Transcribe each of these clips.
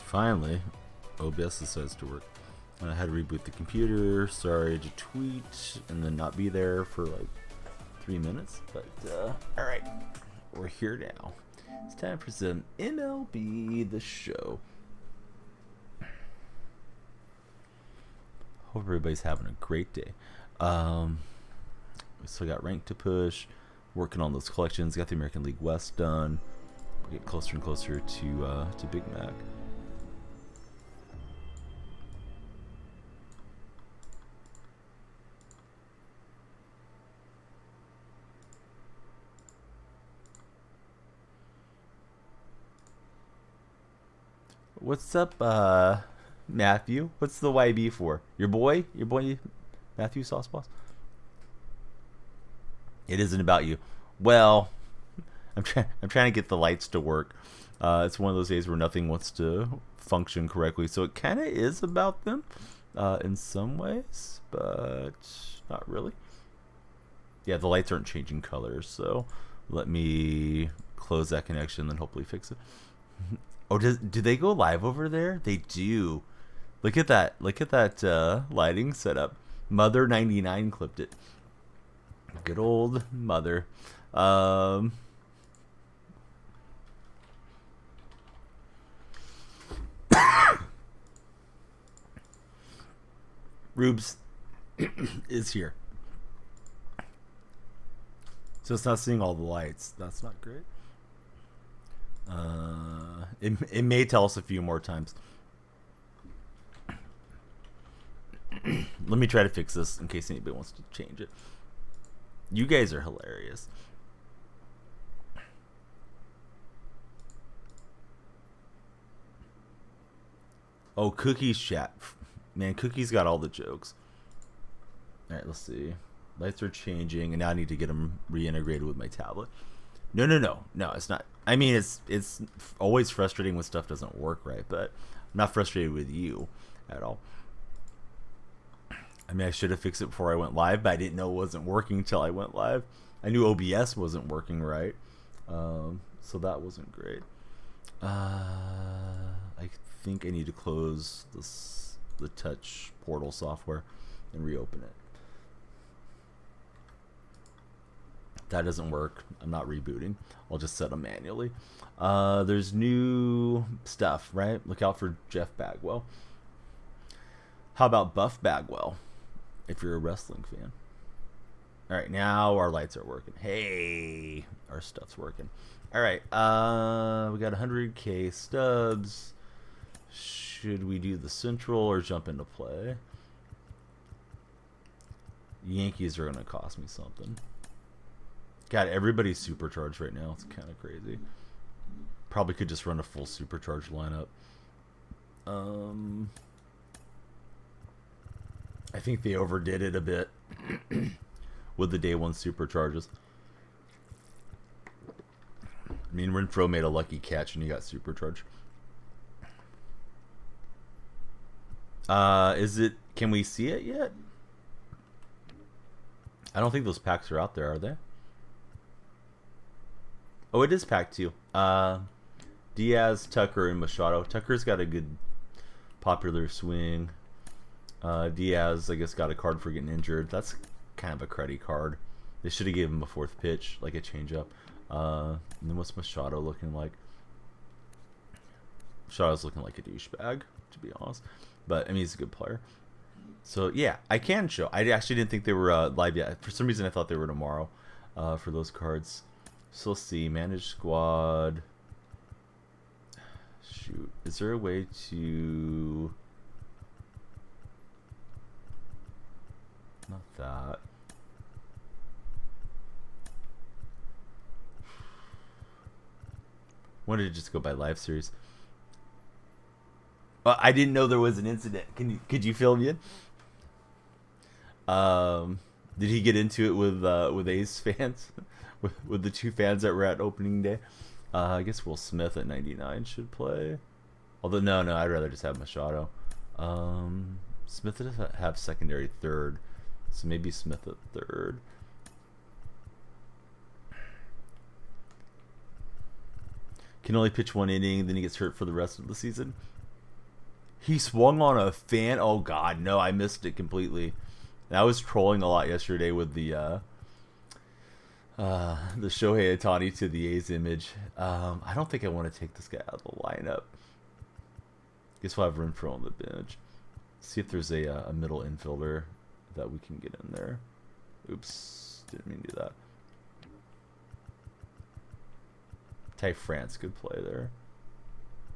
Finally, OBS decides to work. I had to reboot the computer. Sorry to tweet and then not be there for like 3 minutes. But alright, we're here now. It's time for some MLB The Show. Hope everybody's having a great day. We still got rank to push. Working on those collections. Got the American League West done. We're getting closer and closer to Big Mac. What's up, Matthew? What's the YB for? Your boy Matthew Sauce Boss? It isn't about you. Well, I'm trying to get the lights to work. It's one of those days where nothing wants to function correctly, so it kind of is about them in some ways, but not really. Yeah, the lights aren't changing colors, so let me close that connection, then hopefully fix it. Oh, do they go live over there? They do. Look at that. Look at that lighting setup. Mother 99 clipped it. Good old Mother. Rubes is here. So it's not seeing all the lights. That's not great. It may tell us a few more times. Let me try to fix this in case anybody wants to change it. You guys are hilarious. Oh, Cookie's chat. Man, Cookie's got all the jokes. Alright, let's see. Lights are changing, and now I need to get them reintegrated with my tablet. No, it's not. I mean, it's always frustrating when stuff doesn't work right, but I'm not frustrated with you at all. I mean, I should have fixed it before I went live, but I didn't know it wasn't working until I went live. I knew OBS wasn't working right, so that wasn't great. I think I need to close the touch portal software and reopen it. That doesn't work. I'm not rebooting. I'll just set them manually. There's new stuff, right? Look out for Jeff Bagwell. How about Buff Bagwell, if you're a wrestling fan? All right, now our lights are working. Hey, our stuff's working. All right, we got 100K stubs. Should we do the Central or jump into play? Yankees are going to cost me something. God, everybody's supercharged right now. It's kind of crazy. Probably could just run a full supercharged lineup. I think they overdid it a bit with the day one supercharges. I mean, Renfroe made a lucky catch and he got supercharged. Can we see it yet? I don't think those packs are out there, are they? Oh, it is pack 2. Diaz, Tucker, and Machado. Tucker's got a good popular swing. Diaz, I guess, got a card for getting injured. That's kind of a cruddy card. They should have given him a 4th pitch, like a changeup. And then what's Machado looking like? Machado's looking like a douchebag, to be honest. But, I mean, he's a good player. So, yeah, I can show. I actually didn't think they were live yet. For some reason, I thought they were tomorrow for those cards. So let's see, manage squad. Shoot, is there a way to? Not that. Wanted to just go by live series. I didn't know there was an incident. Could you fill me in? Did he get into it with A's fans? with the 2 fans that were at opening day? I guess Will Smith at 99 should play. Although, no, I'd rather just have Machado. Smith doesn't have secondary third, so maybe Smith at third. Can only pitch 1 inning, then he gets hurt for the rest of the season. He swung on a fan. Oh God, no! I missed it completely. And I was trolling a lot yesterday with the Shohei Ohtani to the A's image. I don't think I want to take this guy out of the lineup. Guess we'll have Renfroe on the bench. See if there's a middle infielder that we can get in there. Oops, didn't mean to do that. Ty France, good play there.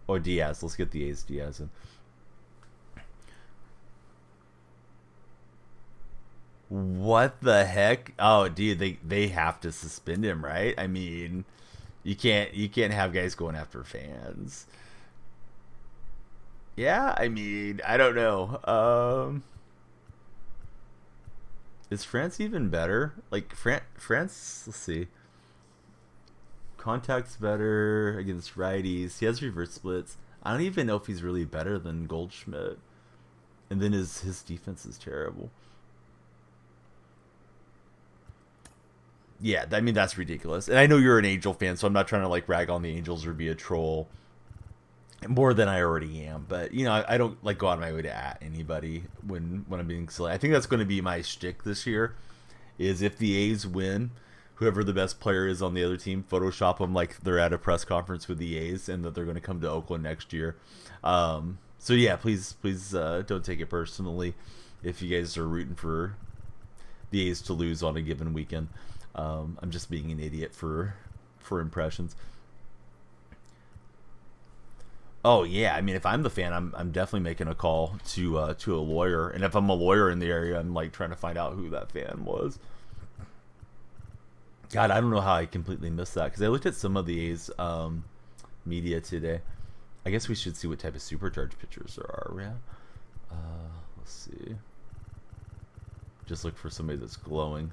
Or Diaz. Let's get the A's Diaz in. What the heck? Oh, dude, they have to suspend him, right? I mean, you can't have guys going after fans. Yeah, I mean, I don't know. Is France even better? Like France, let's see. Contact's better against righties. He has reverse splits. I don't even know if he's really better than Goldschmidt. And then his defense is terrible. Yeah, I mean that's ridiculous. And I know you're an Angel fan, so I'm not trying to like rag on the Angels or be a troll more than I already am. But you know, I don't like go out of my way to at anybody when I'm being silly. I think that's going to be my shtick this year. Is if the A's win, whoever the best player is on the other team, Photoshop them like they're at a press conference with the A's and that they're going to come to Oakland next year. So yeah, please don't take it personally if you guys are rooting for the A's to lose on a given weekend. I'm just being an idiot for impressions. Oh yeah, I mean if I'm the fan, I'm definitely making a call to a lawyer, and if I'm a lawyer in the area, I'm like trying to find out who that fan was. God, I don't know how I completely missed that because I looked at some of the A's media today. I guess we should see what type of supercharged pitchers there are. Yeah. Let's see. Just look for somebody that's glowing.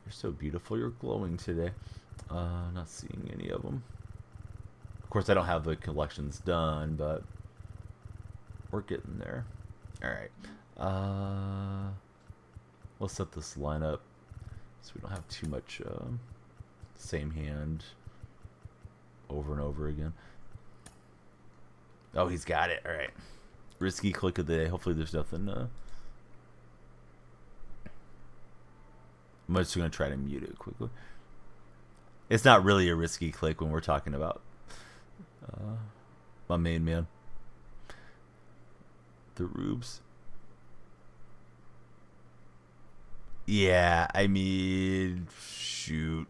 You're so beautiful. You're glowing today. Not seeing any of them. Of course, I don't have the collections done, but we're getting there. All right. Let's set this lineup so we don't have too much same hand over and over again. Oh, he's got it. All right. Risky click of the day. Hopefully there's nothing. I'm just going to try to mute it quickly. It's not really a risky click when we're talking about my main man. The Rubes. Yeah, I mean, shoot.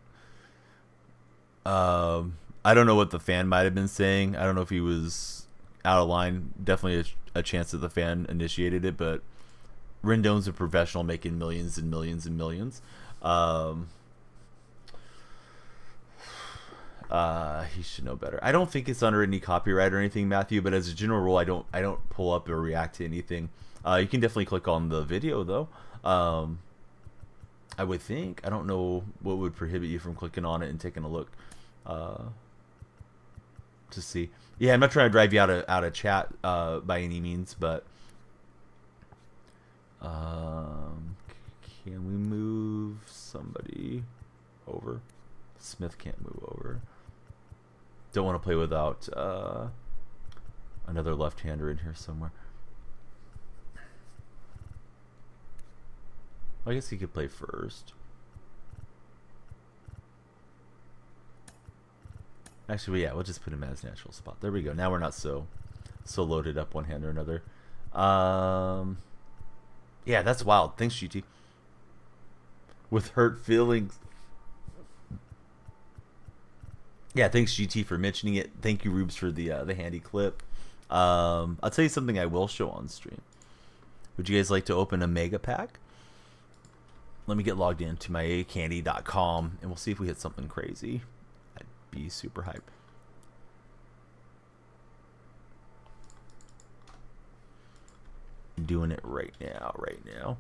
I don't know what the fan might have been saying. I don't know if he was out of line. Definitely a chance that the fan initiated it, but Rendon's a professional making millions and millions and millions. He should know better. I don't think it's under any copyright or anything, Matthew, but as a general rule, I don't pull up or react to anything. You can definitely click on the video though. I would think. I don't know what would prohibit you from clicking on it and taking a look to see. Yeah, I'm not trying to drive you out of chat by any means, but can we move somebody over? Smith can't move over. Don't want to play without another left-hander in here somewhere. I guess he could play first. Actually, yeah, we'll just put him at his natural spot. There we go. Now we're not so loaded up one hand or another. Yeah, that's wild. Thanks, GT. With hurt feelings. Yeah, thanks, GT, for mentioning it. Thank you, Rubes, for the handy clip. I'll tell you something I will show on stream. Would you guys like to open a mega pack? Let me get logged into my acandy.com and we'll see if we hit something crazy. I'd be super hype. I'm doing it right now.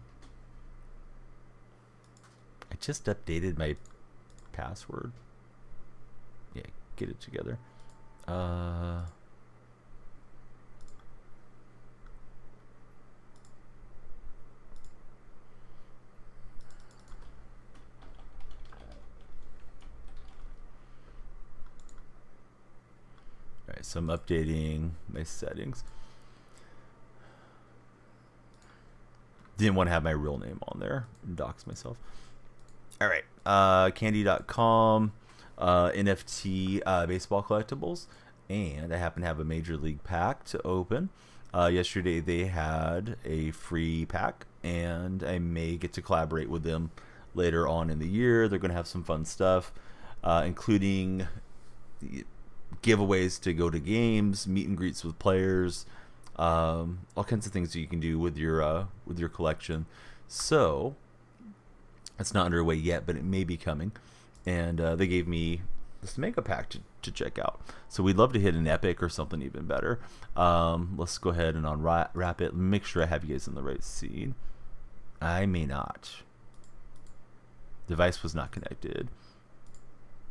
I just updated my password. Yeah, get it together. All right, so I'm updating my settings. Didn't want to have my real name on there and dox myself. All right, candy.com, NFT baseball collectibles, and I happen to have a Major League pack to open. Yesterday they had a free pack, and I may get to collaborate with them later on in the year. They're going to have some fun stuff, including giveaways to go to games, meet and greets with players, all kinds of things that you can do with your collection. So it's not underway yet, but it may be coming. And they gave me this mega pack to check out. So we'd love to hit an epic or something even better. Let's go ahead and unwrap it. Make sure I have you guys in the right seed. I may not. Device was not connected.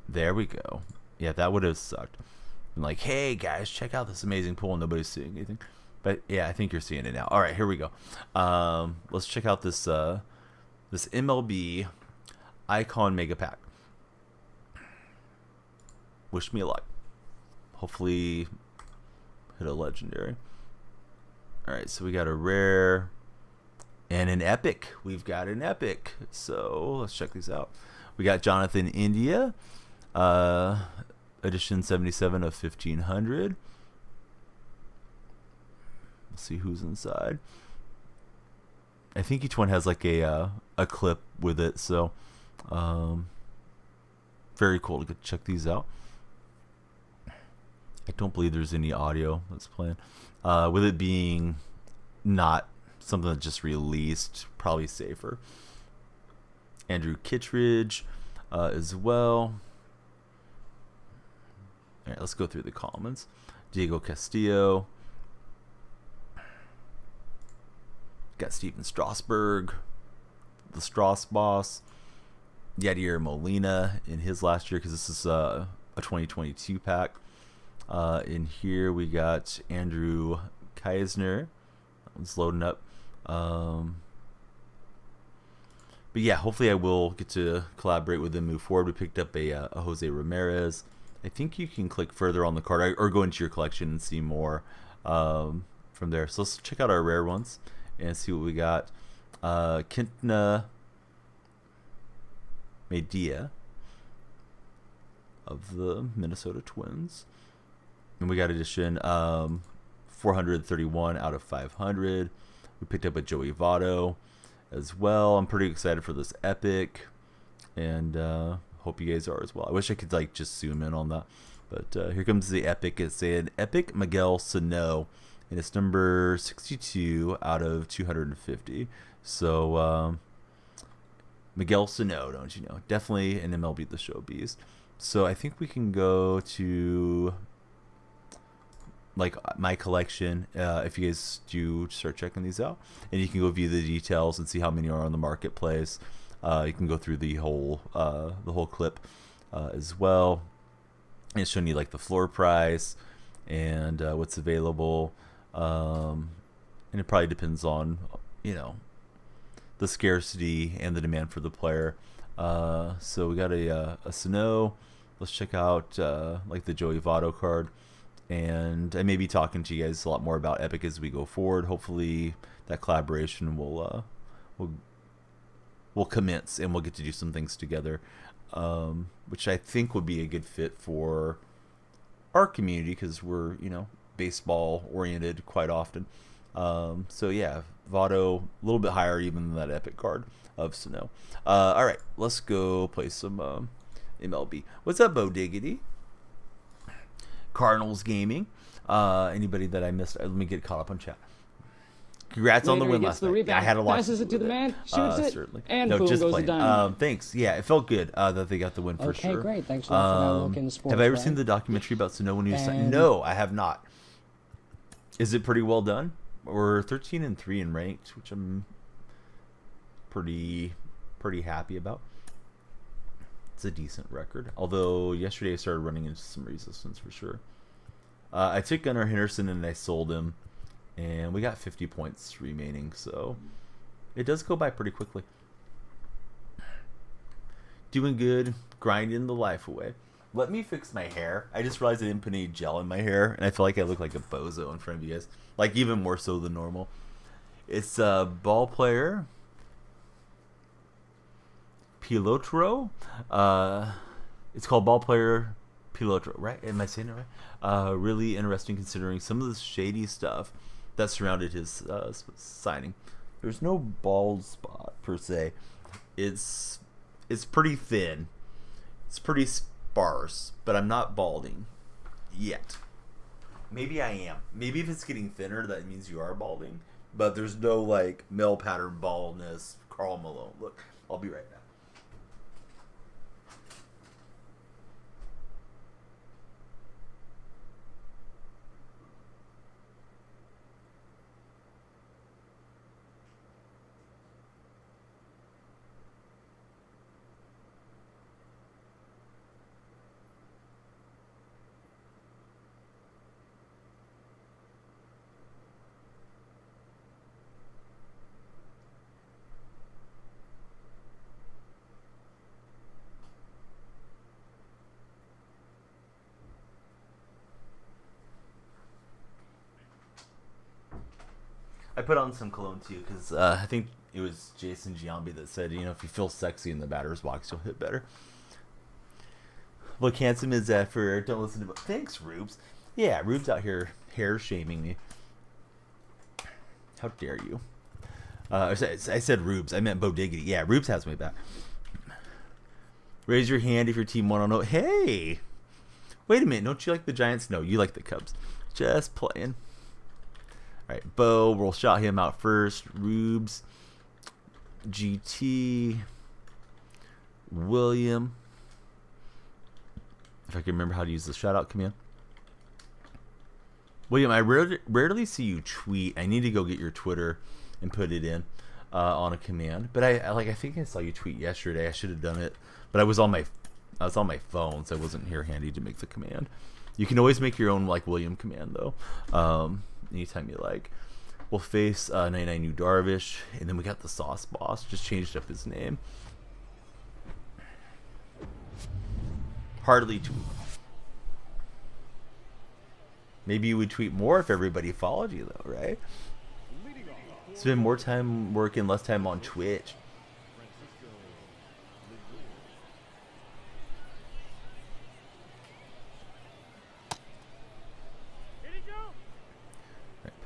There we go. Yeah, that would have sucked. I'm like, hey guys, check out this amazing pool. Nobody's seeing anything. But yeah, I think you're seeing it now. All right, here we go. Let's check out this this MLB Icon Mega Pack. Wish me luck. Hopefully hit a legendary. All right, so we got a rare and an epic. We've got an epic. So let's check these out. We got Jonathan India, edition 77 of 1500. Let's see who's inside. I think each one has like a clip with it, so very cool to check these out. I don't believe there's any audio that's playing. With it being not something that just released, probably safer. Andrew Kittredge as well. All right, let's go through the comments. Diego Castillo. Got Steven Strasburg, the Strauss boss. Yadier Molina in his last year, because this is a 2022 pack. In here we got Andrew Keisner. That one's loading up. But yeah, hopefully I will get to collaborate with them, move forward. We picked up a Jose Ramirez. I think you can click further on the card or go into your collection and see more from there. So let's check out our rare ones and see what we got. Kentna Medea of the Minnesota Twins. And we got edition 431 out of 500. We picked up a Joey Votto as well. I'm pretty excited for this epic, and hope you guys are as well. I wish I could like just zoom in on that, but here comes the epic. It's an epic Miguel Sano, and it's number 62 out of 250. So Miguel Sano, don't you know? Definitely an MLB The Show beast. So I think we can go to like my collection if you guys do start checking these out, and you can go view the details and see how many are on the marketplace. You can go through the whole clip as well, and it's showing you like the floor price and what's available, and it probably depends on, you know, the scarcity and the demand for the player. So we got a Sano. Let's check out like the Joey Votto card. And I may be talking to you guys a lot more about Epic as we go forward. Hopefully that collaboration will commence, and we'll get to do some things together, which I think would be a good fit for our community, because we're, you know, baseball oriented quite often. So yeah, Votto a little bit higher even than that Epic card of Sano. All right, let's go play some MLB. What's up, Bo Diggity? Cardinals Gaming. Anybody that I missed, let me get caught up on chat. Congrats on the win last night. I had a lot. Passes it to the man, shoots it, certainly. and no, boom just goes playing. the diamond. Thanks. Yeah, it felt good that they got the win for sure. Okay, great. Thanks a lot for that look in the sports. Have I ever seen the documentary about Sano when he was signed? No, I have not. Is it pretty well done? We're 13-3 in ranked, which I'm pretty happy about. It's a decent record. Although yesterday I started running into some resistance for sure. I took Gunnar Henderson and I sold him, and we got 50 points remaining, so it does go by pretty quickly. Doing good, grinding the life away. Let me fix my hair. I just realized I didn't put any gel in my hair, and I feel like I look like a bozo in front of you guys. Like, even more so than normal. It's a ball player. Pilotro. It's called Ball Player Pilotro, right? Am I saying it right? Really interesting considering some of the shady stuff that surrounded his signing. There's no bald spot, per se. It's pretty thin. It's pretty sparse, but I'm not balding yet. Maybe I am. Maybe if it's getting thinner, that means you are balding. But there's no, like, male pattern baldness. Karl Malone. Look, I'll be right back. I put on some cologne too because I think it was Jason Giambi that said, you know, if you feel sexy in the batter's box, you'll hit better. Look handsome as ever. Don't listen to. Thanks, Rubes. Yeah, Rubes out here hair shaming me. How dare you? I said Rubes. I meant Bo Diggity. Yeah, Rubes has my back. Raise your hand if your team won on. Oh, hey, wait a minute. Don't you like the Giants? No, you like the Cubs. Just playing. All right, Bo, we'll shout him out first. Rubes, GT, William. If I can remember how to use the shout out command. William, I rarely see you tweet. I need to go get your Twitter and put it in on a command. But I think I saw you tweet yesterday. I should have done it, but I was on my phone, so I wasn't here handy to make the command. You can always make your own like William command though. Anytime you like. We'll face 99 Yu Darvish, and then we got the Sauce Boss. Just changed up his name. Hardly tweet. Maybe you would tweet more if everybody followed you, though, right? Spend more time working, less time on Twitch.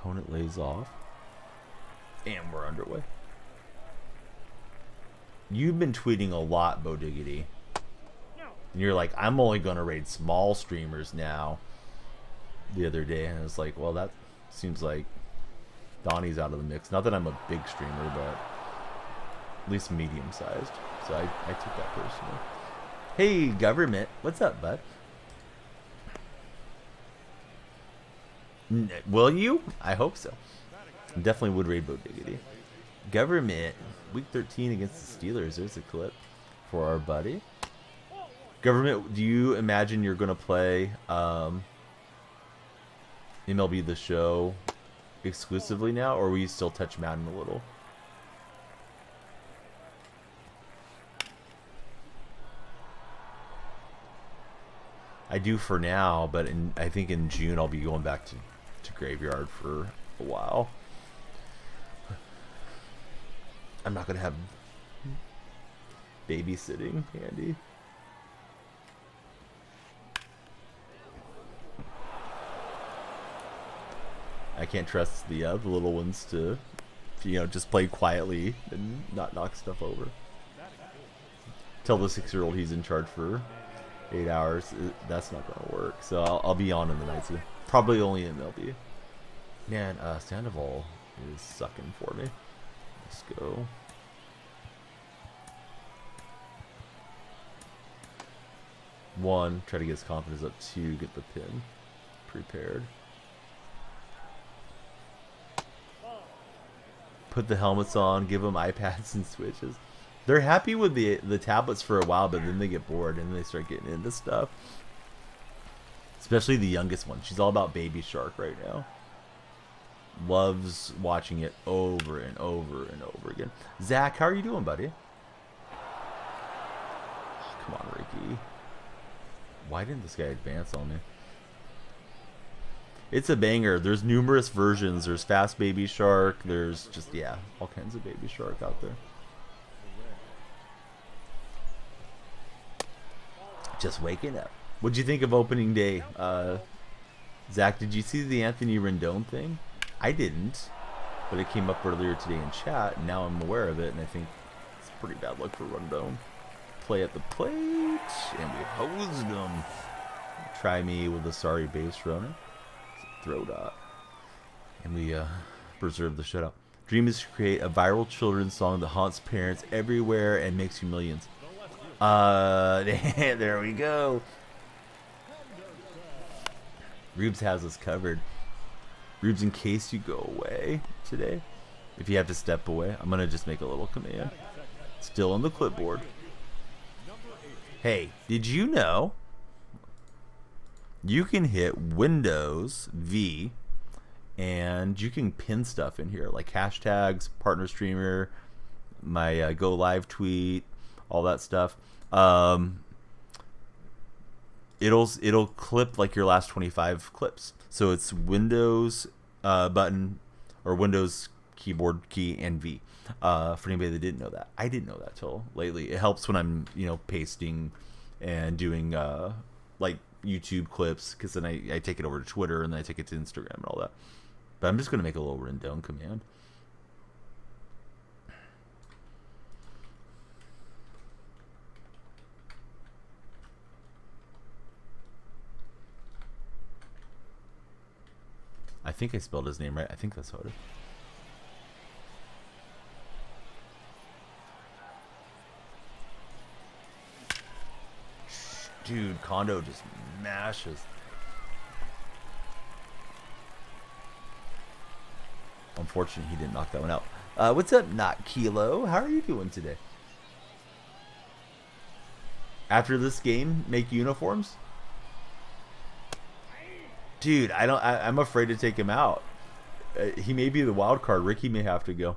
Opponent lays off. And we're underway. You've been tweeting a lot, Bo Diggity. And you're like, I'm only going to raid small streamers now. The other day. And I was like, well, that seems like Donnie's out of the mix. Not that I'm a big streamer, but at least medium-sized. So I took that personally. Hey, government. What's up, bud? Will you? I hope so. Definitely would raid Bo Diggity. Government, week 13 against the Steelers. There's a clip for our buddy. Government, do you imagine you're going to play MLB The Show exclusively now, or will you still touch Madden a little? I do for now, but I think in June I'll be going back to Graveyard for a while. I'm not going to have babysitting handy. I can't trust the little ones to, just play quietly and not knock stuff over. Tell the 6-year-old he's in charge for 8 hours. That's not going to work. So I'll be on in the nights. Probably only in MLB. Man, Sandoval is sucking for me. Let's go. One, try to get his confidence up. Two, get the pin prepared. Put the helmets on, give them iPads and Switches. They're happy with the tablets for a while, but then they get bored and they start getting into stuff. Especially the youngest one. She's all about Baby Shark right now. Loves watching it over and over and over again. Zach, how are you doing, buddy? Come on, Ricky. Why didn't this guy advance on me? It's a banger. There's numerous versions. There's Fast Baby Shark. There's just, yeah, all kinds of Baby Shark out there. Just waking up. What'd you think of opening day? Zach, did you see the Anthony Rendon thing? I didn't, but it came up earlier today in chat, and now I'm aware of it, and I think it's pretty bad luck for Rendon. Play at the plate, and we hosed him. Try me with a sorry base runner. Throw dot. And we preserve the shutout. Dream is to create a viral children's song that haunts parents everywhere and makes you millions. There we go. Rubes has us covered. Rubes, in case you go away today, if you have to step away, I'm going to just make a little command. Still on the clipboard. Hey, did you know you can hit Windows V and you can pin stuff in here like hashtags, partner streamer, my go live tweet, all that stuff. It'll clip like your last 25 clips. So it's Windows button or Windows keyboard key and V. For anybody that didn't know that, I didn't know that till lately. It helps when I'm pasting and doing like YouTube clips, because then I take it over to Twitter and then I take it to Instagram and all that. But I'm just gonna make a little Rendon command. I think I spelled his name right. I think that's how it is. Dude, Kondo just mashes. Unfortunately, he didn't knock that one out. What's up, Not Kilo? How are you doing today? After this game, make uniforms? Dude, I'm afraid to take him out. He may be the wild card. Ricky may have to go.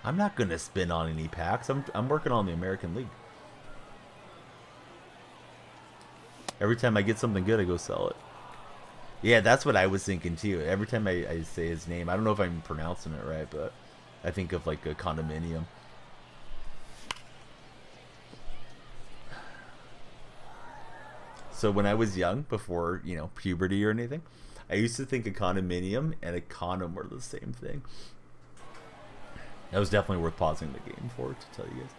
I'm not gonna spin on any packs. I'm working on the American League. Every time I get something good, I go sell it. Yeah, that's what I was thinking too. Every time I say his name, I don't know if I'm pronouncing it right, but I think of like a condominium. So when I was young, before, puberty or anything, I used to think a condominium and a condom were the same thing. That was definitely worth pausing the game for, to tell you guys.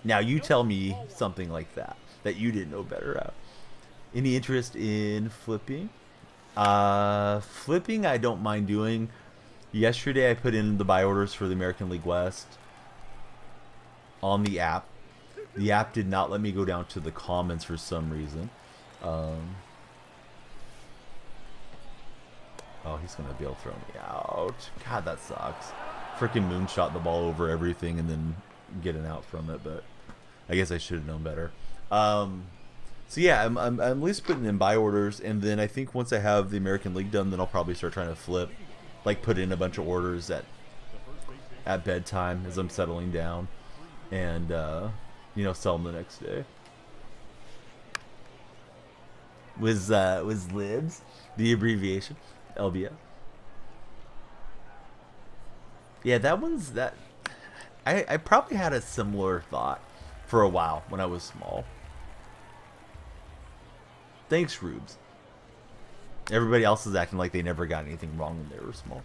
Now you tell me something like that you didn't know better at. Any interest in flipping? Flipping I don't mind doing. Yesterday I put in the buy orders for the American League West on the app. The app did not let me go down to the comments for some reason. Oh, he's going to be able to throw me out. God, that sucks. Freaking moonshot the ball over everything and then get an out from it, but I guess I should have known better. So yeah, I'm at least putting in buy orders, and then I think once I have the American League done, then I'll probably start trying to flip, like put in a bunch of orders at bedtime as I'm settling down, and sell them the next day. Was LIBS the abbreviation? LBS. Yeah, I probably had a similar thought for a while when I was small. Thanks, Rubes. Everybody else is acting like they never got anything wrong when they were small.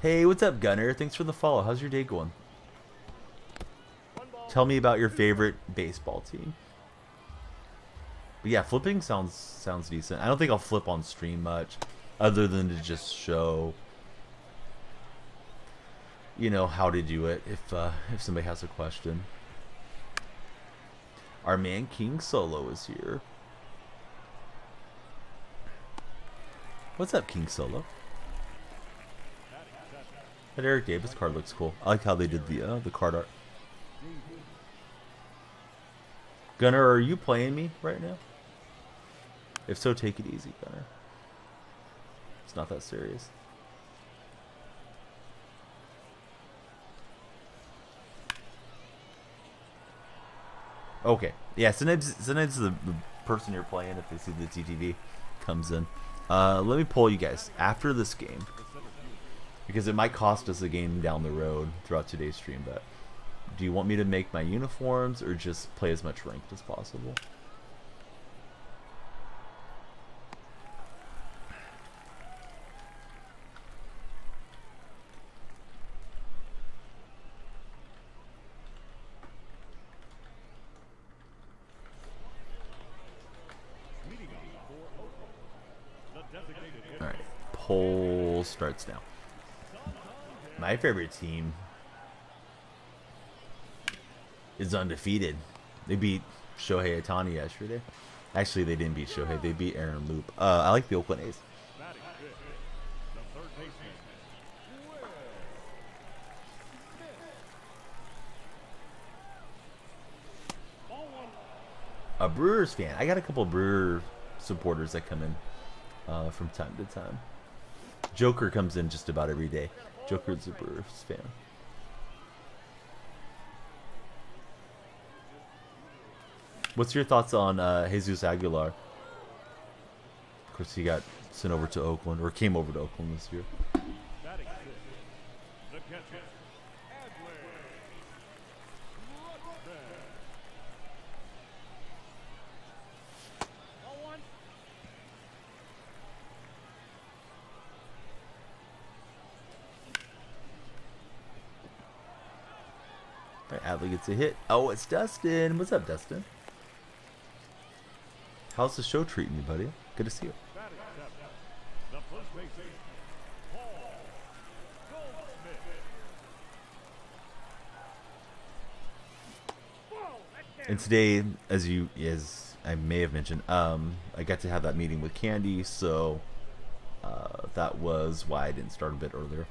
Hey, what's up, Gunner? Thanks for the follow. How's your day going? Tell me about your favorite baseball team. But yeah, flipping sounds decent. I don't think I'll flip on stream much, other than to just show, how to do it if somebody has a question. Our man King Solo is here. What's up, King Solo? That Eric Davis card looks cool. I like how they did the card art. Gunner, are you playing me right now? If so, take it easy, Gunner. It's not that serious. Okay. Yeah, sometimes the person you're playing, if they see the TTV, comes in. Let me poll you guys after this game, because it might cost us a game down the road throughout today's stream. But do you want me to make my uniforms or just play as much ranked as possible? Alright, poll starts now. My favorite team is undefeated. They beat Shohei Ohtani yesterday. Actually, they didn't beat Shohei. They beat Aaron Loop. I like the Oakland A's. A Brewers fan. I got a couple of Brewer supporters that come in from time to time. Joker comes in just about every day. Joker's a Brewers fan. What's your thoughts on Jesus Aguilar? Of course, he got sent over to Oakland, or came over to Oakland this year. All right, Adley gets a hit. Oh, it's Dustin. What's up, Dustin? How's the show treating you, buddy? Good to see you. And today, as I may have mentioned, I got to have that meeting with Candy, so that was why I didn't start a bit earlier.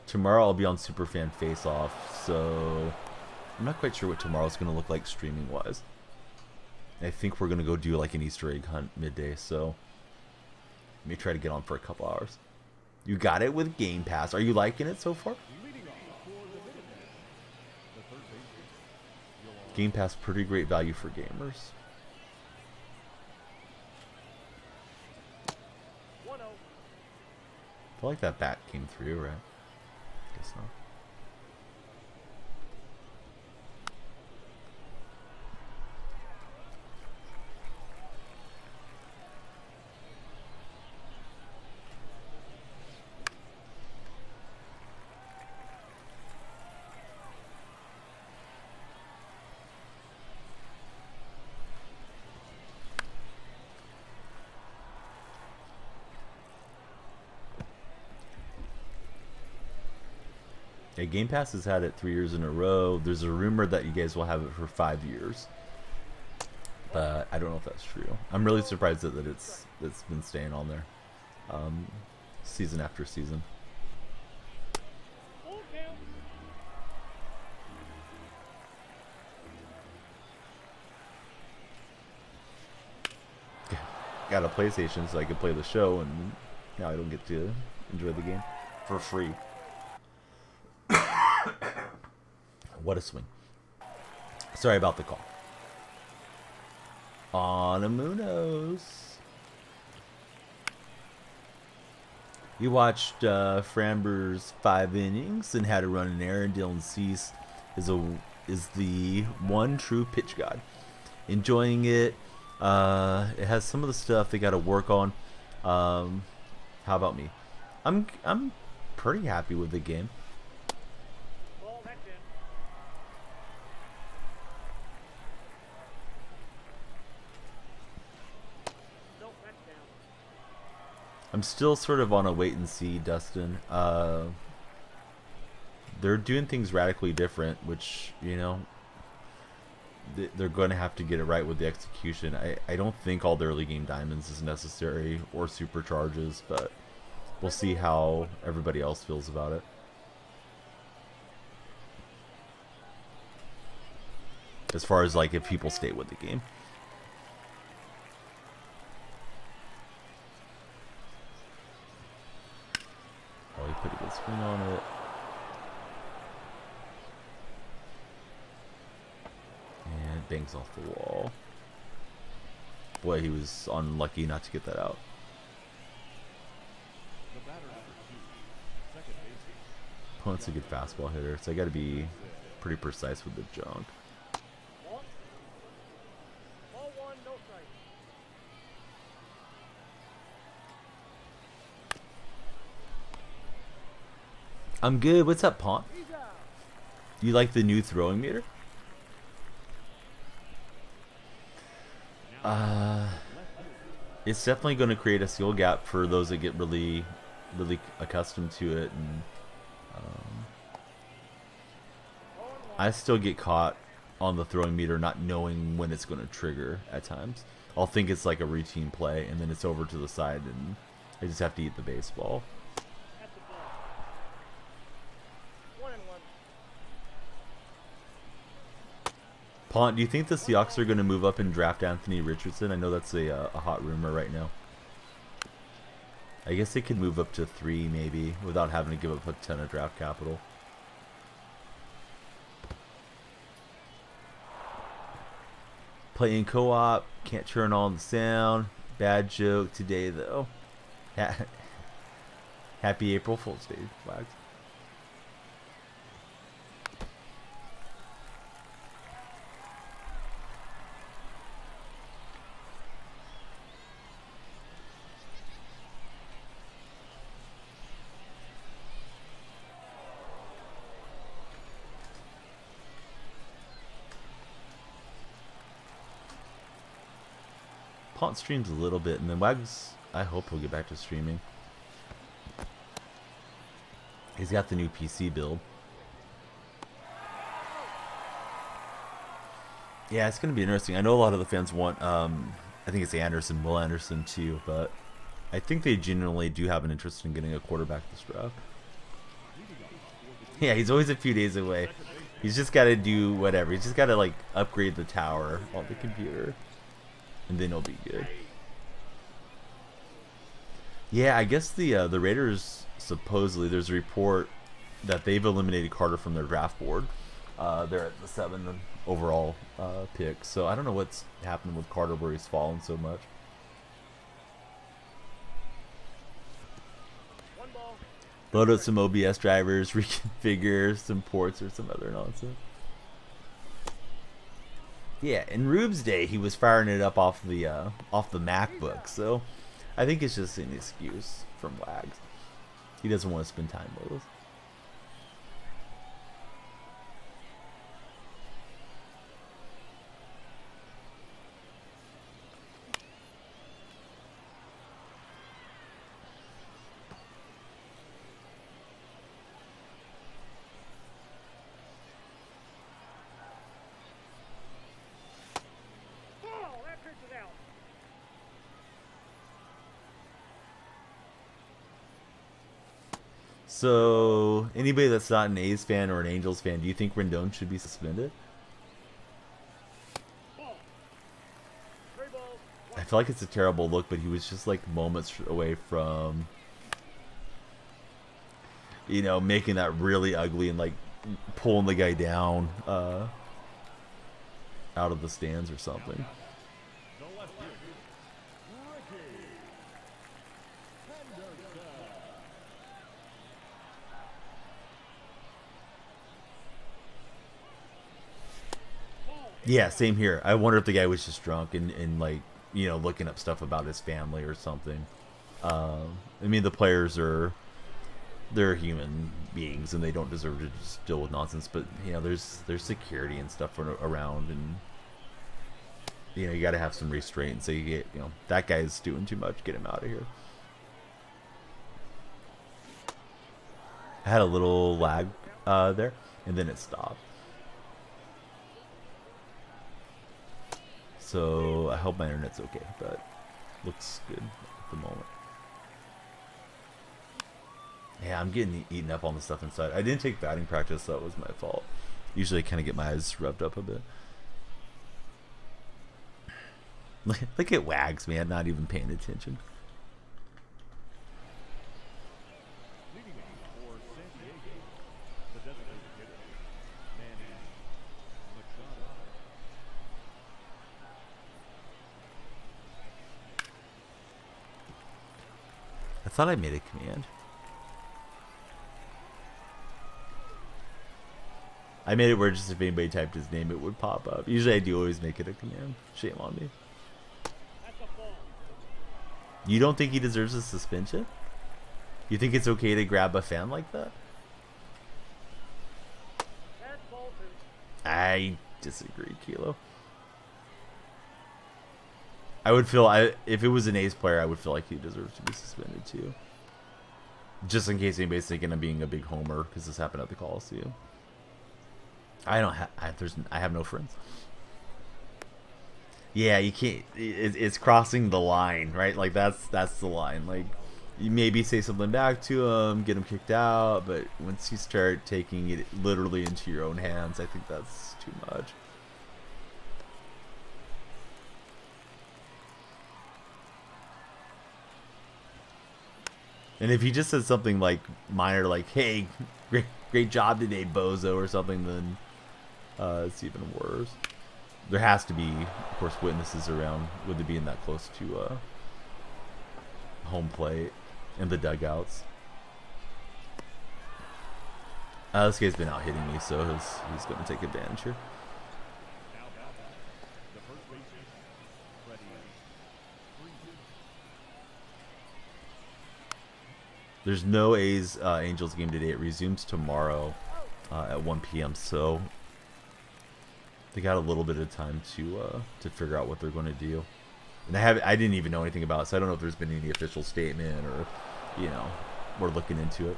Tomorrow I'll be on Superfan Face Off, so I'm not quite sure what tomorrow's going to look like streaming wise. I think we're going to go do like an Easter egg hunt midday, so let me try to get on for a couple hours. You got it with Game Pass. Are you liking it so far? Game Pass, pretty great value for gamers. I feel like that bat came through, right? Guess not. Yeah, Game Pass has had it 3 years in a row. There's a rumor that you guys will have it for 5 years, but I don't know if that's true. I'm really surprised that it's been staying on there, season after season. Got a PlayStation so I could play the show, and now I don't get to enjoy the game for free. What a swing. Sorry about the call. Anamunos. You watched Framber's 5 innings and had a run in there, and Dylan Cease is the one true pitch god. Enjoying it. It has some of the stuff they got to work on. How about me? I'm pretty happy with the game. I'm still sort of on a wait and see, Dustin. They're doing things radically different, which, you know, they're going to have to get it right with the execution. I don't think all the early game diamonds is necessary, or supercharges, but we'll see how everybody else feels about it. As far as, like, if people stay with the game. Oh, he put a good swing on it. bangs off the wall. Boy, he was unlucky not to get that out. Opponent's a good fastball hitter, so I got to be pretty precise with the junk. I'm good. What's up, Pont? You like the new throwing meter? It's definitely going to create a skill gap for those that get really accustomed to it, and I still get caught on the throwing meter not knowing when it's going to trigger at times. I'll think it's like a routine play, and then it's over to the side, and I just have to eat the baseball. Pont, do you think the Seahawks are going to move up and draft Anthony Richardson? I know that's a hot rumor right now. I guess they could move up to 3 maybe without having to give up a ton of draft capital. Playing co-op, can't turn on the sound. Bad joke today though. Happy April Fool's Day, Flags. Pont streams a little bit, and then Wags, I hope he'll get back to streaming. He's got the new PC build. Yeah, it's going to be interesting. I know a lot of the fans want, I think it's Anderson, Will Anderson too, but I think they genuinely do have an interest in getting a quarterback this draft. Yeah, he's always a few days away. He's just got to do whatever. He's just got to like upgrade the tower on the computer, and then he'll be good. Yeah, I guess the Raiders, supposedly there's a report that they've eliminated Carter from their draft board. They're at the 7 overall pick, so I don't know what's happened with Carter where he's fallen so much. Load up some OBS drivers, reconfigure some ports or some other nonsense. Yeah, in Rube's day, he was firing it up off the MacBook, so I think it's just an excuse from Wags. He doesn't want to spend time with us. So, anybody that's not an A's fan or an Angels fan, do you think Rendon should be suspended? I feel like it's a terrible look, but he was just like moments away from, you know, making that really ugly and like pulling the guy down out of the stands or something. Yeah, same here. I wonder if the guy was just drunk and like, you know, looking up stuff about his family or something. I mean, the players they're human beings and they don't deserve to just deal with nonsense. But you know, there's security and stuff around, and you know, you got to have some restraint. So you get, you know, that guy's doing too much. Get him out of here. I had a little lag there, and then it stopped. So I hope my internet's okay, but looks good at the moment. Yeah, I'm getting eaten up on the stuff inside. I didn't take batting practice, so that was my fault. Usually I kind of get my eyes rubbed up a bit. Look at Wags, man, not even paying attention. thought I made a command. I made it where just if anybody typed his name, it would pop up. Usually I do always make it a command. Shame on me. You don't think he deserves a suspension? You think it's okay to grab a fan like that? I disagree, Kilo. I would feel, if it was an A's player, I would feel like he deserves to be suspended too. Just in case anybody's thinking I'm being a big homer, because this happened at the Coliseum. I have no friends. Yeah, you can't. It's crossing the line, right? Like that's the line. Like you maybe say something back to him, get him kicked out, but once you start taking it literally into your own hands, I think that's too much. And if he just says something like minor, like "Hey, great job today, bozo," or something, then it's even worse. There has to be, of course, witnesses around with it being that close to home plate and the dugouts. This guy's been out hitting me, so he's going to take advantage here. There's no A's Angels game today. It resumes tomorrow at 1 p.m. So they got a little bit of time to figure out what they're going to do. And I didn't even know anything about it, so I don't know if there's been any official statement or, you know, we're looking into it.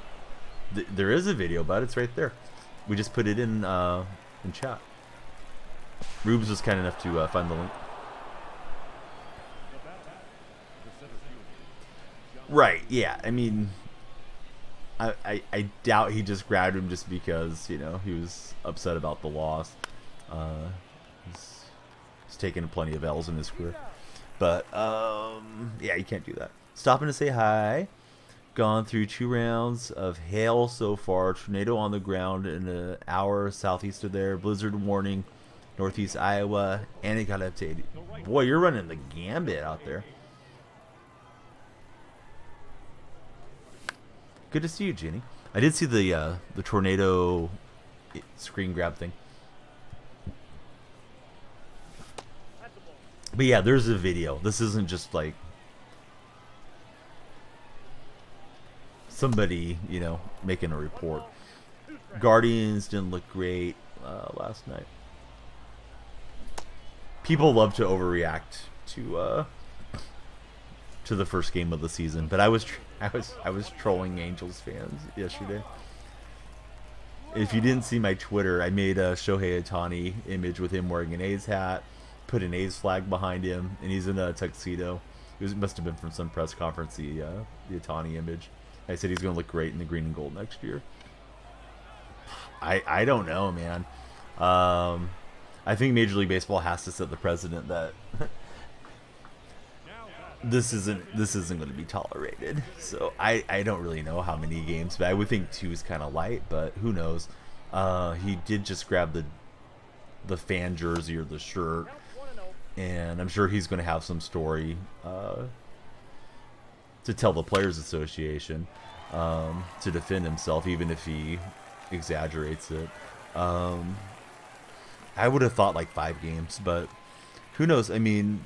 There is a video, but it's right there. We just put it in chat. Rubes was kind enough to find the link. Right, yeah. I mean, I doubt he just grabbed him just because, you know, he was upset about the loss. He's taken plenty of L's in his career. But, yeah, you can't do that. Stopping to say hi. Gone through 2 rounds of hail so far. Tornado on the ground in an hour southeast of there. Blizzard warning, northeast Iowa. And it got updated. Boy, you're running the gambit out there. Good to see you, Jenny. I did see the tornado screen grab thing. But yeah, there's a video. This isn't just like somebody, you know, making a report. Guardians didn't look great last night. People love to overreact to the first game of the season, but I was trolling Angels fans yesterday. If you didn't see my Twitter, I made a Shohei Ohtani image with him wearing an A's hat, put an A's flag behind him, and he's in a tuxedo. It must have been from some press conference, the Ohtani image. I said he's going to look great in the green and gold next year. I don't know, man. I think Major League Baseball has to set the precedent that this isn't going to be tolerated. So I don't really know how many games, but I would think 2 is kind of light, but who knows. He did just grab the fan jersey or the shirt, and I'm sure he's going to have some story to tell the Players Association to defend himself, even if he exaggerates it. I would have thought like 5 games, but who knows? I mean,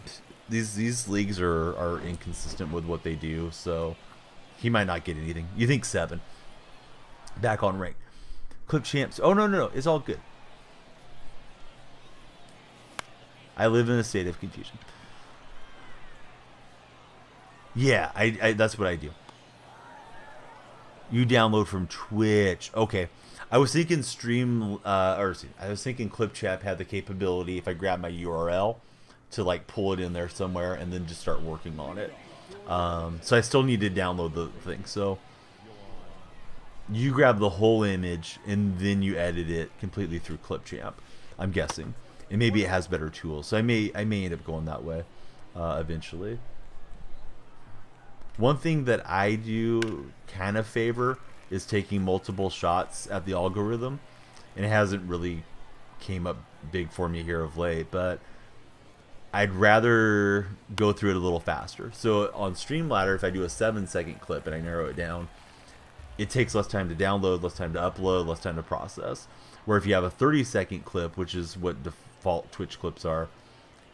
these leagues are inconsistent with what they do, so he might not get anything. You think 7? Back on rank. Clip champs. Oh, no. It's all good. I live in a state of confusion. Yeah, I that's what I do. You download from Twitch. Okay. I was thinking I was thinking ClipChamp had the capability, if I grab my URL, to like pull it in there somewhere and then just start working on it. So I still need to download the thing. So you grab the whole image and then you edit it completely through ClipChamp, I'm guessing. And maybe it has better tools. So I may end up going that way eventually. One thing that I do kind of favor is taking multiple shots at the algorithm, and it hasn't really came up big for me here of late, but I'd rather go through it a little faster. So on Streamladder, if I do a 7-second clip and I narrow it down, it takes less time to download, less time to upload, less time to process. Where if you have a 30-second clip, which is what default Twitch clips are,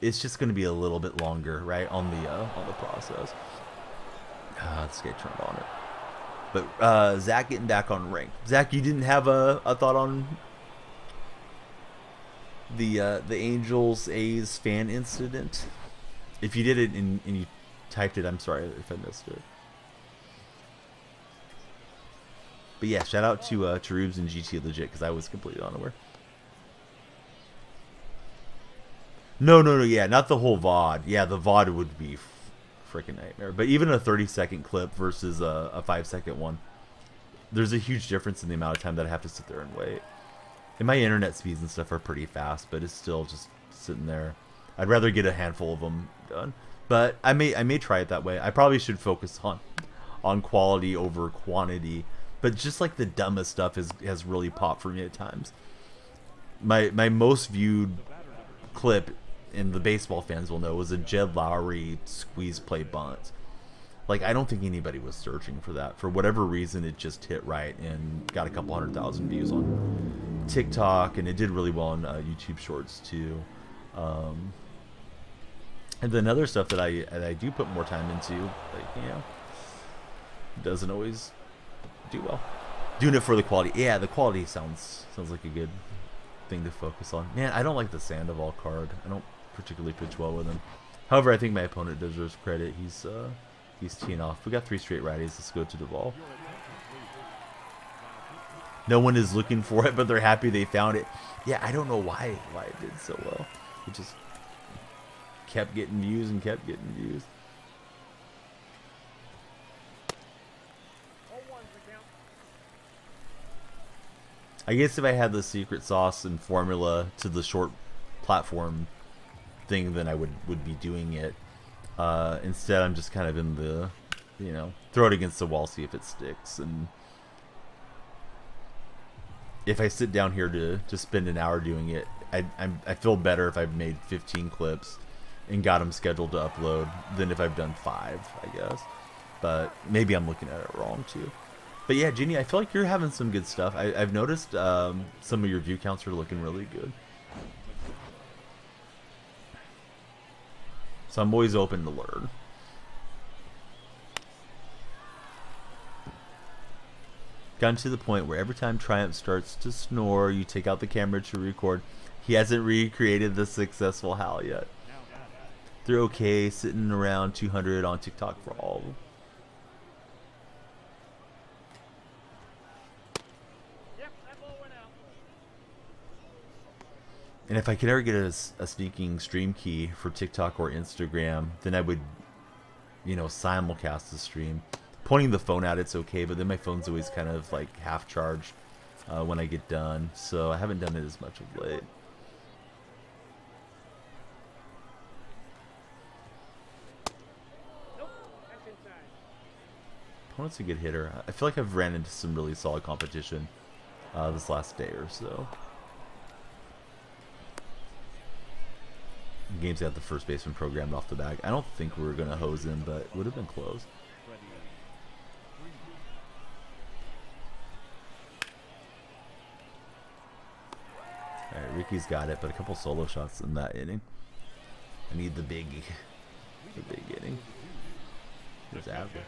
it's just going to be a little bit longer, right, on the process. Let's get turned on it. But Zach getting back on rank. Zach, you didn't have a thought on the Angels A's fan incident? If you did it and you typed it, I'm sorry if I missed it. But yeah, shout out to Rubes and GT Legit, because I was completely unaware. No, yeah, not the whole VOD. Yeah, the VOD would be freaking nightmare. But even a 30-second clip versus a 5-second one, there's a huge difference in the amount of time that I have to sit there and wait. And my internet speeds and stuff are pretty fast, but it's still just sitting there. I'd rather get a handful of them done. But I may try it that way. I probably should focus on quality over quantity. But just like the dumbest stuff has really popped for me at times. My most viewed clip, and the baseball fans will know, was a Jed Lowry squeeze play bunt. Like, I don't think anybody was searching for that. For whatever reason, it just hit right and got a couple 100,000 views on TikTok, and it did really well on YouTube Shorts too. And then other stuff that I do put more time into, like, you know, doesn't always do well. Doing it for the quality. Yeah, the quality sounds like a good thing to focus on. Man, I don't like the Sandoval card. I don't particularly pitch well with him. However, I think my opponent deserves credit. He's teeing off. We got 3 straight righties. Let's go to Duvall. No one is looking for it, but they're happy they found it. Yeah, I don't know why it did so well. It just kept getting views and kept getting views. I guess if I had the secret sauce and formula to the short platform thing, then I would be doing it. Instead, I'm just kind of in the, you know, throw it against the wall, see if it sticks. And if I sit down here to spend an hour doing it, I feel better if I've made 15 clips and got them scheduled to upload than if I've done 5, I guess. But maybe I'm looking at it wrong too. But yeah, Ginny, I feel like you're having some good stuff. I've noticed some of your view counts are looking really good. So I'm always open to learn. Gotten to the point where every time Triumph starts to snore, you take out the camera to record. He hasn't recreated the successful Hal yet. They're okay, sitting around 200 on TikTok for all of them. And if I could ever get a sneaking stream key for TikTok or Instagram, then I would, you know, simulcast the stream. Pointing the phone out, it's okay, but then my phone's always kind of like half charged when I get done. So I haven't done it as much of late. Opponent's a good hitter. I feel like I've ran into some really solid competition this last day or so. Game's got the first baseman programmed off the bag. I don't think we were going to hose him, but it would have been close. Alright, Ricky's got it, but a couple solo shots in that inning. I need the big inning. There's Adler.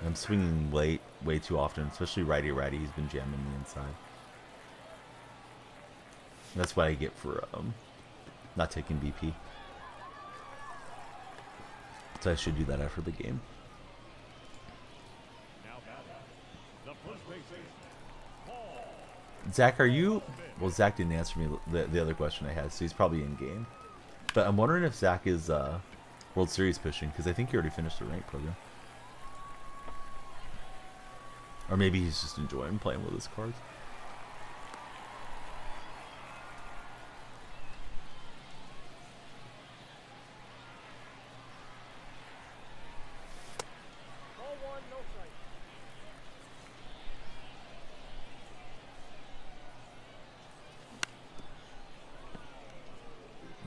I'm swinging late way too often, especially righty-righty. He's been jamming me inside. That's what I get for not taking BP. So I should do that after the game. Zach, are you... Well, Zach didn't answer me the other question I had, so he's probably in game. But I'm wondering if Zach is World Series pushing, because I think he already finished the rank program. Or maybe he's just enjoying playing with his cards.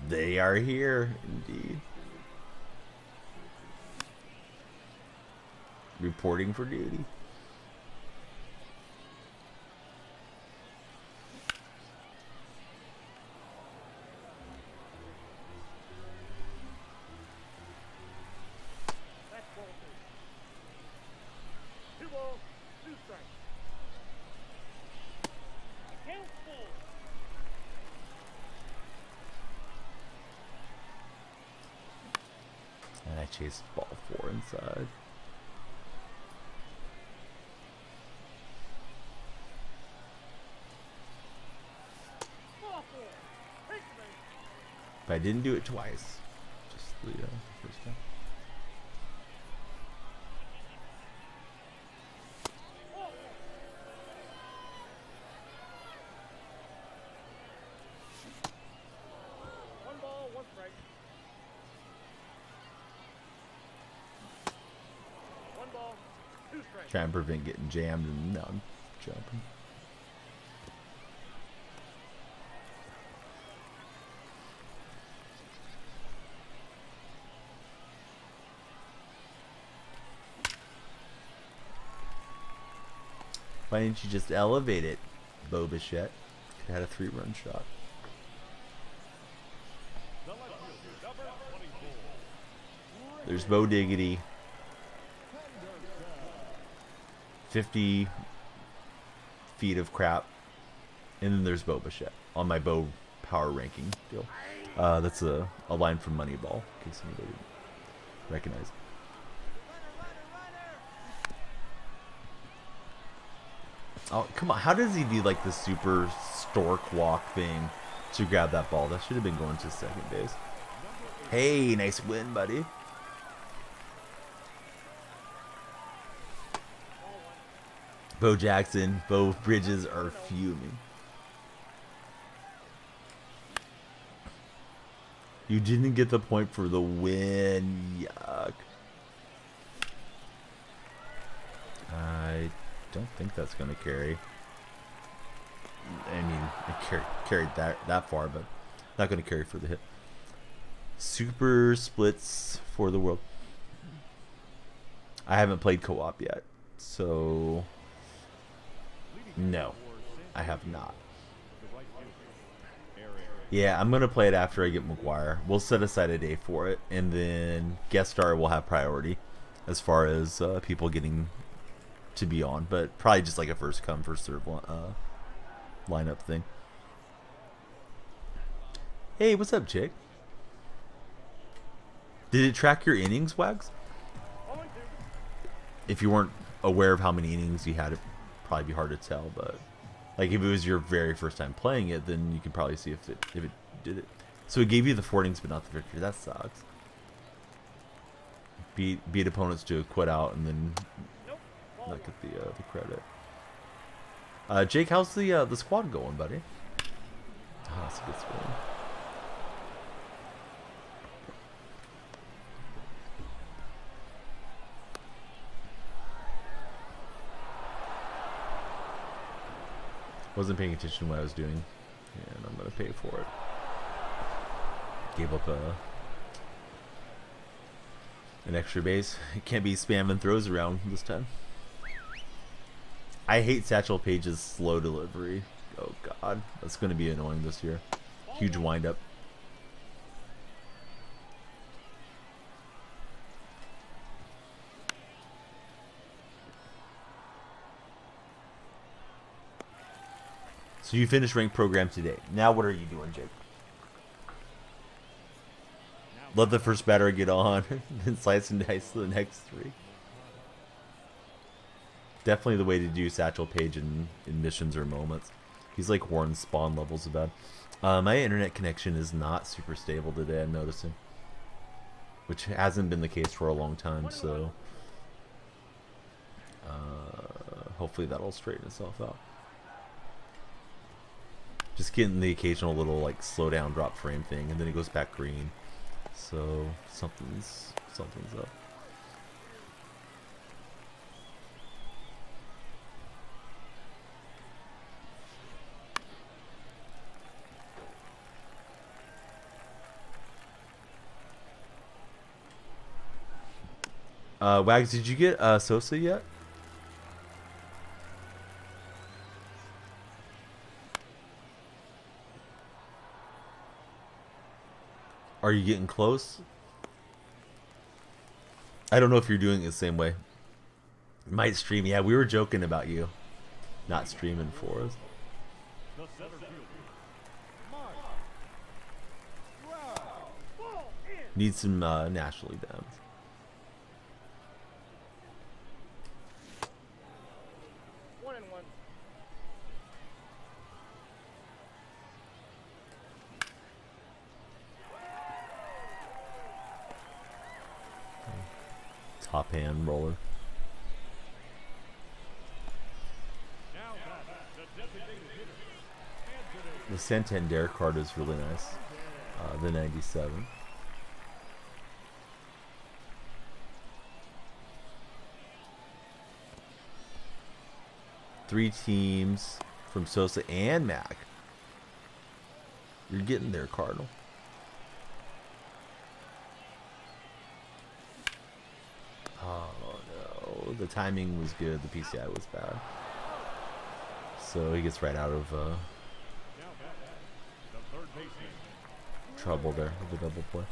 They are here, indeed. Reporting for duty. And I chased ball 4 inside. But I didn't do it twice. Just the first time. Try and prevent getting jammed and now I'm jumping. Why didn't you just elevate it, Bo Bichette? Could have had a 3-run shot. There's Bo Diggity. 50 feet of crap. And then there's Bo Bichette on my Bo power ranking deal. That's a line from Moneyball, in case anybody didn't recognize. Oh, come on. How does he do like the super stork walk thing to grab that ball? That should have been going to second base. Hey, nice win, buddy. Bo Jackson, Bo Bridges are fuming. You didn't get the point for the win. Yuck. I don't think that's going to carry. I mean, it carried that far, but not going to carry for the hit. Super splits for the world. I haven't played co-op yet, so no, I have not. Yeah, I'm going to play it after I get McGuire. We'll set aside a day for it, and then guest star will have priority as far as people getting to be on, but probably just like a first come, first serve lineup thing. Hey, what's up, Jake? Did it track your innings, Wags? If you weren't aware of how many innings you had, it'd probably be hard to tell, but like if it was your very first time playing it, then you can probably see if it did it. So it gave you the 4 innings but not the victory. That sucks. Beat opponents to a quit out and then not get the credit. Jake, how's the squad going, buddy? Oh, that's a good squad. Wasn't paying attention to what I was doing, and I'm gonna pay for it. Gave up an extra base. It can't be spamming throws around this time. I hate Satchel Paige's slow delivery. Oh god, that's gonna be annoying this year. Huge windup. So you finished ranked program today. Now what are you doing, Jake? Let the first batter get on, then slice and dice to the next 3. Definitely the way to do Satchel Paige in missions or moments. He's like Warren Spawn levels of bad. My internet connection is not super stable today, I'm noticing. Which hasn't been the case for a long time, so hopefully that'll straighten itself out. Just getting the occasional little like slow down drop frame thing, and then it goes back green. So something's up. Wags, did you get Sosa yet? Are you getting close? I don't know if you're doing it the same way. Might stream. Yeah, we were joking about you not streaming for us. Need some National League downs. Top hand roller. The Santander card is really nice. The 97. Three teams from Sosa and Mac. You're getting there, Cardinal. Oh no, the timing was good, the PCI was bad. So he gets right out of trouble there with the double play.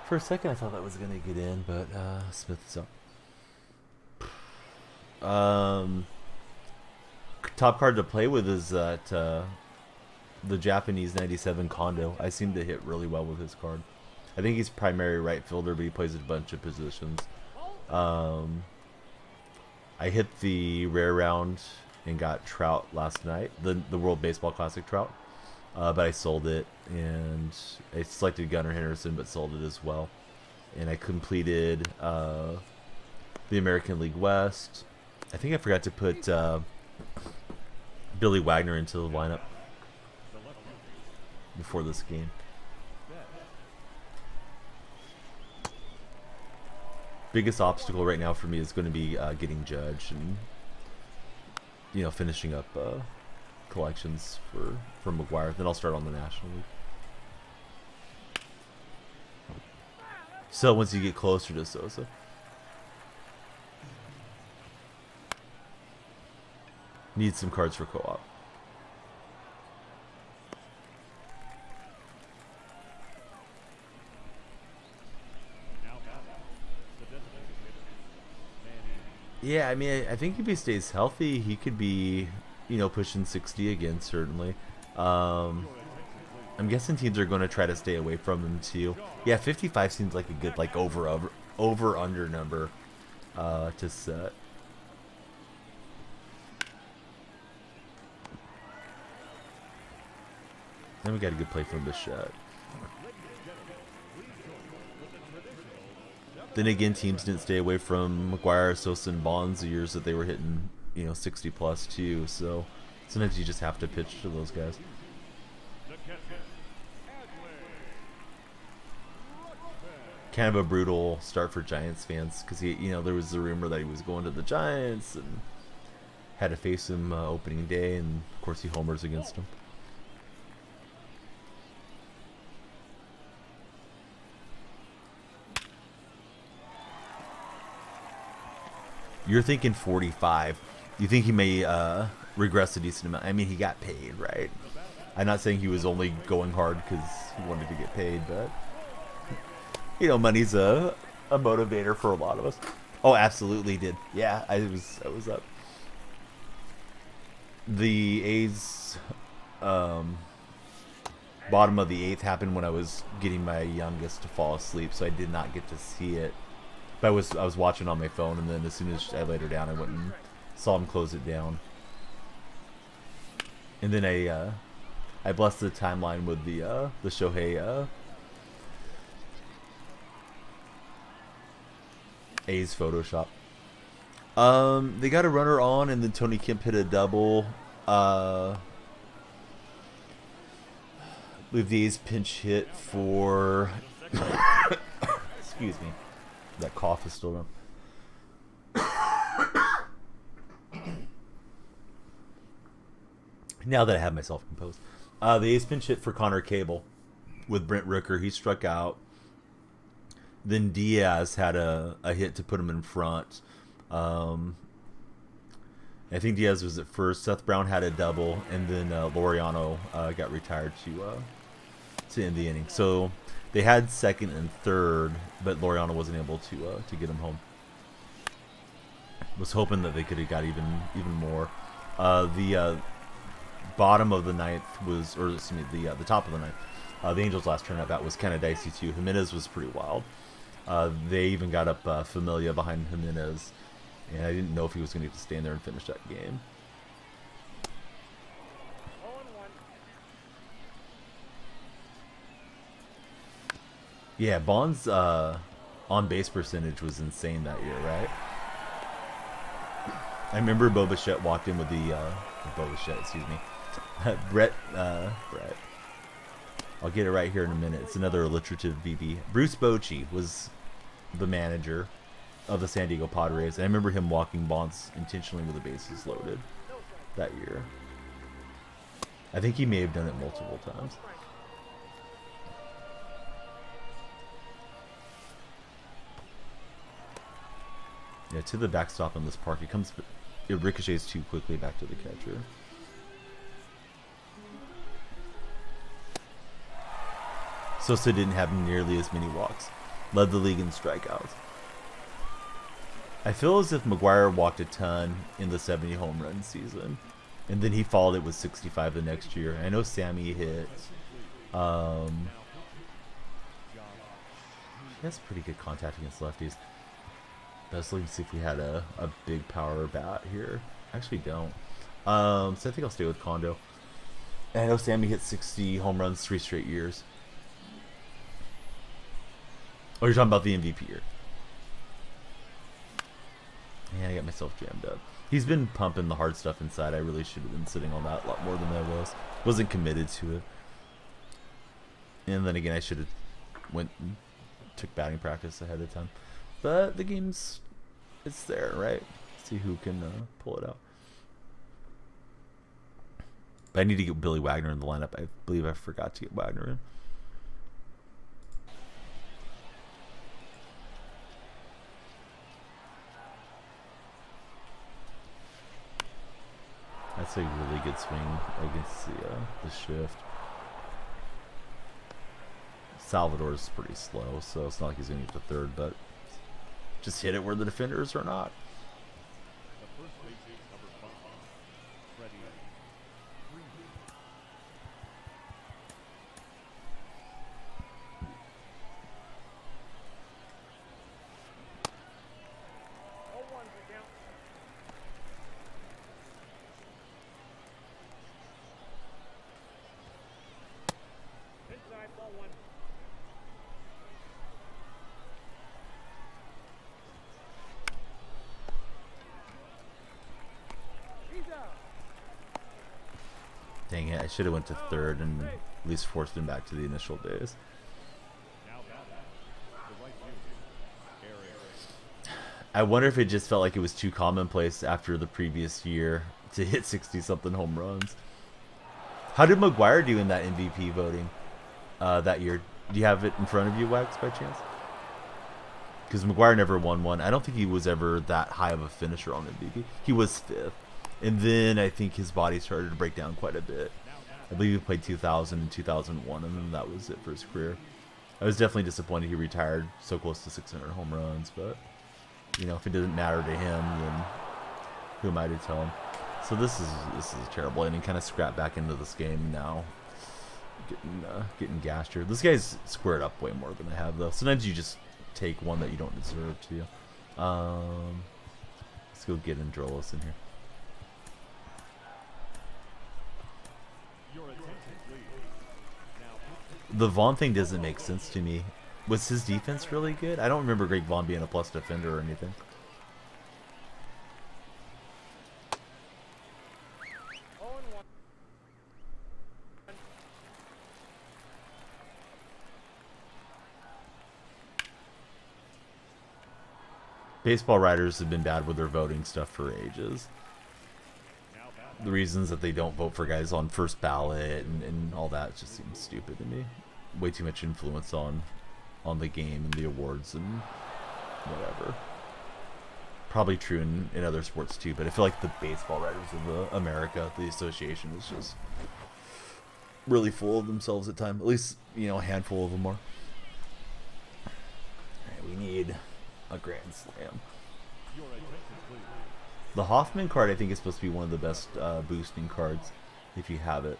For a second, I thought that was gonna get in, but Smith is up. Top card to play with is that the Japanese 97 Kondo. I seem to hit really well with his card. I think he's primary right fielder, but he plays a bunch of positions. I hit the rare round and got Trout last night, the World Baseball Classic Trout. But I sold it, and I selected Gunnar Henderson, but sold it as well. And I completed the American League West. I think I forgot to put Billy Wagner into the lineup before this game. Biggest obstacle right now for me is going to be getting Judge and finishing up collections for McGuire. Then I'll start on the National League. So once you get closer to Sosa. Need some cards for co-op. Yeah, I mean, I think if he stays healthy, he could be, pushing 60 again, certainly. I'm guessing teams are going to try to stay away from him, too. Yeah, 55 seems like a good, over-under number to set. Then we got a good play from Bichette. Then again, teams didn't stay away from McGuire, Sosa, and Bonds the years that they were hitting, 60 plus too. So sometimes you just have to pitch to those guys. Kind of a brutal start for Giants fans because there was the rumor that he was going to the Giants and had to face him opening day, and of course he homers against him. You're thinking 45. You think he may regress a decent amount? I mean, he got paid, right? I'm not saying he was only going hard because he wanted to get paid, but money's a motivator for a lot of us. Oh, absolutely did. Yeah, I was up. The A's bottom of the 8th happened when I was getting my youngest to fall asleep, so I did not get to see it. But I was watching on my phone, and then as soon as I laid her down, I went and Saw him close it down. And then I blessed the timeline with the Shohei A's Photoshop. They got a runner on, and then Tony Kemp hit a double. With the A's pinch hit for. Excuse me, that cough is still on. Now that I have myself composed, the A's pinch hit for Connor Cable with Brent Rooker. He struck out. Then Diaz had a hit to put him in front. I think Diaz was at first. Seth Brown had a double, and then Laureano got retired to end the inning. So they had second and third, but Laureano wasn't able to get him home. Was hoping that they could have got even more. The bottom of the ninth was, or excuse me, the top of the ninth. The Angels' last turn at bat was kind of dicey too. Jimenez was pretty wild. They even got up Familia behind Jimenez, and I didn't know if he was going to get to stand there and finish that game. Yeah, Bond's on base percentage was insane that year, right? I remember Bo Bichette walked in with the Bo Bichette, excuse me. Brett. I'll get it right here in a minute. It's another alliterative BB. Bruce Bochy was the manager of the San Diego Padres. I remember him walking Bonds intentionally with the bases loaded that year. I think he may have done it multiple times. Yeah, to the backstop in this park. It ricochets too quickly back to the catcher. Sosa didn't have nearly as many walks. Led the league in strikeouts. I feel as if McGuire walked a ton in the 70 home run season. And then he followed it with 65 the next year. I know Sammy hit. He has pretty good contact against lefties. Let's look and see if we had a big power bat here. Actually don't. So I think I'll stay with Kondo. And I know Sammy hit 60 home runs 3 straight years. Oh, you're talking about the MVP year. Yeah, I got myself jammed up. He's been pumping the hard stuff inside. I really should have been sitting on that a lot more than I was. Wasn't committed to it. And then again, I should have went and took batting practice ahead of time. But the game's, it's there, right? See who can pull it out. But I need to get Billy Wagner in the lineup. I believe I forgot to get Wagner in. That's a really good swing against the shift. Salvador's pretty slow, so it's not like he's going to get the third, but just hit it where the defenders are not. Dang it, I should have went to third and at least forced him back to the initial days. I wonder if it just felt like it was too commonplace after the previous year to hit 60-something home runs. How did McGuire do in that MVP voting that year? Do you have it in front of you, Wax, by chance? Because McGuire never won one. I don't think he was ever that high of a finisher on MVP. He was 5th. And then I think his body started to break down quite a bit. I believe he played 2000 and 2001, and then that was it for his career. I was definitely disappointed he retired so close to 600 home runs, but, you know, if it doesn't matter to him, then who am I to tell him? So this is a terrible inning. Kind of scrap back into this game now. Getting gassed here. This guy's squared up way more than I have, though. Sometimes you just take one that you don't deserve to. Let's go get Androlos in here. The Vaughn thing doesn't make sense to me. Was his defense really good? I don't remember Greg Vaughn being a plus defender or anything. Baseball writers have been bad with their voting stuff for ages. The reasons that they don't vote for guys on first ballot and all that just seems stupid to me. Way too much influence on the game and the awards and whatever. Probably true in other sports too, but I feel like the baseball writers of America, the association, is just really full of themselves at times. At least, you know, a handful of them are. Alright, we need a grand slam. The Hoffman card, I think, is supposed to be one of the best boosting cards if you have it.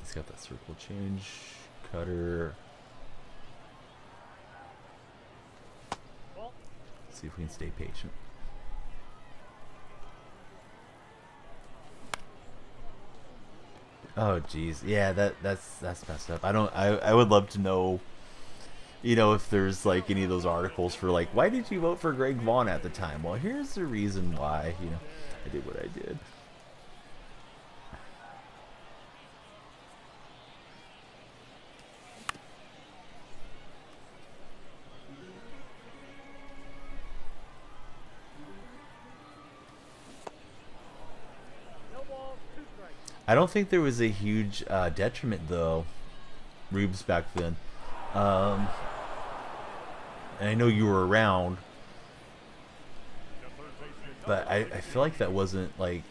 He's got that circle change, cutter. Let's see if we can stay patient. Oh geez, yeah, that's messed up. I would love to know, you know, if there's like any of those articles for like, why did you vote for Greg Vaughn at the time? Well, here's the reason why, you know, I did what I did. I don't think there was a huge detriment though, Rubes, back then. And I know you were around, but I feel like that wasn't like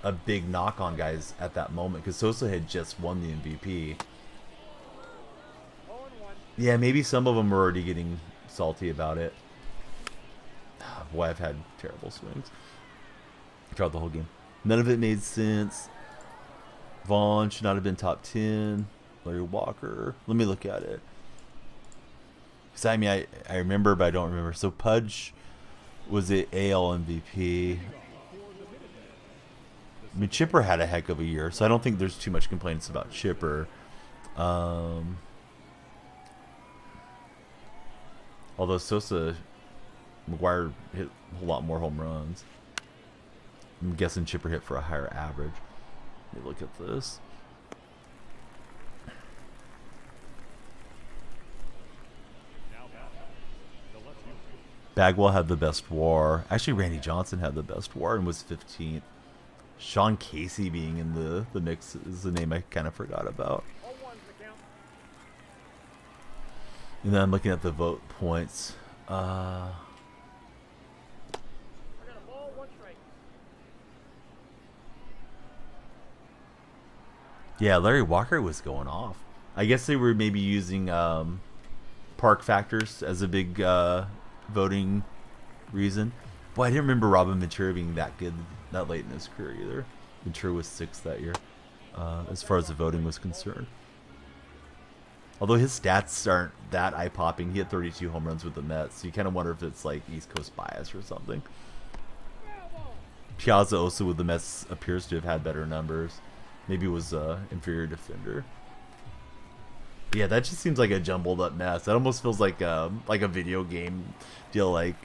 a big knock on guys at that moment because Sosa had just won the MVP. Yeah, maybe some of them were already getting salty about it. Boy, I've had terrible swings throughout the whole game. None of it made sense. Vaughn should not have been top 10. Larry Walker. Let me look at it. Because I mean, I remember, but I don't remember. So Pudge was the AL MVP. I mean, Chipper had a heck of a year, so I don't think there's too much complaints about Chipper. Although Sosa, McGuire hit a whole lot more home runs. I'm guessing Chipper hit for a higher average. Let me look at this. Bagwell had the best WAR. Actually, Randy Johnson had the best WAR and was 15th. Sean Casey being in the mix is the name I kind of forgot about. And then I'm looking at the vote points. Yeah, Larry Walker was going off. I guess they were maybe using park factors as a big voting reason. Boy, I didn't remember Robin Ventura being that good that late in his career either. Ventura was 6th that year, as far as the voting was concerned. Although his stats aren't that eye-popping. He had 32 home runs with the Mets, so you kind of wonder if it's like East Coast bias or something. Piazza also with the Mets appears to have had better numbers. Maybe it was inferior defender. But yeah, that just seems like a jumbled up mess. That almost feels like a video game deal. Like,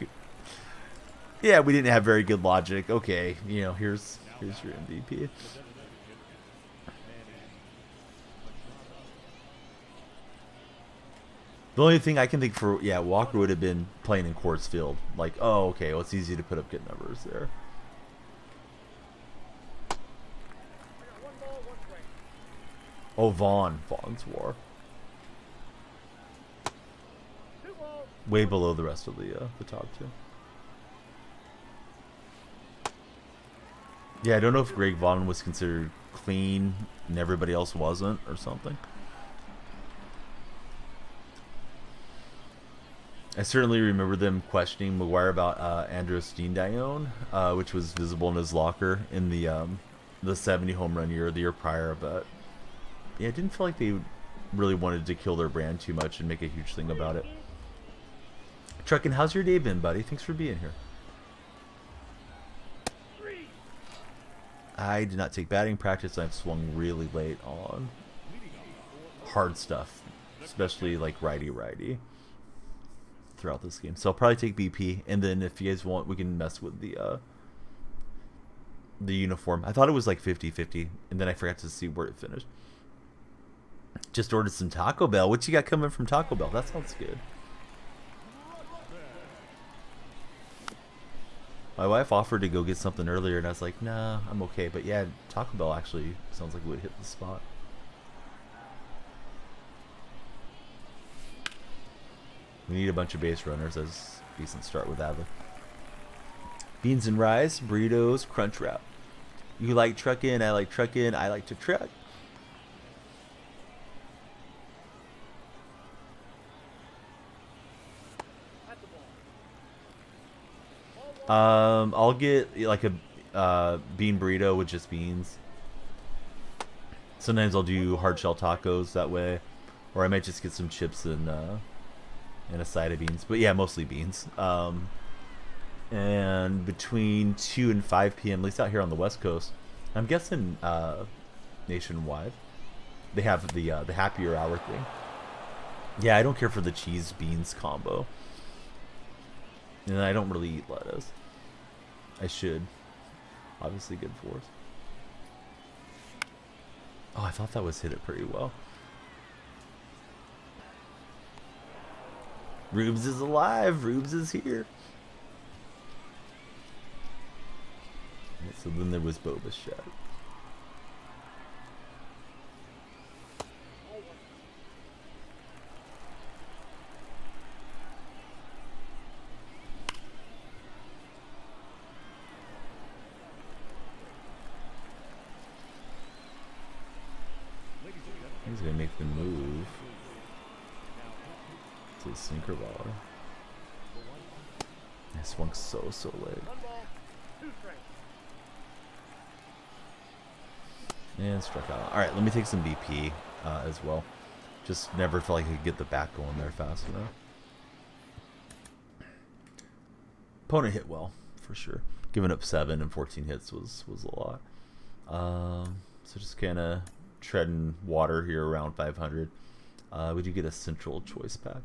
yeah, we didn't have very good logic. Okay, you know, here's your MVP. The only thing I can think for, yeah, Walker would have been playing in Coors Field. Like, oh, okay, well, it's easy to put up good numbers there. Oh, Vaughn's WAR. Way below the rest of the top two. Yeah, I don't know if Greg Vaughn was considered clean and everybody else wasn't or something. I certainly remember them questioning McGuire about Andres Dion, which was visible in his locker in the 70 home run year, the year prior, but yeah, it didn't feel like they really wanted to kill their brand too much and make a huge thing about it. Truckin', how's your day been, buddy? Thanks for being here. I did not take batting practice. I've swung really late on hard stuff, especially like righty throughout this game. So I'll probably take BP, and then if you guys want, we can mess with the uniform. I thought it was like 50-50, and then I forgot to see where it finished. Just ordered some Taco Bell. What you got coming from Taco Bell? That sounds good. My wife offered to go get something earlier, and I was like, nah, I'm okay. But yeah, Taco Bell actually sounds like it would hit the spot. We need a bunch of base runners as a decent start with Adler. Beans and rice, burritos, crunch wrap. You like trucking, I like trucking, I like to truck. I'll get like a bean burrito with just beans. Sometimes I'll do hard shell tacos that way, or I might just get some chips and a side of beans. But yeah, mostly beans. And between 2 and 5 p.m., at least out here on the West Coast, I'm guessing nationwide, they have the happier hour thing. Yeah, I don't care for the cheese beans combo, and I don't really eat lettuce. I should. Obviously good for us. Oh, I thought that was hit it pretty well. Rubes is alive. Rubes is here. So then there was Boba's shot. He's gonna make the move to the sinker baller. I swung so late. And struck out. Alright, let me take some BP as well. Just never felt like I could get the back going there fast enough. Opponent hit well, for sure. Giving up 7 and 14 hits was a lot. So just kind of treading water here around 500. We do get a central choice pack.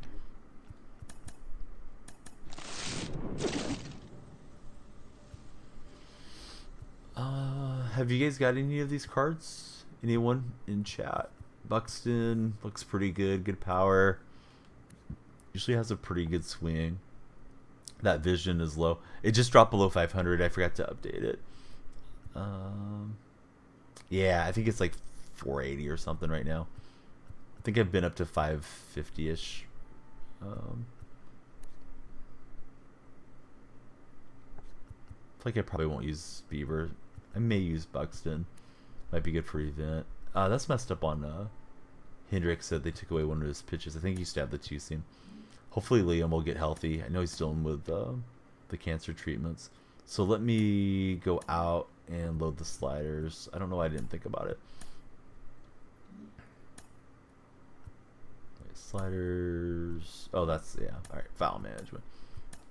Have you guys got any of these cards? Anyone in chat? Buxton looks pretty good. Good power. Usually has a pretty good swing. That vision is low. It just dropped below 500. I forgot to update it. Yeah, I think it's like 480 or something right now. I think I've been up to 550-ish. I feel like I probably won't use Beaver. I may use Buxton. Might be good for event. That's messed up on Hendricks. Said they took away one of his pitches. I think he used to have the 2-seam. Hopefully Liam will get healthy. I know he's dealing with the cancer treatments. So let me go out and load the sliders. I don't know why I didn't think about it. Wait, sliders. Oh, that's, yeah. All right, file management.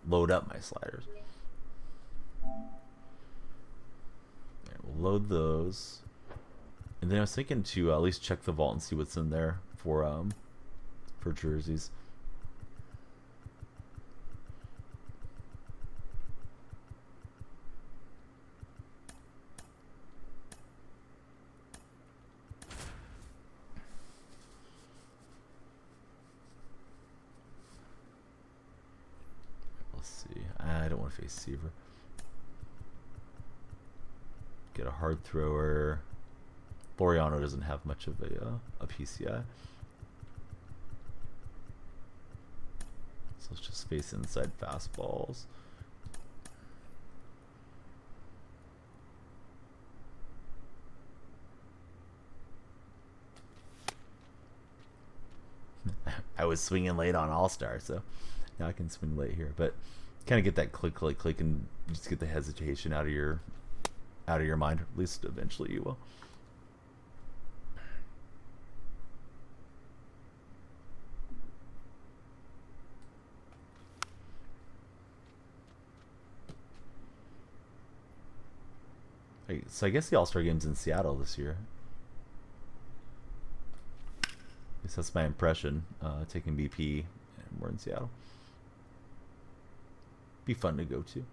Load up my sliders. We'll load those, and then I was thinking to at least check the vault and see what's in there for jerseys. Let's see. I don't want to face Seaver. Get a hard thrower. Laureano doesn't have much of a PCI. So let's just face inside fastballs. I was swinging late on All-Star, so now I can swing late here. But kind of get that click, and just get the hesitation out of your mind. At least eventually you will. So I guess the All-Star Game's in Seattle this year. I guess that's my impression. Taking BP, and we're in Seattle. Be fun to go to.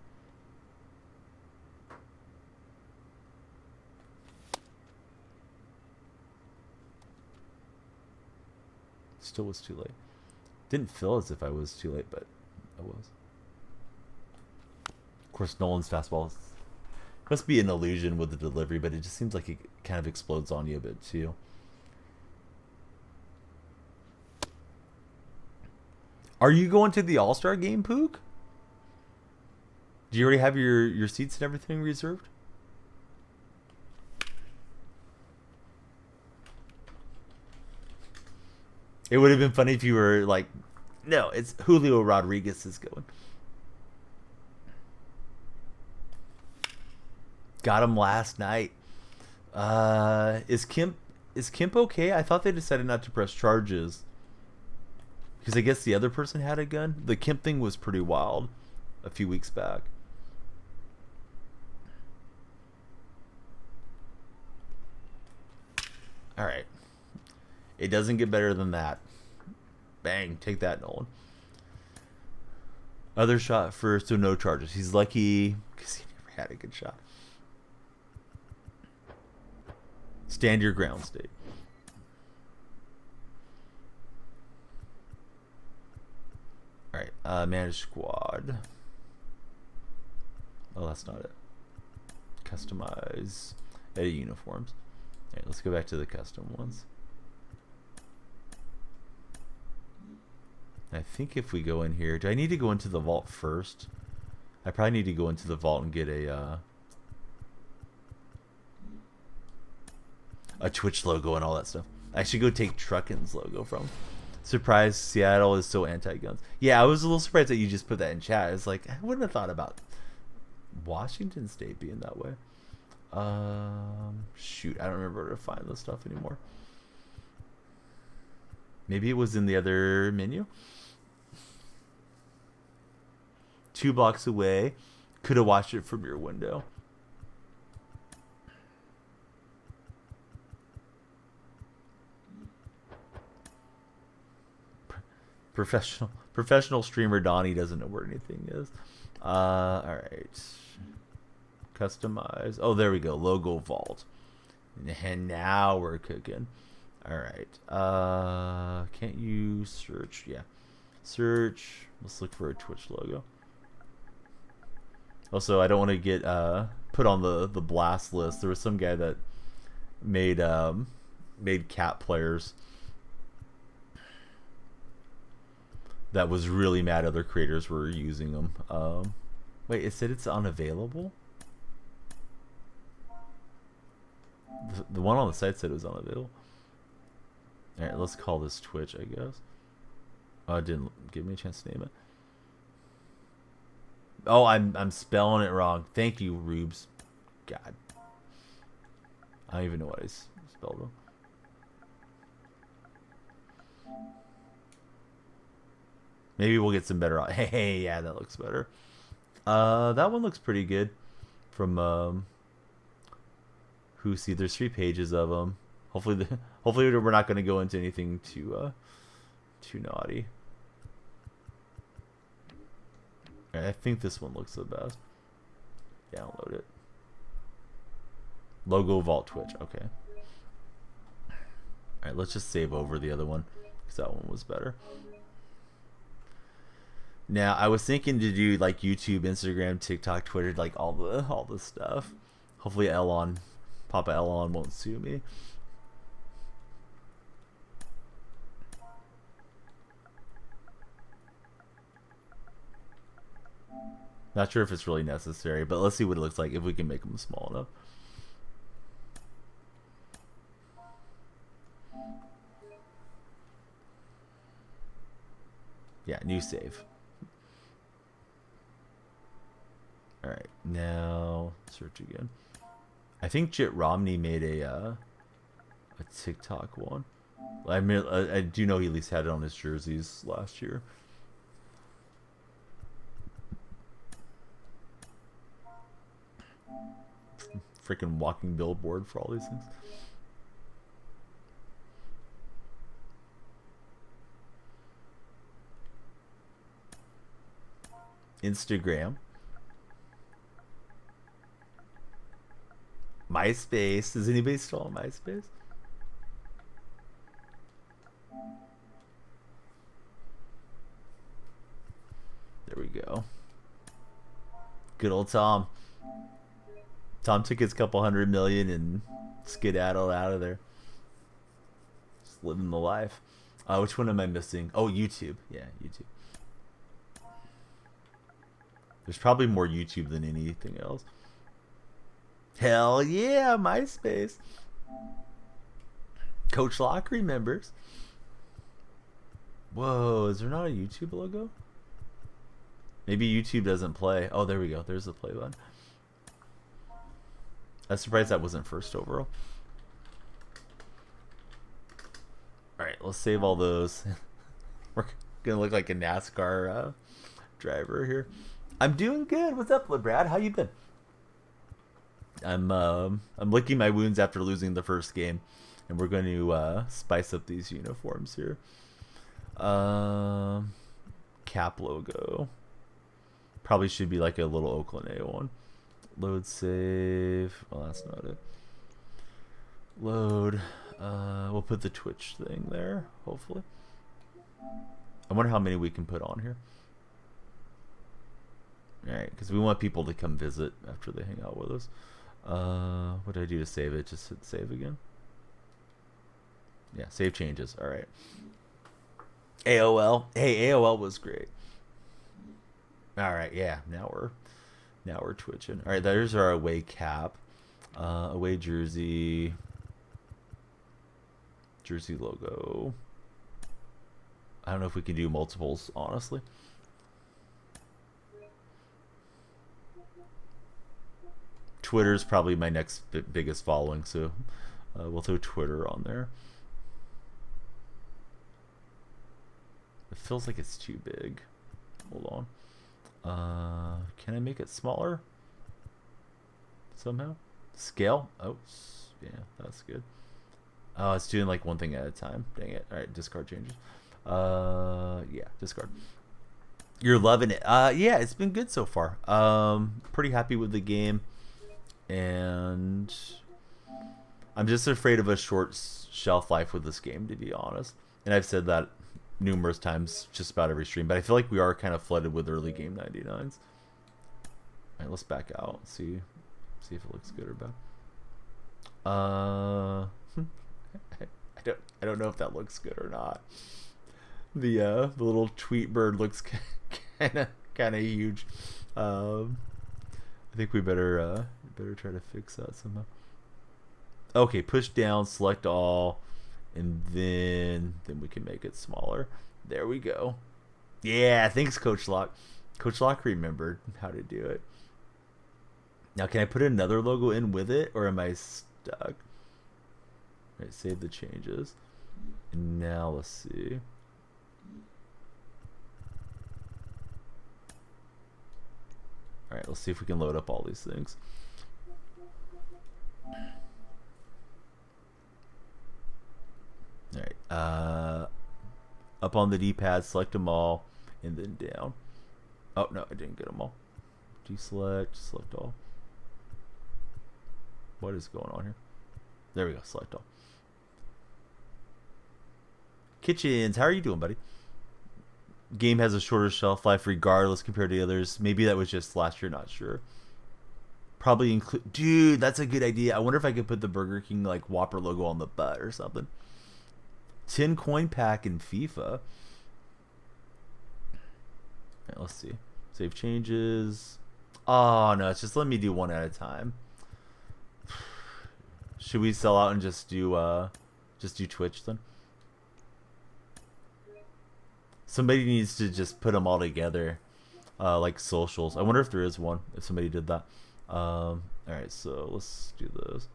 Still was too late. Didn't feel as if I was too late, but I was. Of course, Nolan's fastball must be an illusion with the delivery, but it just seems like it kind of explodes on you a bit too. Are you going to the All-Star Game, Pook? Do you already have your seats and everything reserved? It would have been funny if you were like, no, it's Julio Rodriguez is going. Got him last night. Is Kemp okay? I thought they decided not to press charges. Because I guess the other person had a gun. The Kemp thing was pretty wild a few weeks back. Alright. It doesn't get better than that. Bang. Take that, Nolan. Other shot first, so no charges. He's lucky because he never had a good shot. Stand your ground, State. Alright, manage squad. Oh, that's not it. Customize. Edit uniforms. Alright, let's go back to the custom ones. I think if we go in here, do I need to go into the vault first? I probably need to go into the vault and get a Twitch logo and all that stuff. I should go take Truckin's logo from. Surprised Seattle is so anti-guns. Yeah, I was a little surprised that you just put that in chat. It's like, I wouldn't have thought about Washington State being that way. Shoot, I don't remember where to find this stuff anymore. Maybe it was in the other menu. 2 blocks away. Could have watched it from your window. Professional streamer Donnie doesn't know where anything is. All right. Customize. Oh, there we go. Logo vault. And now we're cooking. All right. Can't you search? Yeah. Search. Let's look for a Twitch logo. Also, I don't want to get put on the blast list. There was some guy that made cat players that was really mad other creators were using them. Wait, it said it's unavailable? The one on the site said it was unavailable. Alright, let's call this Twitch, I guess. Oh, it didn't give me a chance to name it. Oh, I'm spelling it wrong. Thank you, Rubes. God. I don't even know what I spelled wrong. Maybe we'll get some better. Hey, yeah, that looks better. That one looks pretty good. From who see? There's 3 pages of them. Hopefully, hopefully we're not going to go into anything too naughty. Right, I think this one looks the best. Download it. Logo Vault Twitch. Okay. All right, let's just save over the other one because that one was better. Now, I was thinking to do like YouTube, Instagram, TikTok, Twitter, like all the stuff. Hopefully Elon, Papa Elon won't sue me. Not sure if it's really necessary, but let's see what it looks like if we can make them small enough. Yeah, new save. Alright, now search again. I think Jit Romney made a TikTok one. I mean, I do know he at least had it on his jerseys last year. freaking walking billboard for all these things. Instagram. MySpace. Is anybody still on MySpace? There we go. Good old Tom. Tom took his couple $100 million and skedaddled out of there. Just living the life. Which one am I missing? Oh, YouTube. Yeah, YouTube. There's probably more YouTube than anything else. Hell yeah, MySpace. Coach Locke remembers. Whoa, is there not a YouTube logo? Maybe YouTube doesn't play. Oh, there we go. There's the play button. I'm surprised that wasn't first overall. Alright, let's save all those. We're gonna look like a NASCAR driver here. I'm doing good. What's up, LeBrad? How you been? I'm licking my wounds after losing the first game, and we're going to spice up these uniforms here. Cap logo. Probably should be like a little Oakland A one. Load save. Well, that's not it. Load. We'll put the Twitch thing there, hopefully. I wonder how many we can put on here. Alright, because we want people to come visit after they hang out with us. What do I do to save it? Just hit save again. Yeah, save changes. Alright. AOL. Hey, AOL was great. Alright, yeah. Now we're twitching. Alright, there's our away cap. Away jersey. Jersey logo. I don't know if we can do multiples, honestly. Twitter's probably my next biggest following, so we'll throw Twitter on there. It feels like it's too big. Hold on. Can I make it smaller? Somehow? Scale? Oh, yeah, that's good. Oh, it's doing like one thing at a time. Dang it. Alright, discard changes. Yeah, discard. You're loving it. Yeah, it's been good so far. Pretty happy with the game. And I'm just afraid of a short shelf life with this game, to be honest. And I've said that numerous times just about every stream, but I feel like we are kind of flooded with early game 99s. Alright, let's back out and see if it looks good or bad. I don't know if that looks good or not. The little tweet bird looks kind of huge. I think we better try to fix that somehow. Okay, push down, select all, and then we can make it smaller. There we go. Yeah, thanks, Coach Locke. Coach Locke remembered how to do it. Now, can I put another logo in with it, or am I stuck? Right, save the changes. And now let's see. Alright, let's see if we can load up all these things. Alright, up on the D-pad, select them all, and then down. Oh, no, I didn't get them all. Deselect, select all. What is going on here? There we go, select all. Kitchens, how are you doing, buddy? Game has a shorter shelf life regardless compared to the others. Maybe that was just last year, not sure. Probably include... Dude, that's a good idea. I wonder if I could put the Burger King like Whopper logo on the butt or something. 10 coin pack in FIFA. Right, let's see. Save changes. Oh, no, it's just letting me do one at a time. Should we sell out and just do Twitch then? Somebody needs to just put them all together, like socials. I wonder if there is one, if somebody did that. Alright, so let's do this.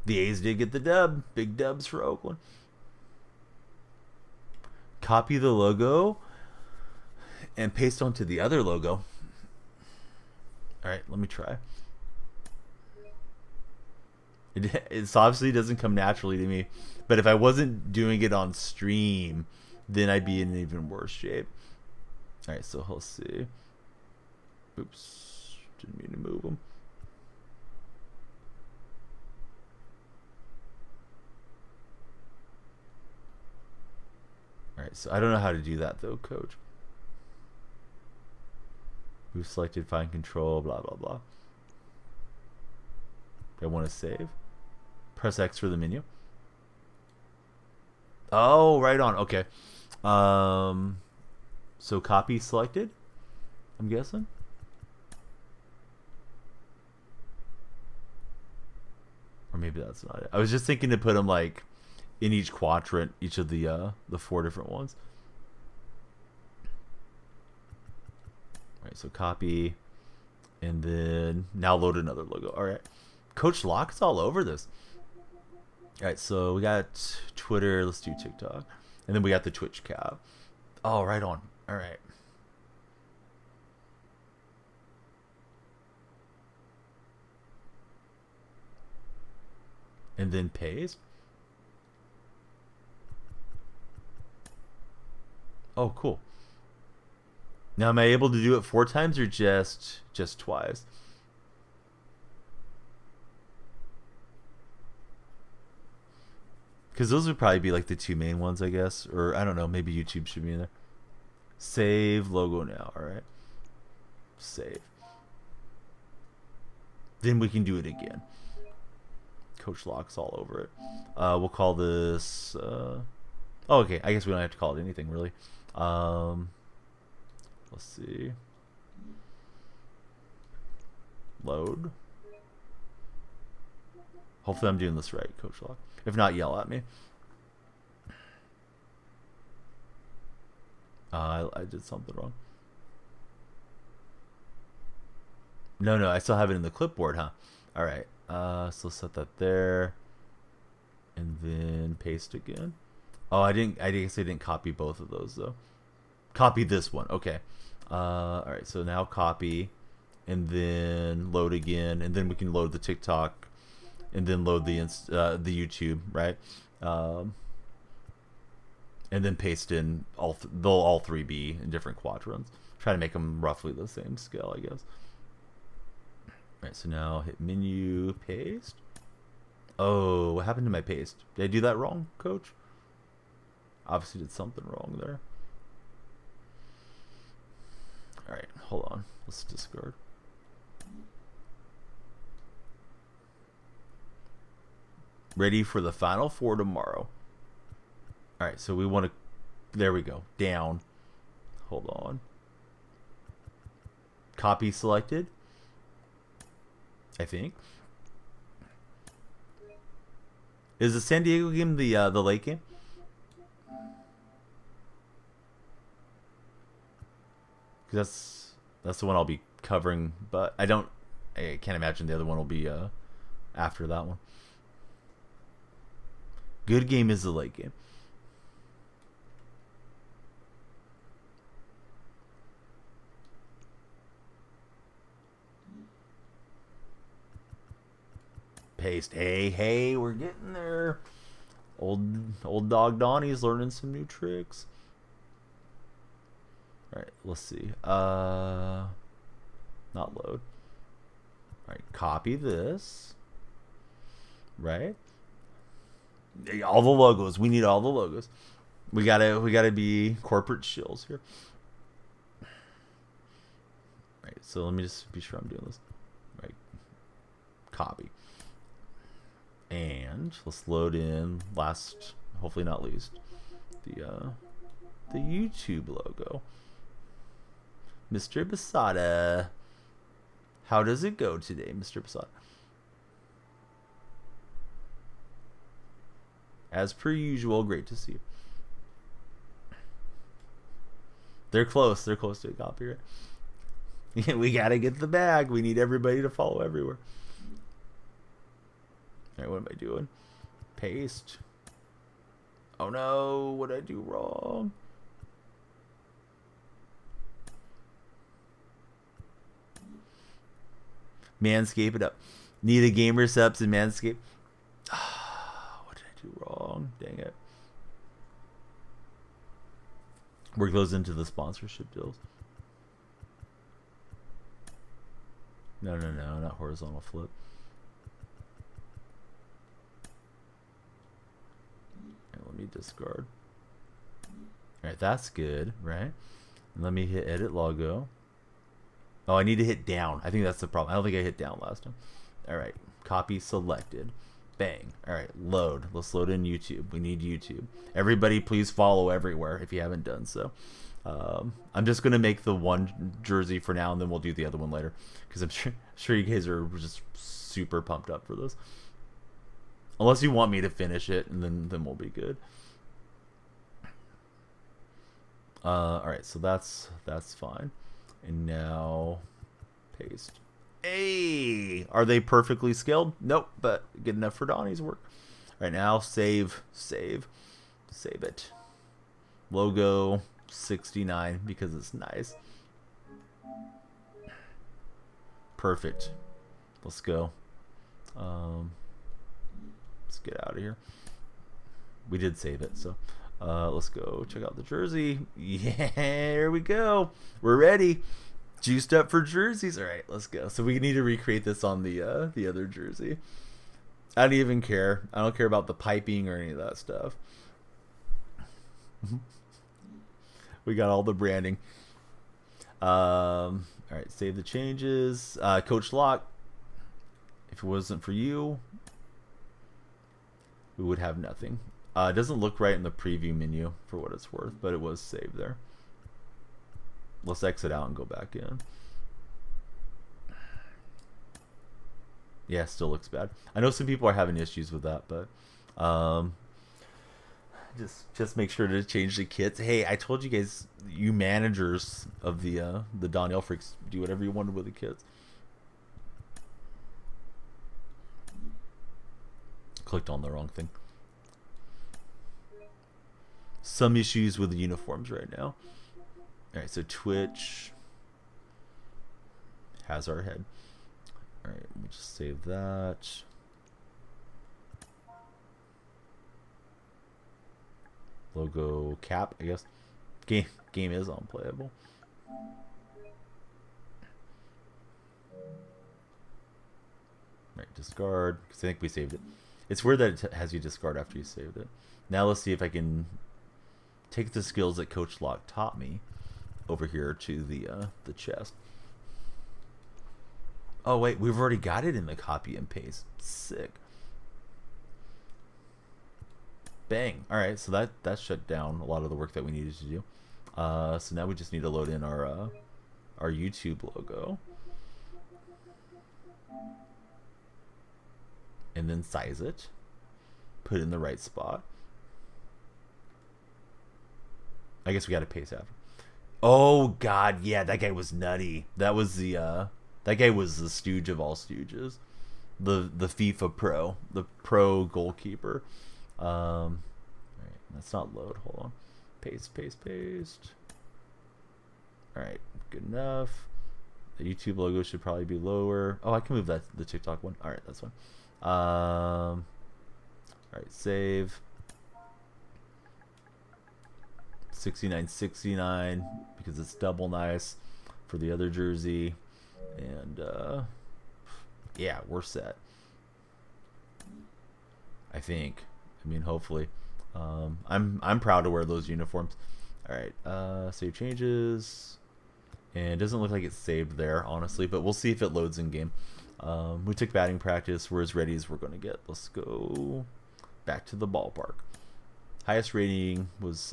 The A's did get the dub. Big dubs for Oakland. Copy the logo and paste onto the other logo. All right, let me try. It obviously doesn't come naturally to me, but if I wasn't doing it on stream, then I'd be in even worse shape. All right, so let's see. Oops, didn't mean to move them. All right, so I don't know how to do that though, coach. We've selected find control, blah, blah, blah. Do I want to save? Press X for the menu. Oh, right on. Okay. So copy selected, I'm guessing. Or maybe that's not it. I was just thinking to put them like in each quadrant, each of the 4 different ones. All right, so copy, and then now load another logo. All right, Coach Locke's all over this. All right, so we got Twitter. Let's do TikTok, and then we got the Twitch cap. Oh, right on. All right. And then paste. Oh, cool. Now, am I able to do it 4 times or just twice? Because those would probably be like the 2 main ones, I guess. Or, I don't know, maybe YouTube should be in there. Save logo now, alright. Save. Then we can do it again. Coach Locke's all over it. We'll call this... oh, okay, I guess we don't have to call it anything, really. Let's see. Load. Hopefully I'm doing this right, Coach Locke. If not, yell at me. I did something wrong. No, I still have it in the clipboard, huh? All right. So set that there, and then paste again. Oh, I guess I didn't copy both of those though. Copy this one. Okay. All right. So now copy, and then load again, and then we can load the TikTok, and then load the YouTube, right? And then paste in they'll all 3 be in different quadrants. Try to make them roughly the same scale, I guess. All right. So now hit menu, paste. Oh, what happened to my paste? Did I do that wrong, Coach? Obviously did something wrong there. All right, hold on. Let's discard. Ready for the Final 4 tomorrow. All right, so we want to... There we go. Down. Hold on. Copy selected, I think. Is the San Diego game the late game? That's the one I'll be covering, but I can't imagine the other one will be after that one. Good game is the late game. Paste. Hey, we're getting there. Old dog Donnie's learning some new tricks. All right, let's see. Not load. All right, copy this. Right? All the logos. We need all the logos. We gotta be corporate shills here. All right, so let me just be sure I'm doing this. All right. Copy. And let's load in last, hopefully not least, the YouTube logo. Mr. Basada. How does it go today, Mr. Basada? As per usual, great to see you. They're close to a copyright. We gotta get the bag. We need everybody to follow everywhere. Alright, what am I doing? Paste. Oh no, what did I do wrong? Manscape it up. Need a gamer subs and Manscape. What did I do wrong? Dang it. Work those into the sponsorship deals. No, not horizontal flip. Right, let me discard. Alright, that's good, right? And let me hit edit logo. Oh, I need to hit down. I think that's the problem. I don't think I hit down last time. Alright, copy selected. Bang. Alright, load. Let's load in YouTube. We need YouTube. Everybody please follow everywhere if you haven't done so. I'm just going to make the one jersey for now, and then we'll do the other one later. Because I'm sure you guys are just super pumped up for this. Unless you want me to finish it, and then we'll be good. Alright, so that's fine. And now paste. Hey, are they perfectly scaled? Nope, but good enough for Donnie's work. Right now, save it. Logo 69 because it's nice. Perfect. Let's go. Let's get out of here. We did save it, so let's go check out the jersey. Yeah, here we go. We're ready. Juiced up for jerseys. All right, let's go. So we need to recreate this on the other jersey. I don't even care. I don't care about the piping or any of that stuff. We got all the branding. All right, save the changes. Coach Lock. If it wasn't for you, we would have nothing. It doesn't look right in the preview menu for what it's worth, but it was saved there. Let's exit out and go back in. Yeah, still looks bad. I know some people are having issues with that, but just make sure to change the kits. Hey, I told you guys, you managers of the Donnell Freaks, do whatever you wanted with the kits. Clicked on the wrong thing. Some issues with the uniforms right now. Alright, so Twitch has our head. Alright, we'll just save that. Logo cap, I guess. Game is unplayable. Right, discard, because I think we saved it. It's weird that it has you discard after you saved it. Now let's see if I can take the skills that Coach Lock taught me over here to the chest. Oh wait, we've already got it in the copy and paste. Sick. Bang. All right, so that shut down a lot of the work that we needed to do. So now we just need to load in our YouTube logo, and then size it, put it in the right spot. I guess we got to paste after. Oh God, yeah, that guy was nutty. That was the that guy was the stooge of all stooges, the FIFA pro, the pro goalkeeper. All right, that's not load. Hold on, paste. All right, good enough. The YouTube logo should probably be lower. Oh, I can move that the TikTok one. All right, that's fine. All right, save. 69.69 because it's double nice for the other jersey, and yeah, we're set. I think. I mean, hopefully. I'm proud to wear those uniforms. All right, save changes, and it doesn't look like it's saved there, honestly, but we'll see if it loads in game. We took batting practice. We're as ready as we're going to get. Let's go back to the ballpark. Highest rating was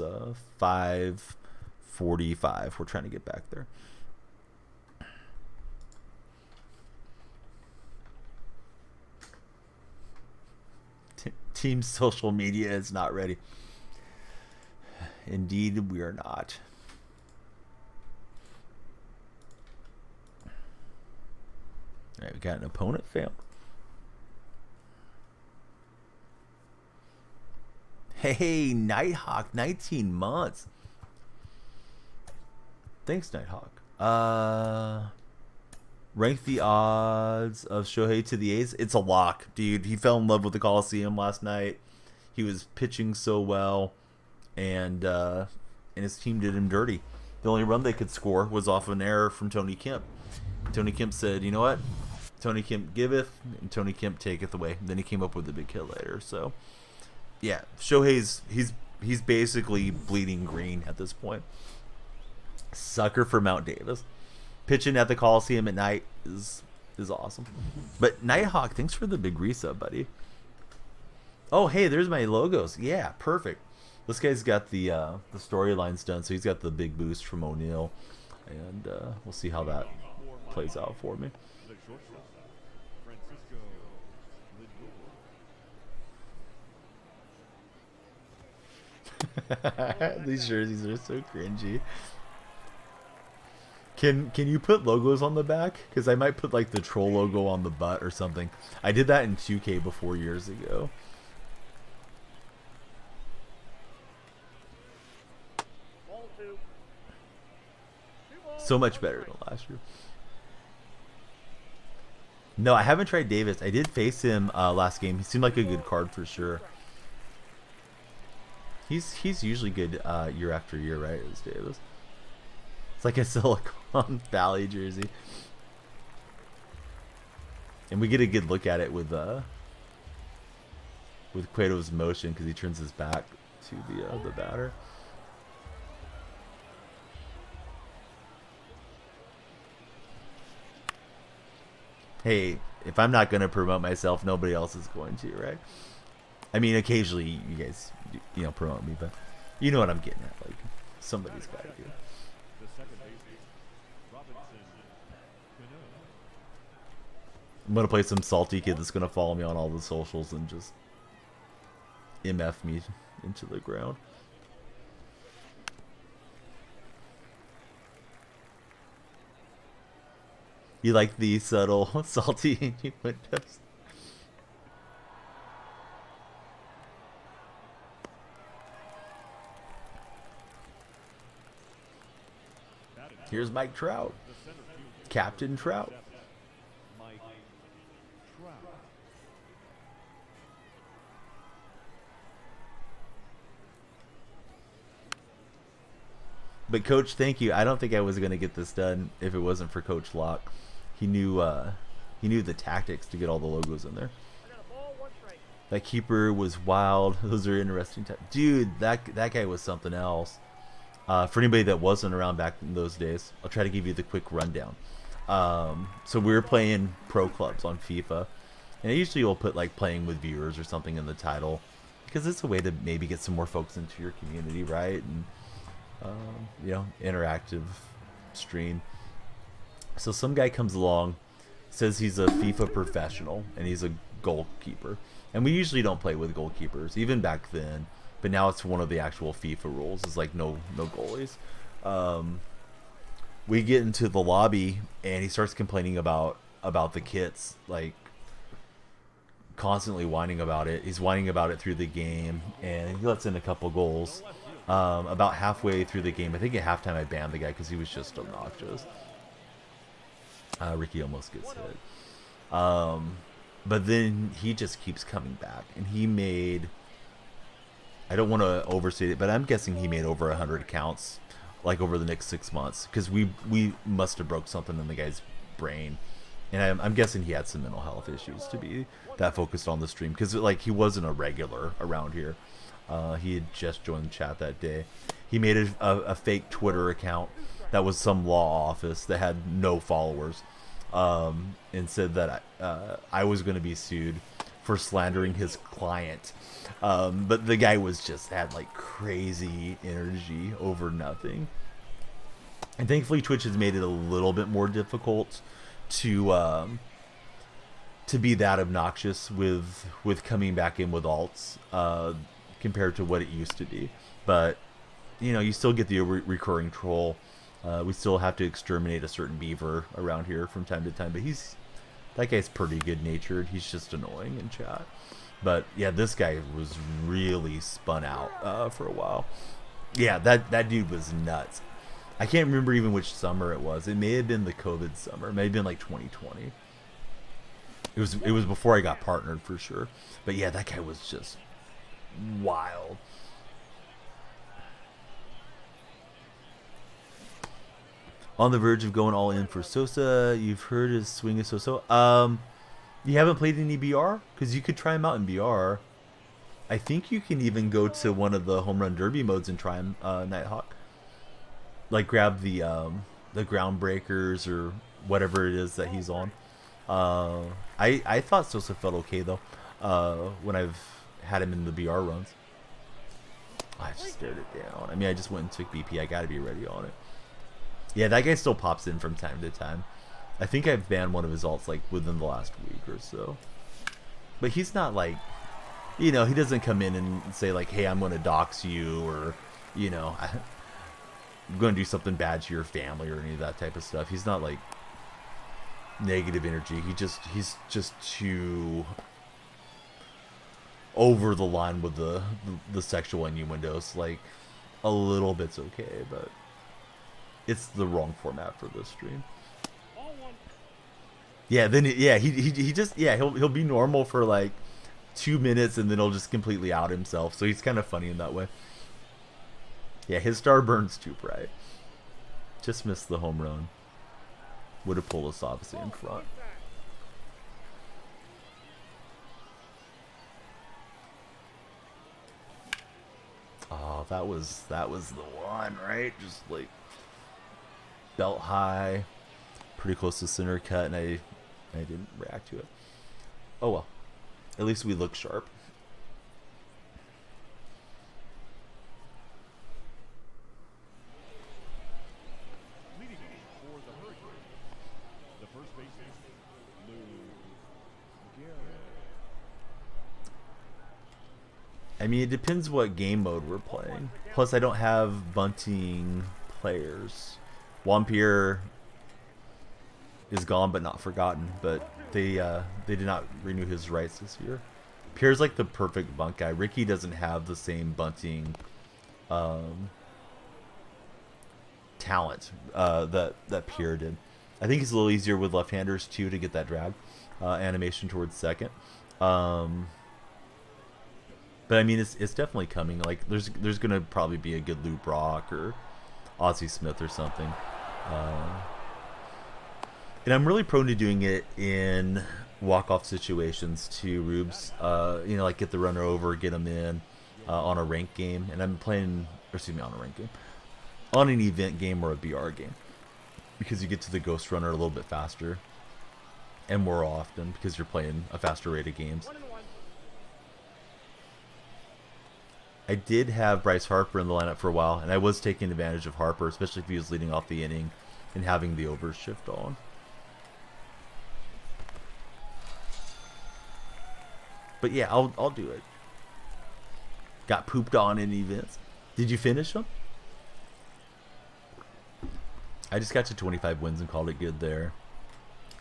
545. We're trying to get back there. Team social media is not ready. Indeed, we are not. All right, we got an opponent fail. Hey, Nighthawk, 19 months. Thanks, Nighthawk. Rank the odds of Shohei to the A's. It's a lock, dude. He fell in love with the Coliseum last night. He was pitching so well, and his team did him dirty. The only run they could score was off an error from Tony Kemp. Tony Kemp said, "You know what? Tony Kemp giveth, and Tony Kemp taketh away." Then he came up with a big hit later. So, yeah, Shohei's he's basically bleeding green at this point. Sucker for Mount Davis. Pitching at the Coliseum at night is awesome. But Nighthawk, thanks for the big resub, buddy. Oh, hey, there's my logos. Yeah, perfect. This guy's got the storylines done, so he's got the big boost from O'Neill, and we'll see how that plays out for me. These jerseys are so cringy. Can you put logos on the back? Because I might put like the troll logo on the butt or something. I did that in 2K before years ago. So much better than last year. No, I haven't tried Davis. I did face him last game. He seemed like a good card for sure. He's usually good year after year, right? It was Davis. It's like a Silicon Valley jersey, and we get a good look at it with Cueto's motion because he turns his back to the batter. Hey, if I'm not going to promote myself, nobody else is going to, right? I mean, occasionally you guys, promote me, but you know what I'm getting at. Like, somebody's got to do it. I'm going to play some salty kid that's going to follow me on all the socials and just MF me into the ground. You like the subtle salty windows? Here's Mike Trout. Captain Trout. But Coach, thank you. I don't think I was going to get this done if it wasn't for Coach Locke. He knew the tactics to get all the logos in there. That keeper was wild. Those are interesting. Dude, that guy was something else. For anybody that wasn't around back in those days, I'll try to give you the quick rundown. So we were playing pro clubs on FIFA, and I usually will put like playing with viewers or something in the title because it's a way to maybe get some more folks into your community, right? And interactive stream. So some guy comes along, says he's a FIFA professional and he's a goalkeeper, and we usually don't play with goalkeepers even back then, but now it's one of the actual FIFA rules. It's like no goalies. We get into the lobby and he starts complaining about the kits, like constantly whining about it. He's whining about it through the game, and he lets in a couple goals. About halfway through the game, I think at halftime I banned the guy because he was just obnoxious. Ricky almost gets hit. But then he just keeps coming back, and he made, I don't want to overstate it, but I'm guessing he made over 100 accounts like over the next 6 months, because we must have broke something in the guy's brain, and I'm guessing he had some mental health issues to be that focused on the stream, because like he wasn't a regular around here. He had just joined the chat that day. He made a fake Twitter account that was some law office that had no followers, and said that I was going to be sued for slandering his client. But the guy had like crazy energy over nothing. And thankfully Twitch has made it a little bit more difficult to be that obnoxious with coming back in with alts, compared to what it used to be. But you still get the recurring troll. We still have to exterminate a certain beaver around here from time to time, but that guy's pretty good natured. He's just annoying in chat. But yeah, this guy was really spun out for a while. Yeah, that dude was nuts. I can't remember even which summer it was. It may have been the COVID summer. It may have been like 2020. It was before I got partnered for sure. But yeah, that guy was just wild. On the verge of going all in for Sosa. You've heard his swing is so-so. You haven't played any BR? Because you could try him out in BR. I think you can even go to one of the home run derby modes and try him, Nighthawk. Like grab the groundbreakers or whatever it is that he's on. I thought Sosa felt okay though. When I've had him in the BR runs. I just stared it down. I mean, I just went and took BP. I gotta be ready on it. Yeah, that guy still pops in from time to time. I think I've banned one of his alts like within the last week or so. But he's not like, you know, he doesn't come in and say like, hey, I'm going to dox you, or, you know, I'm going to do something bad to your family or any of that type of stuff. He's not like negative energy. He's just too over the line with the sexual innuendos. Like, a little bit's okay, but it's the wrong format for this stream. Yeah, then he just he'll be normal for like 2 minutes and then he'll just completely out himself. So he's kind of funny in that way. Yeah, his star burns too bright. Just missed the home run. Would have pulled us obviously in front. Oh, that was the one, right? Just like belt high, pretty close to center cut, and I didn't react to it. Oh well, at least we look sharp. I mean, it depends what game mode we're playing. Plus, I don't have bunting players. Wampir is gone but not forgotten, but they did not renew his rights this year. Pierre's like the perfect bunt guy. Ricky doesn't have the same bunting talent that Pierre did. I think it's a little easier with left-handers too to get that drag animation towards second. But I mean, it's definitely coming. Like, there's gonna probably be a good Lou Brock or Ozzie Smith or something. And I'm really prone to doing it in walk-off situations too, Rubes. You know, like get the runner over, get him in on a ranked game. And I'm playing, or excuse me, on a ranked game. On an event game or a BR game. Because you get to the ghost runner a little bit faster. And more often, because you're playing a faster rate of games. I did have Bryce Harper in the lineup for a while, and I was taking advantage of Harper, especially if he was leading off the inning and having the overs shift on. But yeah, I'll do it. Got pooped on in events. Did you finish them? I just got to 25 wins and called it good there.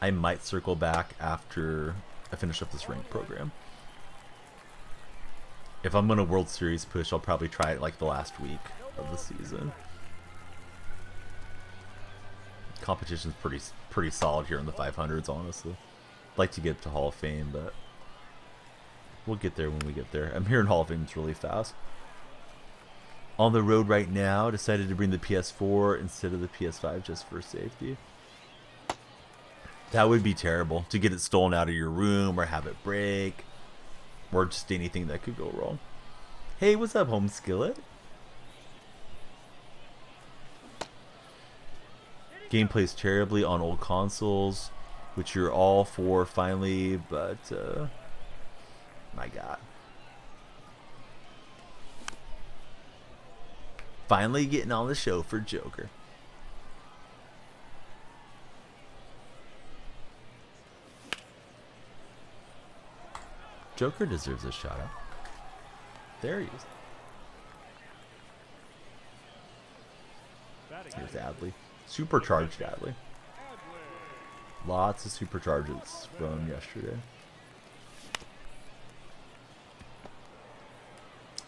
I might circle back after I finish up this ranked program. If I'm gonna World Series push, I'll probably try it like the last week of the season. Competition's pretty solid here in the 500s, honestly. Like to get to Hall of Fame, but we'll get there when we get there. I'm hearing Hall of Fame's really fast. On the road right now, decided to bring the PS4 instead of the PS5 just for safety. That would be terrible, to get it stolen out of your room or have it break. Or just anything that could go wrong. Hey, what's up, Home Skillet? Game plays terribly on old consoles, which you're all for finally, but my God. Finally getting on the show for Joker. Joker deserves a shout out. There he is. Here's Adley. Supercharged Adley. Lots of supercharges from yesterday.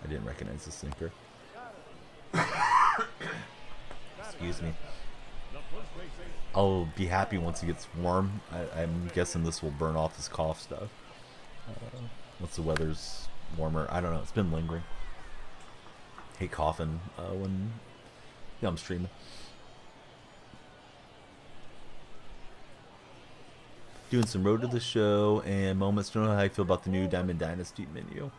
I didn't recognize the sinker. Excuse me. I'll be happy once it gets warm. I'm guessing this will burn off this cough stuff. Once the weather's warmer. I don't know. It's been lingering. Hate coughing when I'm streaming. Doing some road to the show and moments. Don't know how I feel about the new Diamond Dynasty menu.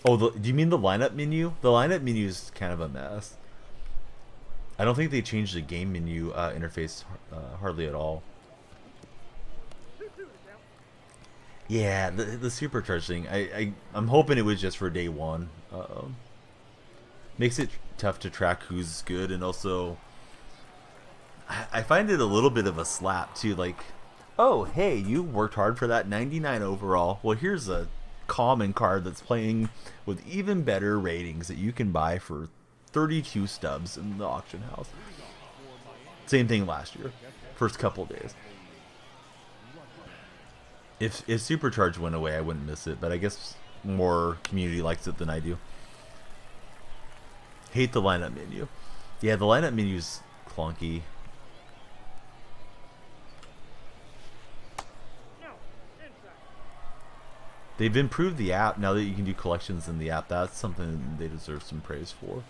Oh, do you mean the lineup menu? The lineup menu is kind of a mess. I don't think they changed the game menu interface hardly at all. Yeah, the supercharge thing. I'm hoping it was just for day one. Makes it tough to track who's good, and also I find it a little bit of a slap too. Like, oh hey, you worked hard for that 99 overall. Well, here's a common card that's playing with even better ratings that you can buy for 32 stubs in the auction house. Same thing last year, first couple days. If Supercharge went away, I wouldn't miss it, but I guess more community likes it than I do. Hate the lineup menu. Yeah, the lineup menu's clunky. They've improved the app now that you can do collections in the app. That's something they deserve some praise for.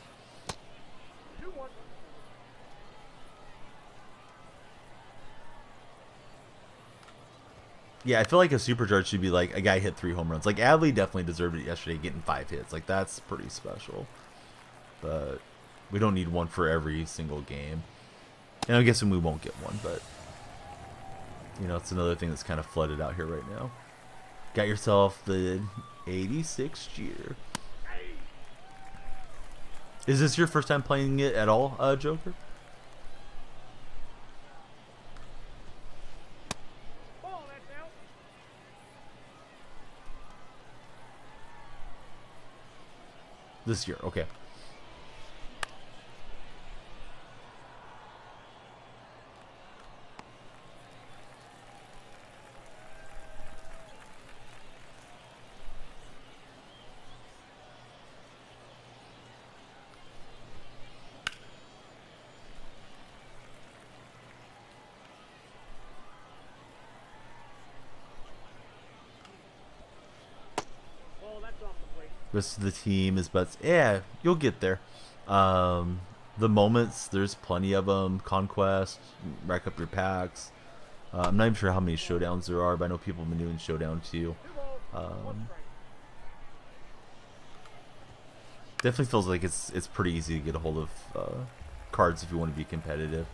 Yeah, I feel like a supercharge should be like a guy hit 3 home runs. Like Adley definitely deserved it yesterday, getting 5 hits. Like that's pretty special. But we don't need one for every single game. And I'm guessing we won't get one, but you know, it's another thing that's kind of flooded out here right now. Got yourself the 86 Jeter. Is this your first time playing it at all, Joker? This year, okay. Rest of the team is butts. Yeah, you'll get there. The moments, there's plenty of them. Conquest, rack up your packs. I'm not even sure how many showdowns there are, but I know people have been doing showdown too. Definitely feels like it's pretty easy to get a hold of cards if you want to be competitive.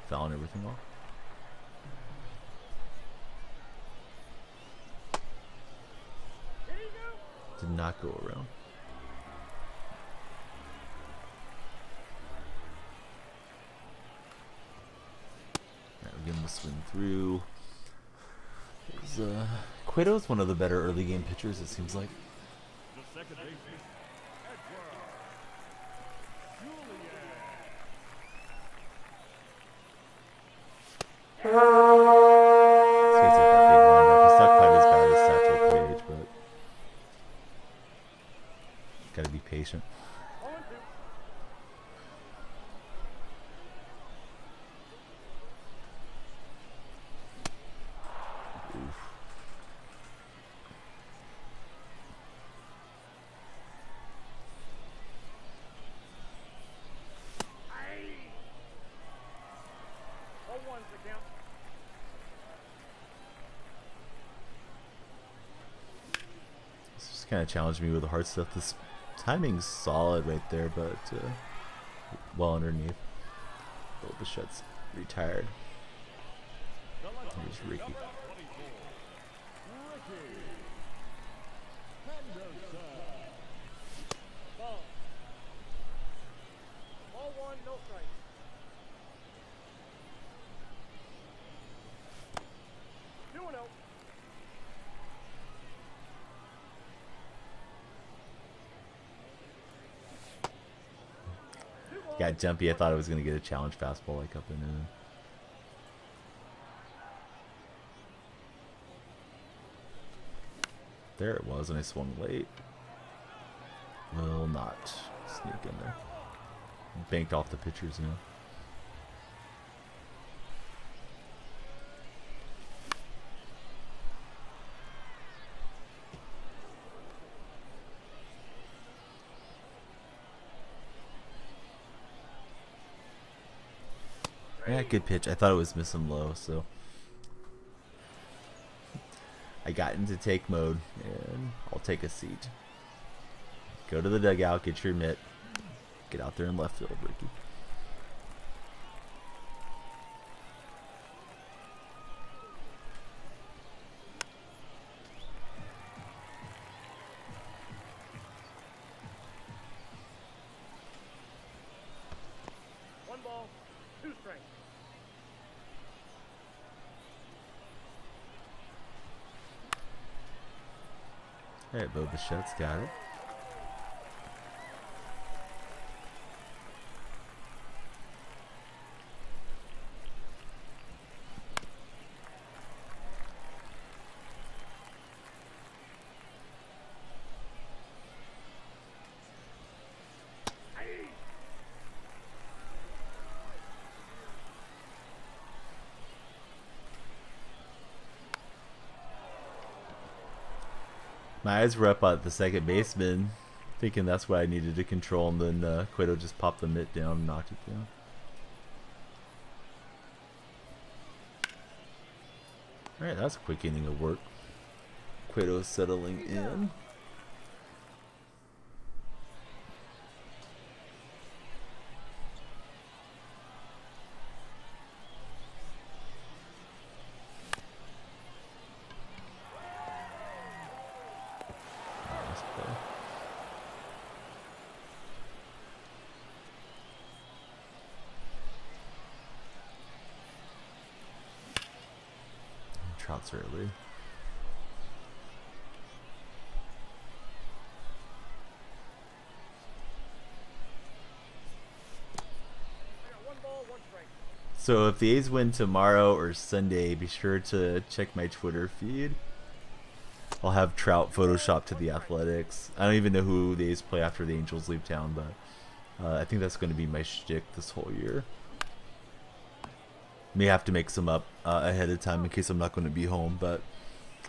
Fouling everything off. Did not go around. Alright, we're getting the swing through. Cueto is one of the better early game pitchers, it seems like. Gotta be patient. This just kind of challenged me with the hard stuff. This timing's solid right there, but well underneath. Oh, Bichette's retired. Here's Ricky. Got jumpy. I thought I was going to get a challenge fastball like up and in. There it was, and I swung late. Will not sneak in there. Banked off the pitchers now. Yeah, good pitch. I thought it was missing low, so I got into take mode, and I'll take a seat. Go to the dugout, get your mitt, get out there in left field, Ricky. All right, Bo Bichette's got it. My eyes were up at the second baseman, thinking that's what I needed to control, and then Cueto just popped the mitt down and knocked it down. Alright, that's a quick inning of work. Cueto settling in. Trout's early. So if the A's win tomorrow or Sunday, be sure to check my Twitter feed. I'll have Trout photoshopped to the Athletics. I don't even know who the A's play after the Angels leave town, but I think that's going to be my shtick this whole year. May have to make some up ahead of time in case I'm not going to be home, but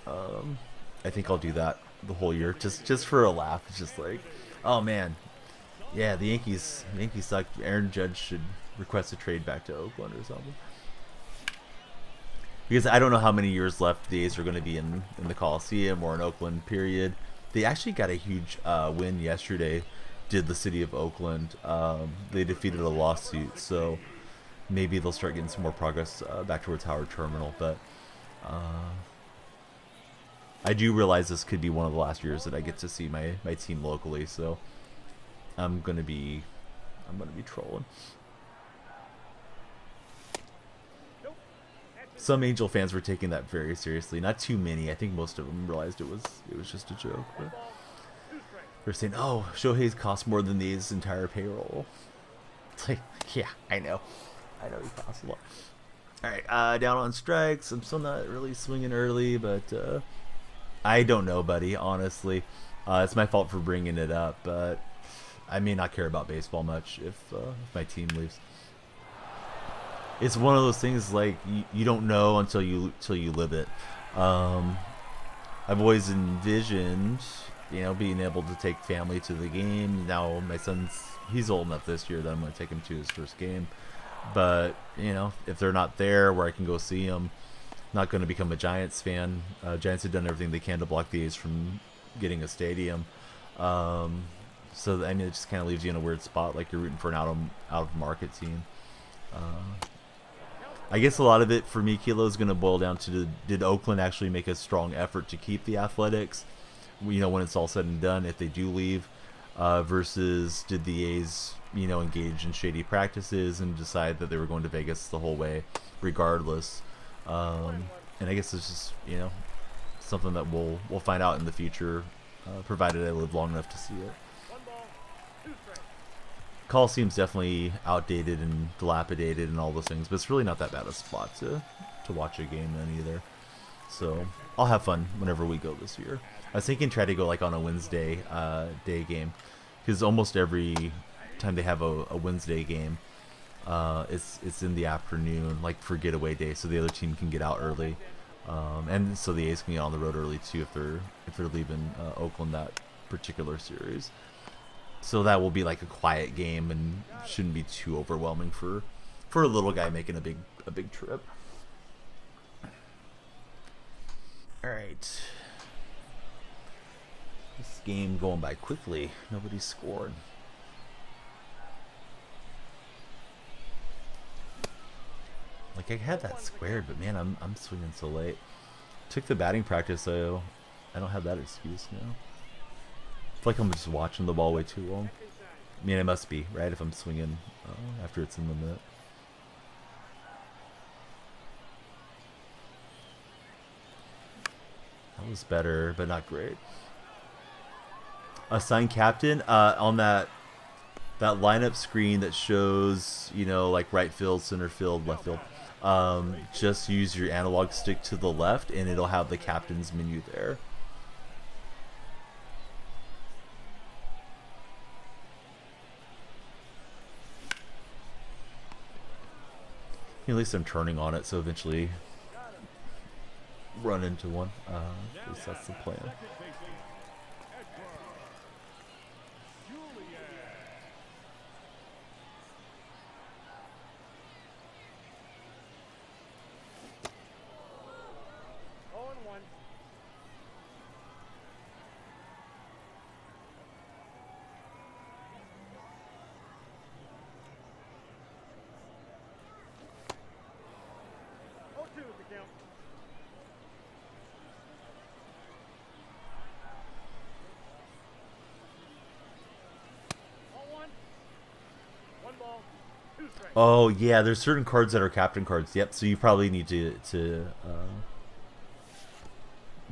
I think I'll do that the whole year just for a laugh. It's just like, oh man, yeah, the Yankees suck. Aaron Judge should request a trade back to Oakland or something, because I don't know how many years left the A's are going to be in the Coliseum or in Oakland, period. They actually got a huge win yesterday, did the city of Oakland. They defeated a lawsuit, so maybe they'll start getting some more progress back towards Howard Terminal. But I do realize this could be one of the last years that I get to see my team locally, so I'm gonna be trolling. Some Angel fans were taking that very seriously. Not too many. I think most of them realized it was just a joke. But they're saying, "Oh, Shohei's cost more than these entire payroll." It's like, yeah, I know he costs a lot. All right, down on strikes. I'm still not really swinging early, but I don't know, buddy. Honestly, it's my fault for bringing it up, but I may not care about baseball much if my team leaves. It's one of those things like you don't know until you live it. I've always envisioned, being able to take family to the game. Now my he's old enough this year that I'm going to take him to his first game. But if they're not there where I can go see them, not going to become a Giants fan. Giants have done everything they can to block the A's from getting a stadium. So it just kind of leaves you in a weird spot, like you're rooting for an out of market team. I guess a lot of it for me, Kilo, is going to boil down to did Oakland actually make a strong effort to keep the Athletics, when it's all said and done, if they do leave, versus did the A's, engage in shady practices and decide that they were going to Vegas the whole way, regardless. And I guess it's just, something that we'll find out in the future, provided I live long enough to see it. Coliseum's definitely outdated and dilapidated and all those things, but it's really not that bad a spot to watch a game in either. So I'll have fun whenever we go this year. I was thinking try to go like on a Wednesday day game, because almost every time they have a Wednesday game, it's in the afternoon, like for getaway day, so the other team can get out early, and so the A's can get on the road early too if they're leaving Oakland that particular series. So that will be like a quiet game and shouldn't be too overwhelming for a little guy making a big trip. All right. This game going by quickly. Nobody's scored. Like I had that squared, but man, I'm swinging so late. Took the batting practice, so I don't have that excuse now. I feel like I'm just watching the ball way too long. I mean, it must be, right? If I'm swinging after it's in the mitt. That was better, but not great. Assign captain on that lineup screen that shows, you know, like right field, center field, left field. Just use your analog stick to the left, and it'll have the captain's menu there. At least I'm turning on it, so eventually run into one. At least that's the plan. Oh yeah, there's certain cards that are captain cards. Yep. So you probably need to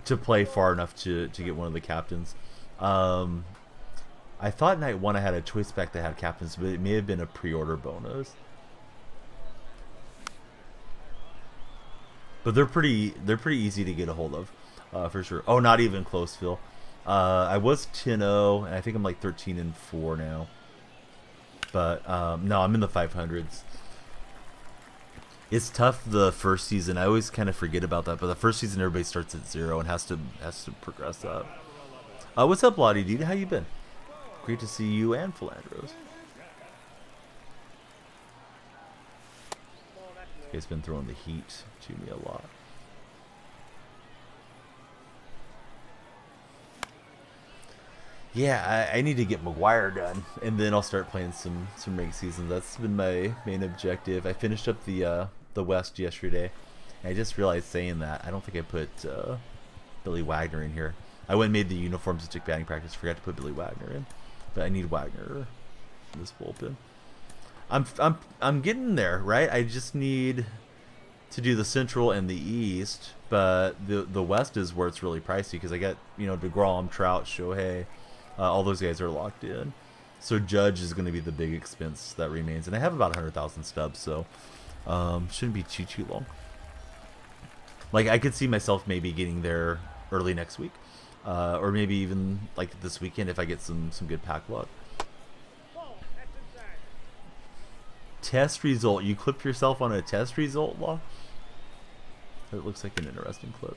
play far enough to get one of the captains. I thought night one I had a choice pack that had captains, but it may have been a pre-order bonus. But they're pretty easy to get a hold of, for sure. Oh, not even close, Phil. I was 10-0, and I think I'm like 13-4 now. But no, I'm in the 500s. It's tough the first season. I always kind of forget about that. But the first season, everybody starts at 0 and has to progress up. What's up, Lottie dude? How you been? Great to see you and Philandros. This guy's been throwing the heat to me a lot. Yeah, I need to get McGuire done, and then I'll start playing some rig seasons. That's been my main objective. I finished up the West yesterday, and I just realized saying that I don't think I put Billy Wagner in here. I went and made the uniforms to stick batting practice. Forgot to put Billy Wagner in, but I need Wagner in this bullpen. I'm getting there, right? I just need to do the Central and the East, but the West is where it's really pricey because I got, you know, DeGrom, Trout, Shohei. All those guys are locked in. So Judge is going to be the big expense that remains. And I have about 100,000 stubs, so shouldn't be too long. Like, I could see myself maybe getting there early next week. Or maybe even, like, this weekend if I get some good pack luck. Test result. You clip yourself on a test result, Law? It looks like an interesting clip.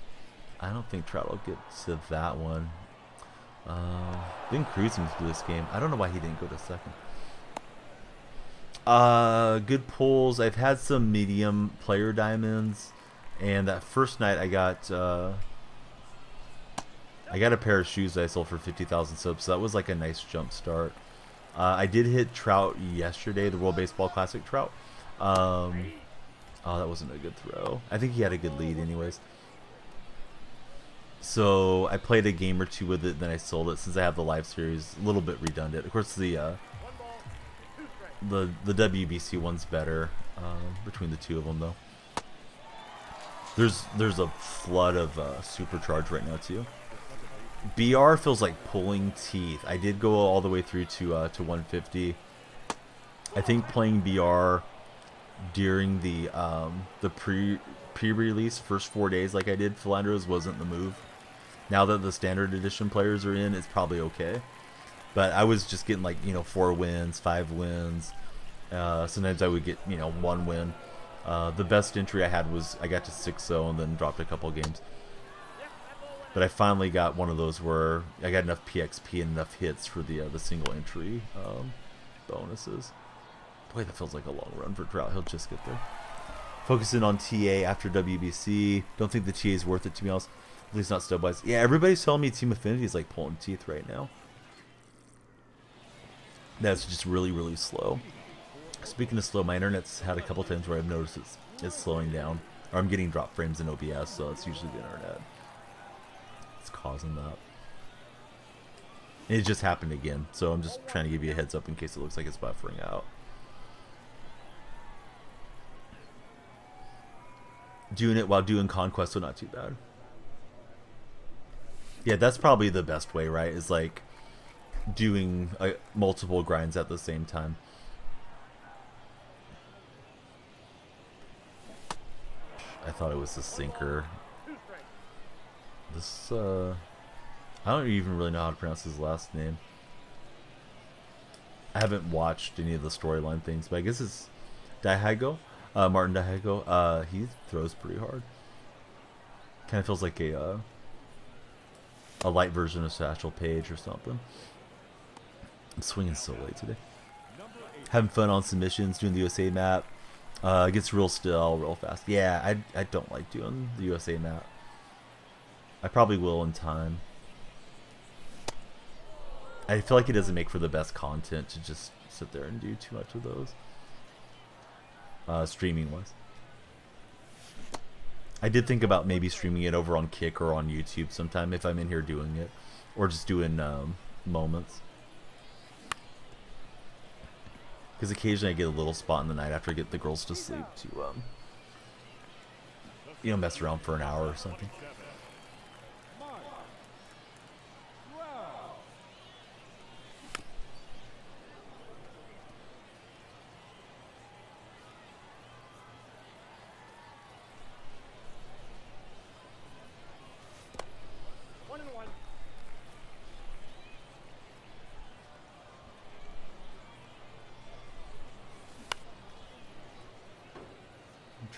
I don't think Trout will get to that one. Been cruising through this game. I don't know why he didn't go to second. Good pulls. I've had some medium player diamonds, and that first night I got a pair of shoes that I sold for 50,000 subs. So that was like a nice jump start. I did hit Trout yesterday, the World Baseball Classic Trout. Oh, that wasn't a good throw. I think he had a good lead anyways. So I played a game or two with it, then I sold it since I have the live series. A little bit redundant. Of course, the WBC one's better between the two of them, though. There's a flood of Supercharge right now too. BR feels like pulling teeth. I did go all the way through to 150. I think playing BR during the pre-release first 4 days like I did Philandros wasn't the move. Now that the standard edition players are in, it's probably okay. But I was just getting like, 4 wins, 5 wins. Sometimes I would get, 1 win. The best entry I had was I got to 6-0 and then dropped a couple games. But I finally got one of those where I got enough PXP and enough hits for the single entry bonuses. Boy, that feels like a long run for Trout. He'll just get there. Focusing on TA after WBC. Don't think the TA is worth it, to be honest. At least not stub-wise. Yeah, everybody's telling me Team Affinity is like pulling teeth right now. That's just really, really slow. Speaking of slow, my internet's had a couple times where I've noticed it's slowing down. Or I'm getting drop frames in OBS, so it's usually the internet. It's causing that. And it just happened again, so I'm just trying to give you a heads up in case it looks like it's buffering out. Doing it while doing Conquest, so not too bad. Yeah, that's probably the best way, right? Is like doing multiple grinds at the same time. I thought it was a sinker. This, I don't even really know how to pronounce his last name. I haven't watched any of the storyline things, but I guess it's Daihago. Martin Daihago. He throws pretty hard. Kind of feels like a light version of Satchel Paige or something. I'm swinging so late today. Having fun on submissions, doing the USA map. It gets real still, real fast. Yeah, I don't like doing the USA map. I probably will in time. I feel like it doesn't make for the best content to just sit there and do too much of those. Streaming-wise. I did think about maybe streaming it over on Kick or on YouTube sometime if I'm in here doing it. Or just doing moments. Because occasionally I get a little spot in the night after I get the girls to sleep to, mess around for an hour or something.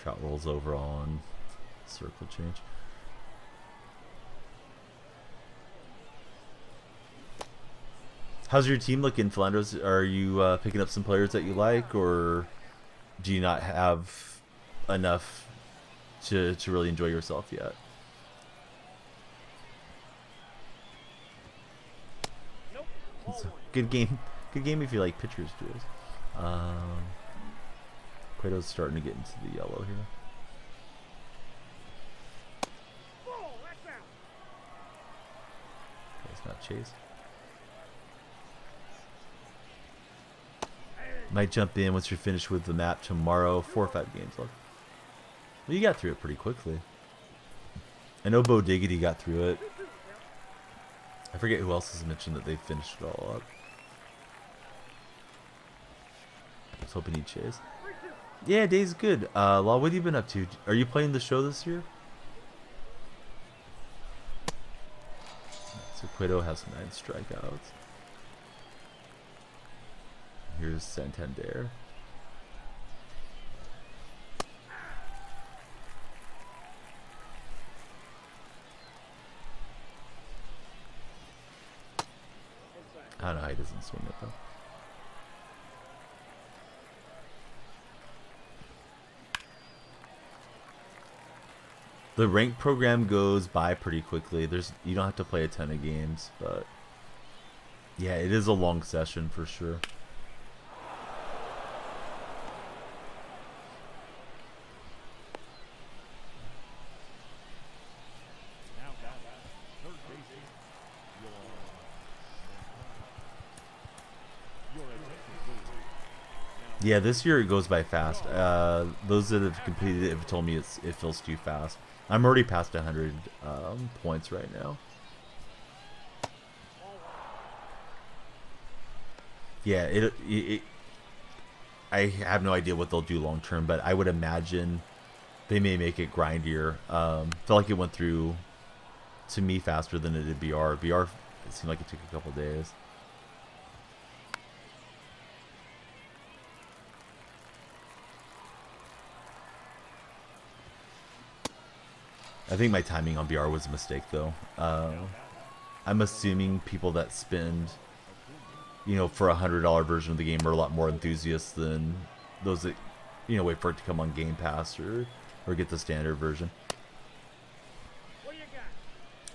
Trout rolls over on circle change. How's your team looking, Philandros? Are you picking up some players that you like, or do you not have enough to really enjoy yourself yet? Nope. Good game. Good game if you like pitchers duels. Cueto's starting to get into the yellow here. Okay, it's not chased. Might jump in once you're finished with the map tomorrow. 4 or 5 games left. Well, you got through it pretty quickly. I know Bo Diggity got through it. I forget who else has mentioned that they finished it all up. I was hoping he'd chase. Yeah, Day's good. Law, what have you been up to? Are you playing the show this year? So Cueto has 9 strikeouts. Here's Santander. I don't know how he doesn't swing it though. The rank program goes by pretty quickly. You don't have to play a ton of games, but yeah, it is a long session for sure. Yeah, this year it goes by fast. Those that have completed it have told me it feels too fast. I'm already past 100 points right now. Yeah, I have no idea what they'll do long term, but I would imagine they may make it grindier. Felt like it went through to me faster than it did BR. BR, it seemed like it took a couple days. I think my timing on BR was a mistake, though. I'm assuming people that spend, you know, for $100 version of the game are a lot more enthusiasts than those that, you know, wait for it to come on Game Pass or get the standard version.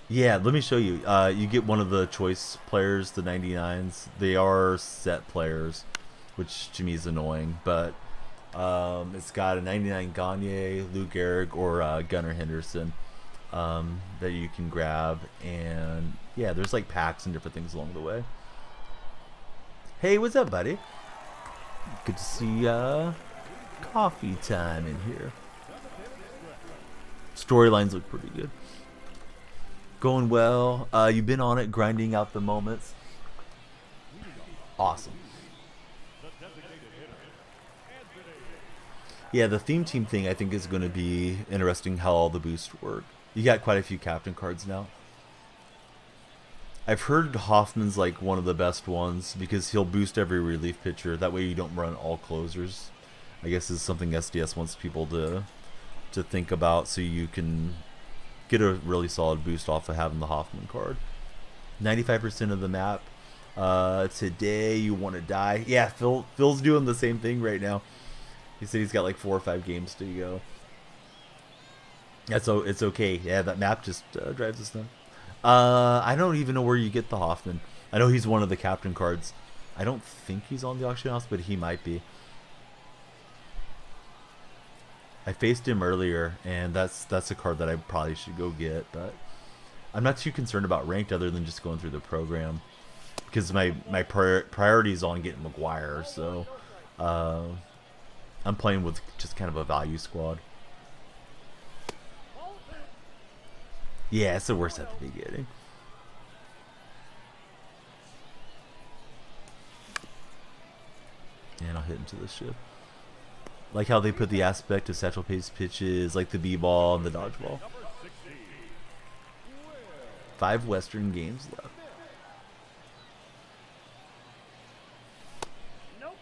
Yeah, let me show you. You get one of the choice players, the 99s. They are set players, which to me is annoying, but it's got a 99 Gagne, Lou Gehrig, or Gunnar Henderson that you can grab. And yeah, there's like packs and different things along the way. Hey, what's up, buddy? Good to see coffee time in here. Storylines look pretty good. Going well. You've been on it, grinding out the moments. Awesome. Yeah, the theme team thing I think is going to be interesting how all the boosts work. You got quite a few captain cards now. I've heard Hoffman's like one of the best ones because he'll boost every relief pitcher. That way you don't run all closers. I guess is something SDS wants people to think about, so you can get a really solid boost off of having the Hoffman card. 95% of the map. Today you want to die. Yeah, Phil's doing the same thing right now. He said he's got like 4 or 5 games to go. Yeah, so it's okay. Yeah, that map just drives us nuts. I don't even know where you get the Hoffman. I know he's one of the captain cards. I don't think he's on the auction house, but he might be. I faced him earlier, and that's a card that I probably should go get, but I'm not too concerned about ranked other than just going through the program because my priority is on getting McGuire, so I'm playing with just kind of a value squad. Yeah, it's the worst at the beginning. And I'll hit into the shift. Like how they put the aspect of Satchel Pace pitches, like the B-ball and the dodgeball. 5 Western games left. Nope.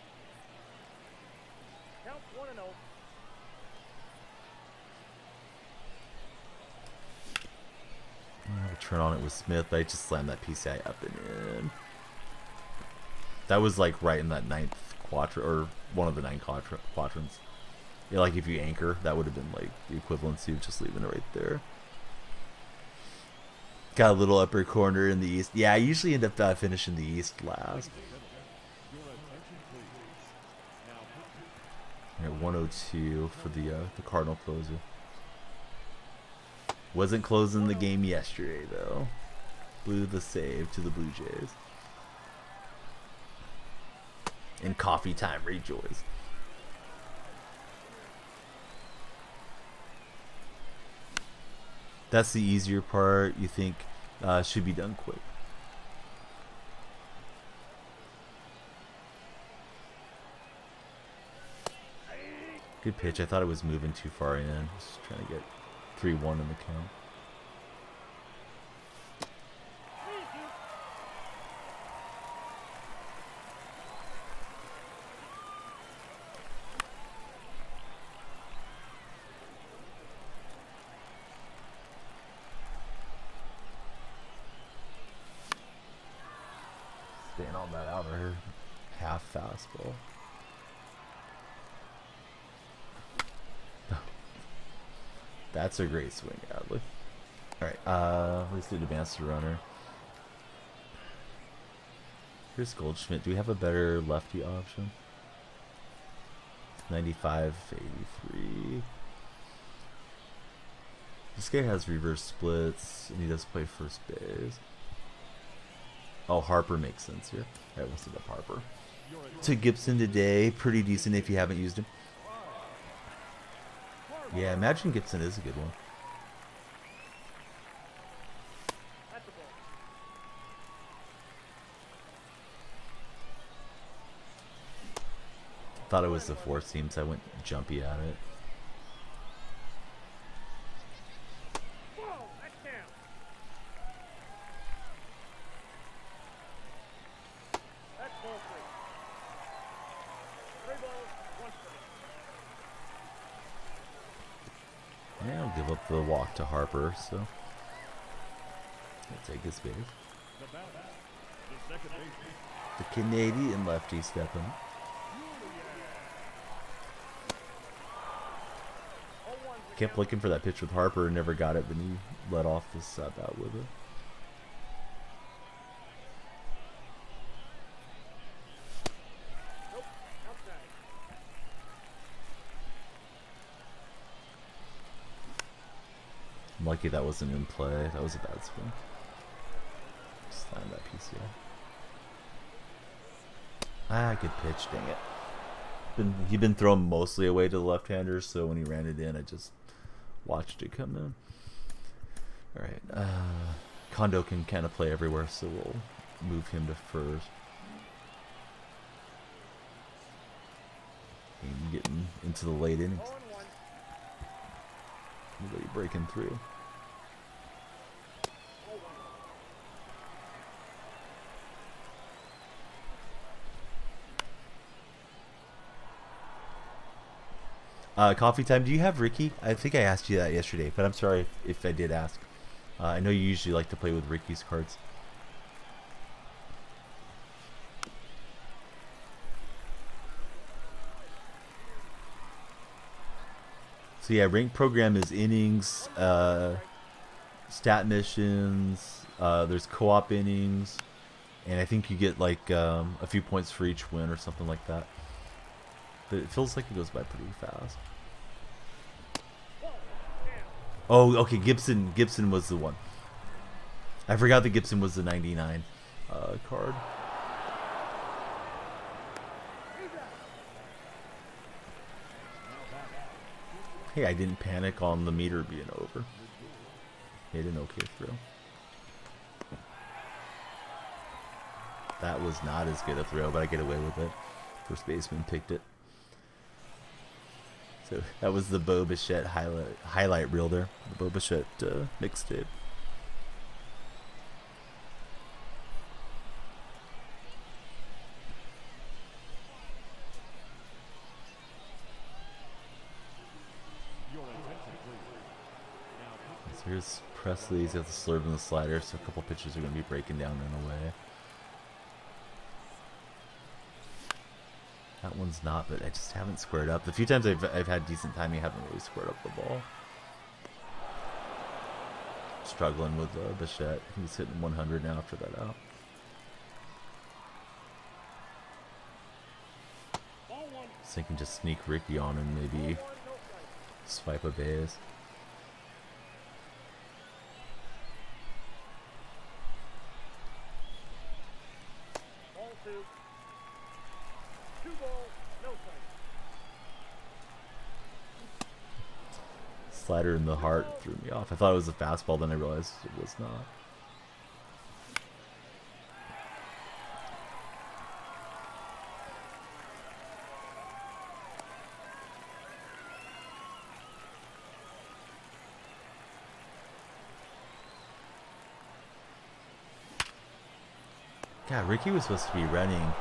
Count 1-0. I'll turn on it with Smith, but I just slammed that PCI up and in. That was like right in that 9th quadrant, or one of the 9 quadrants. Yeah, like if you anchor, that would have been like the equivalency of just leaving it right there. Got a little upper corner in the east. Yeah, I usually end up finishing the east last. At 102 for the Cardinal closer. Wasn't closing the game yesterday though. Blew the save to the Blue Jays. And coffee time rejoice. That's the easier part. You think should be done quick. Good pitch. I thought it was moving too far in. Just trying to get 3-1 in the count. Staying on that outer half fastball. That's a great swing, Adley. Alright, let's do advance to runner. Here's Goldschmidt. Do we have a better lefty option? 95, 83. This guy has reverse splits, and he does play first base. Oh, Harper makes sense here. Alright, we'll set up Harper. To Gibson today. Pretty decent if you haven't used him. Yeah, Imagine Gibson is a good one. Thought it was the four seam, so I went jumpy at it. Yeah, I'll give up the walk to Harper, so I'll take his base. The Canadian lefty stepping. Kept looking for that pitch with Harper and never got it, but he let off the sub out with it. I'm lucky that wasn't in play. That was a bad swing. Slam that PCO. Ah, good pitch, dang it. He'd been thrown mostly away to the left-handers, so when he ran it in, I just watched it come in. Alright, Kondo can kind of play everywhere, so we'll move him to first. And getting into the late innings. Really breaking through. Coffee time. Do you have Ricky? I think I asked you that yesterday, but I'm sorry if I did ask. I know you usually like to play with Ricky's cards. So yeah, rank program is innings, stat missions, there's co-op innings, and I think you get like a few points for each win or something like that. But it feels like it goes by pretty fast. Oh, okay, Gibson was the one. I forgot that Gibson was the 99 card. Hey, I didn't panic on the meter being over. Made an okay throw. That was not as good a throw, but I get away with it. First baseman picked it. So that was the Bo Bichette highlight reel there. The Bo Bichette mixtape. So here's Presley. He's got the slurve and the slider, so a couple pitches are going to be breaking down and away. That one's not, but I just haven't squared up. The few times I've had decent timing, I haven't really squared up the ball. Struggling with Bichette. He's hitting 100 now after that out. So I can just sneak Ricky on and maybe swipe a base. Slider in the heart threw me off. I thought it was a fastball, then I realized it was not. God, Ricky was supposed to be running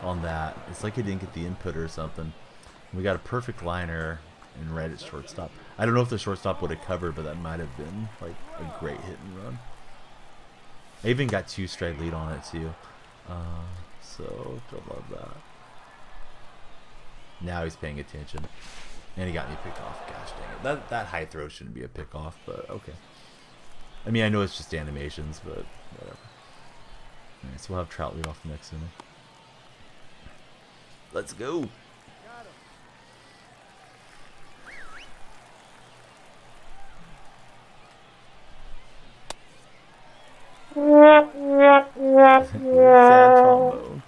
on that. It's like he didn't get the input or something. We got a perfect liner and right at shortstop. I don't know if the shortstop would have covered, but that might have been like a great hit and run. I even got 2-strike lead on it too. So don't love that. Now he's paying attention. And he got me picked off. Gosh dang it. That high throw shouldn't be a pick off, but okay. I mean, I know it's just animations, but whatever. Alright, so we'll have Trout lead off next inning. Let's go. Sad trombone.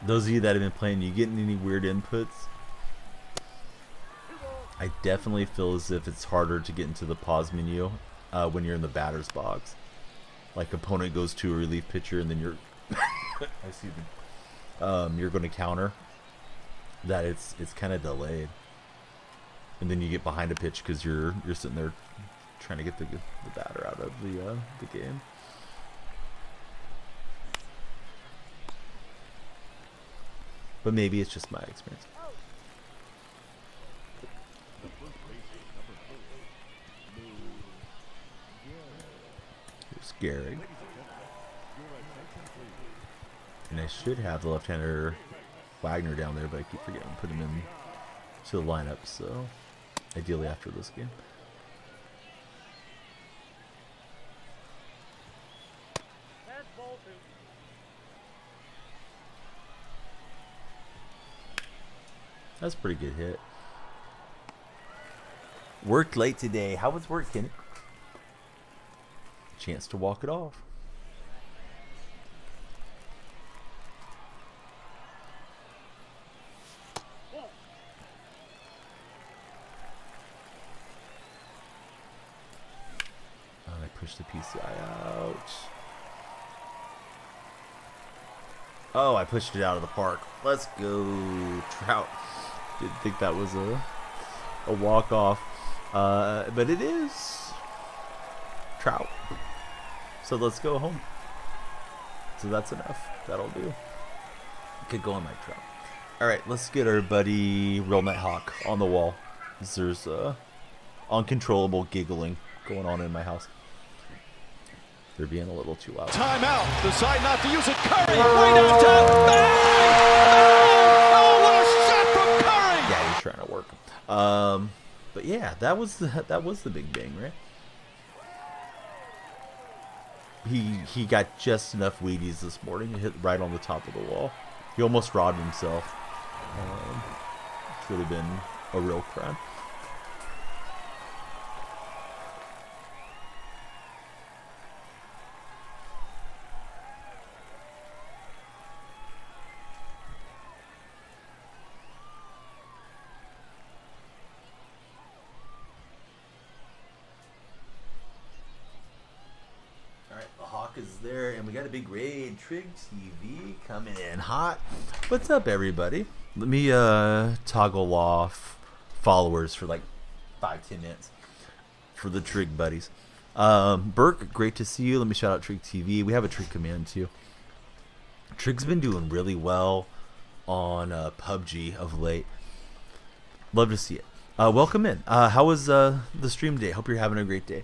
Those of you that have been playing, you getting any weird inputs? I definitely feel as if it's harder to get into the pause menu when you're in the batter's box. Like opponent goes to a relief pitcher and then you're excuse me. You're going to counter. That it's kind of delayed. And then you get behind a pitch because you're sitting there trying to get the batter out of the game. But maybe it's just my experience. Here's Gary. And I should have the left-hander Wagner down there, but I keep forgetting to put him in to the lineup, so ideally after this game. That's a pretty good hit. Worked late today. How was work, Kenny? Chance to walk it off. Push the PCI out. Oh, I pushed it out of the park. Let's go, Trout. Didn't think that was a walk-off. But it is Trout. So let's go home. So that's enough. That'll do. Could go on my Trout. Alright, let's get our buddy Real Nighthawk on the wall. There's uncontrollable giggling going on in my house. They're being a little too loud. Timeout. Decide not to use it. Curry, way downtown. Bang! Oh, what a shot from Curry! Yeah, he's trying to work. But yeah, that was the big bang, right? He got just enough Wheaties this morning to hit right on the top of the wall. He almost robbed himself. It would have been a real crime. Is there, and we got a big raid. Trig TV coming in hot. What's up, everybody? Let me toggle off followers for like 5-10 minutes for the Trig buddies. Burke, great to see you. Let me shout out Trig TV. We have a Trig command too. Trig's been doing really well on PUBG of late. Love to see it. Welcome in. How was the stream day? Hope you're having a great day.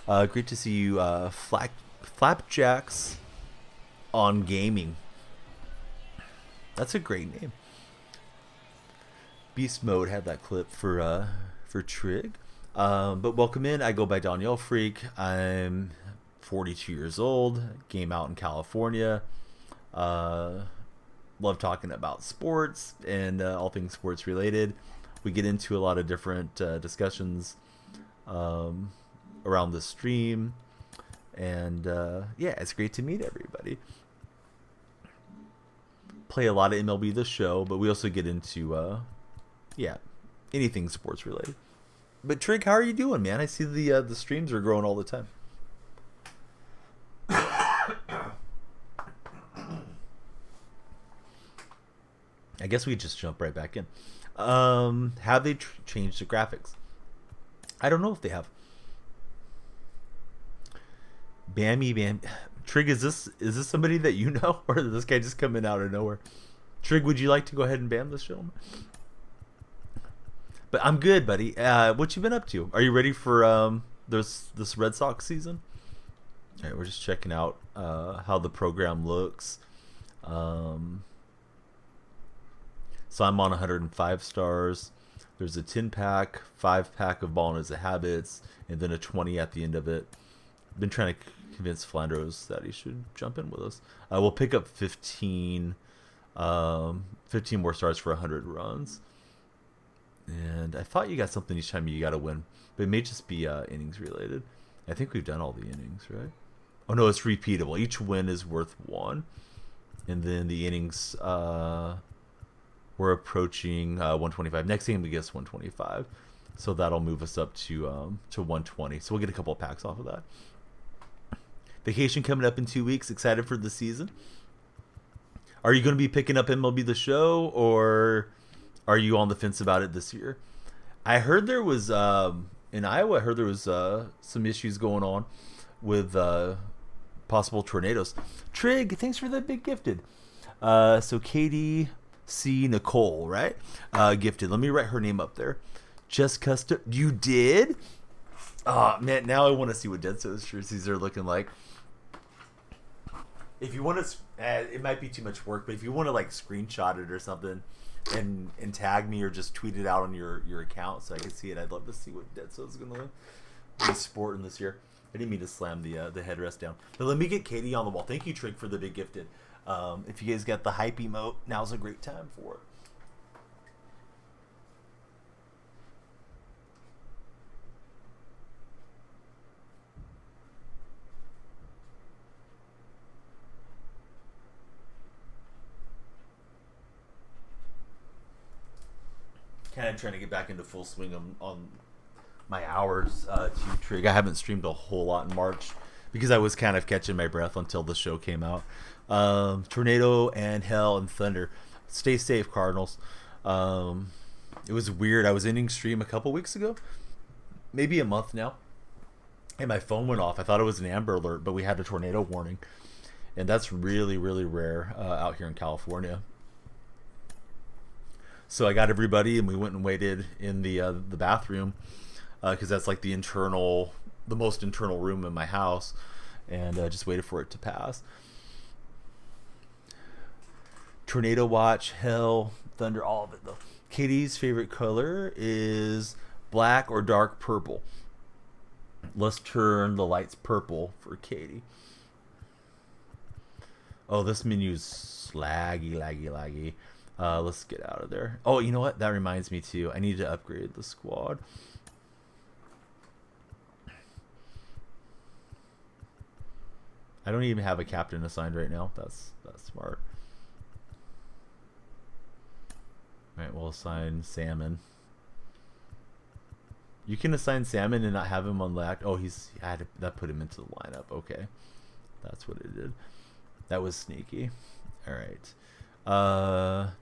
Great to see you, Flapjacks on Gaming. That's a great name. Beast Mode had that clip for Trig. But welcome in. I go by Danielle Freak. I'm 42 years old. Game out in California. Love talking about sports and all things sports related. We get into a lot of different discussions around the stream. And yeah, it's great to meet everybody. Play a lot of MLB The Show, but we also get into yeah, anything sports related. But Trig, how are you doing, man? I see the streams are growing all the time. I guess we just jump right back in. Have they changed the graphics? I don't know if they have. Bam. Trig, is this somebody that you know, or did this guy just come in out of nowhere? Trig, would you like to go ahead and bam this gentleman? But I'm good, buddy. What you been up to? Are you ready for this Red Sox season? All right, we're just checking out how the program looks. So I'm on 105 stars. There's a 10-pack, 5-pack of Ballin' As a Habits, and then a 20 at the end of it. Been trying to convince Flandros that he should jump in with us. We'll pick up 15 more stars for 100 runs. And I thought you got something each time you got to win, but it may just be innings related. I think we've done all the innings, right? Oh no, it's repeatable. Each win is worth 1, and then the innings we're approaching 125. Next game we guess 125. So that'll move us up to 120. So we'll get a couple of packs off of that. Vacation coming up in 2 weeks. Excited for the season. Are you going to be picking up MLB The Show, or are you on the fence about it this year? I heard there was in Iowa. I heard there was some issues going on with possible tornadoes. Trig, thanks for that big gifted. So Katie C. Nicole, right? Gifted. Let me write her name up there. Just custom. You did? Oh man, now I want to see what Dead So's jerseys are looking like. If you want to, it might be too much work, but if you want to like screenshot it or something and tag me or just tweet it out on your account so I can see it, I'd love to see what Dead So's gonna be sporting this year. I didn't mean to slam the headrest down. But let me get Katie on the wall. Thank you, Trig, for the big gifted. If you guys got the hype emote, now's a great time for it. Kind of trying to get back into full swing on my hours to Trig. I haven't streamed a whole lot in March because I was kind of catching my breath until the show came out. Tornado and Hell and Thunder. Stay safe, Cardinals. It was weird. I was ending stream a couple weeks ago, maybe a month now, and my phone went off. I thought it was an Amber Alert, but we had a tornado warning, and that's really, really rare out here in California. So I got everybody, and we went and waited in the bathroom because that's like the most internal room in my house, and just waited for it to pass. Tornado watch, Hell, Thunder, all of it though. Katie's favorite color is black or dark purple. Let's turn the lights purple for Katie. Oh, this menu's laggy. Let's get out of there. Oh, you know what? That reminds me too. I need to upgrade the squad. I don't even have a captain assigned right now. That's smart. All right, we'll assign Salmon. You can assign Salmon and not have him unlocked. Oh, that put him into the lineup. Okay, that's what it did. That was sneaky. All right.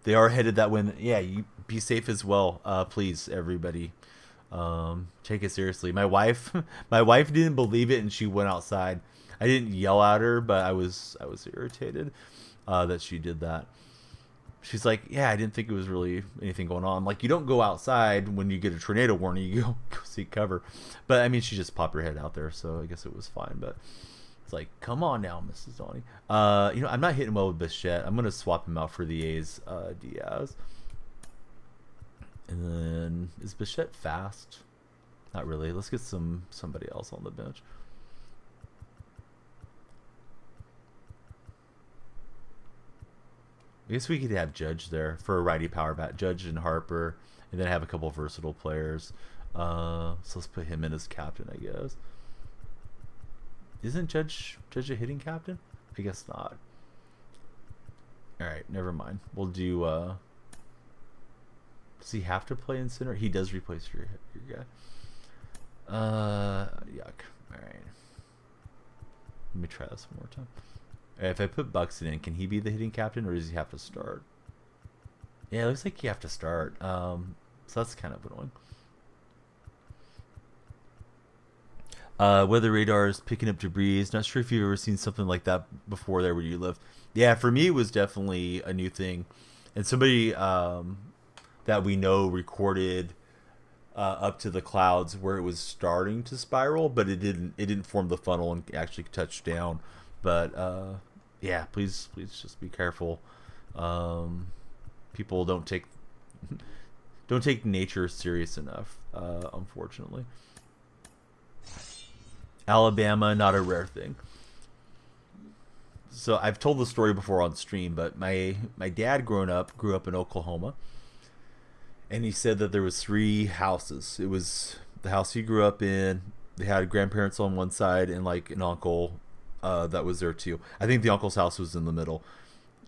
They are headed that way. Yeah, you be safe as well, please, everybody. Take it seriously. My wife didn't believe it, and she went outside. I didn't yell at her, but I was irritated that she did that. She's like, yeah, I didn't think it was really anything going on. Like, you don't go outside when you get a tornado warning. You go seek cover. But, I mean, she just popped her head out there, so I guess it was fine. But it's like, come on now, Mrs. Donnie. I'm not hitting well with Bichette. I'm going to swap him out for the A's Diaz. And then, is Bichette fast? Not really. Let's get somebody else on the bench. I guess we could have Judge there for a righty power bat. Judge and Harper, and then have a couple of versatile players. So let's put him in as captain, I guess. Isn't Judge a hitting captain? I guess not. All right, never mind. We'll do. Does he have to play in center? He does replace your guy. Yuck. All right. Let me try this one more time. If I put Buxton in, can he be the hitting captain, or does he have to start? Yeah, it looks like you have to start. So that's kind of annoying. Weather radar is picking up debris. Not sure if you've ever seen something like that before there where you live. Yeah, for me, it was definitely a new thing. And somebody that we know recorded up to the clouds where it was starting to spiral, but it didn't form the funnel and actually touch down. But yeah, please just be careful. People don't take nature serious enough, unfortunately. Alabama, not a rare thing. So I've told the story before on stream, but my dad grew up in Oklahoma, and he said that there was 3 houses. It was the house he grew up in. They had grandparents on one side and like an uncle that was there too. I think the uncle's house was in the middle.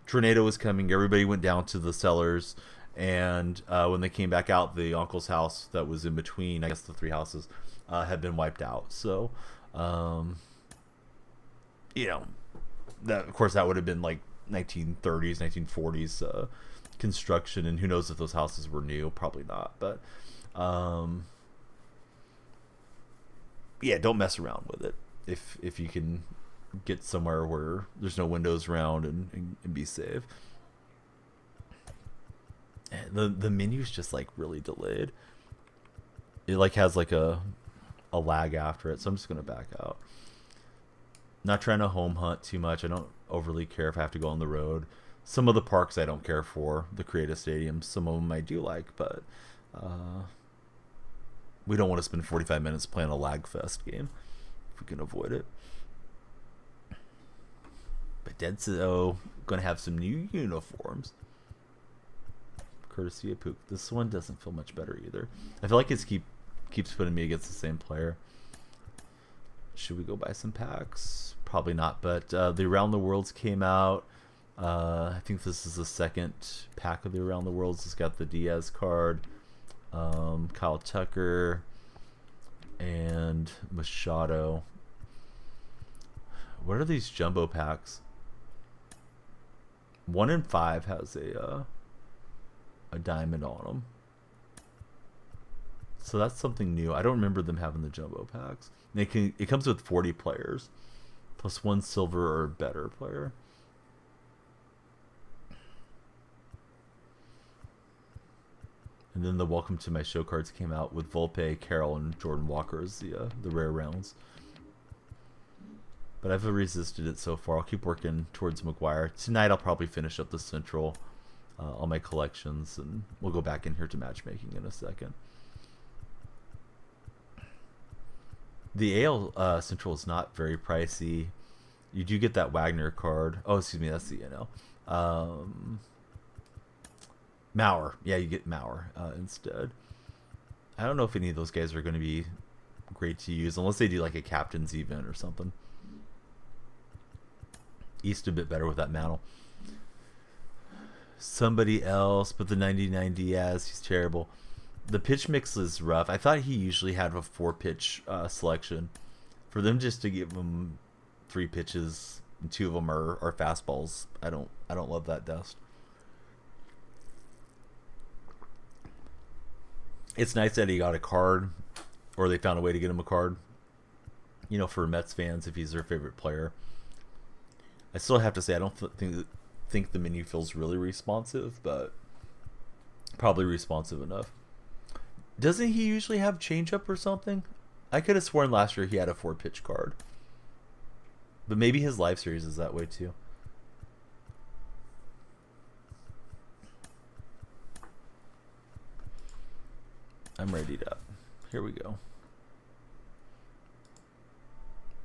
Tornado was coming. Everybody went down to the cellars, And when they came back out, the uncle's house that was in between, I guess the three houses, had been wiped out. So, you know, that of course that would have been like 1930s, 1940s construction, and who knows if those houses were new? Probably not. But yeah, don't mess around with it if you can get somewhere where there's no windows around and be safe. The menu's just like really delayed. It like has like a lag after it, so I'm just gonna back out. Not trying to home hunt too much. I don't overly care if I have to go on the road. Some of the parks I don't care for, the creative stadiums. Some of them I do like, but we don't want to spend 45 minutes playing a lag fest game if we can avoid it. But Denso gonna have some new uniforms, courtesy of Pook. This one doesn't feel much better either. I feel like it keeps putting me against the same player. Should we go buy some packs? Probably not, but the Around the Worlds came out. I think this is the second pack of the Around the Worlds. It's got the Diaz card, Kyle Tucker, and Machado. What are these jumbo packs? 1 in 5 has a diamond on them. So that's something new. I don't remember them having the jumbo packs. It comes with 40 players plus 1 silver or better player. And then the Welcome to My Show cards came out with Volpe, Carroll, and Jordan Walker as the rare rounds. But I've resisted it so far. I'll keep working towards McGuire. Tonight I'll probably finish up the Central, all my collections, and we'll go back in here to matchmaking in a second. The AL Central is not very pricey. You do get that Wagner card. Oh, excuse me, that's the NL. Mauer. Yeah, you get Mauer instead. I don't know if any of those guys are going to be great to use, unless they do like a captain's event or something. East a bit better with that mantle. Somebody else, but the 99 Diaz, he's terrible. The pitch mix is rough. I thought he usually had a 4-pitch selection. For them just to give him 3 pitches and 2 of them are fastballs, I don't love that dust. It's nice that he got a card, or they found a way to get him a card. You know, for Mets fans, if he's their favorite player. I still have to say I don't think the menu feels really responsive, but probably responsive enough. Doesn't he usually have changeup or something? I could have sworn last year he had a 4-pitch card. But maybe his live series is that way too. I'm readied up. Here we go.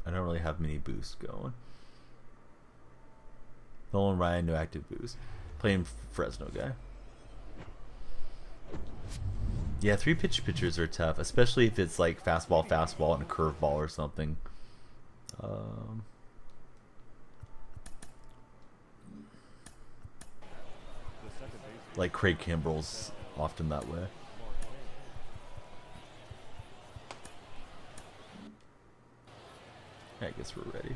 I don't really have many boosts going. Nolan Ryan, no active boost. Playing Fresno guy. Yeah, 3-pitch pitchers are tough, especially if it's like fastball, and a curveball or something. Like Craig Kimbrell's often that way. I guess we're ready.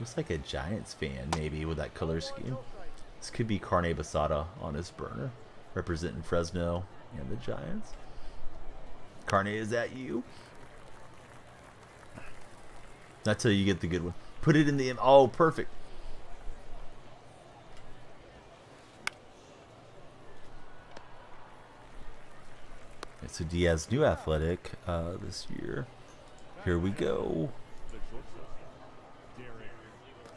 Looks like a Giants fan, maybe, with that color scheme. This could be Carne Basada on his burner, representing Fresno and the Giants. Carne, is that you? That's how you get the good one. Put it in the... Oh, perfect. So Diaz, new athletic this year. Here we go.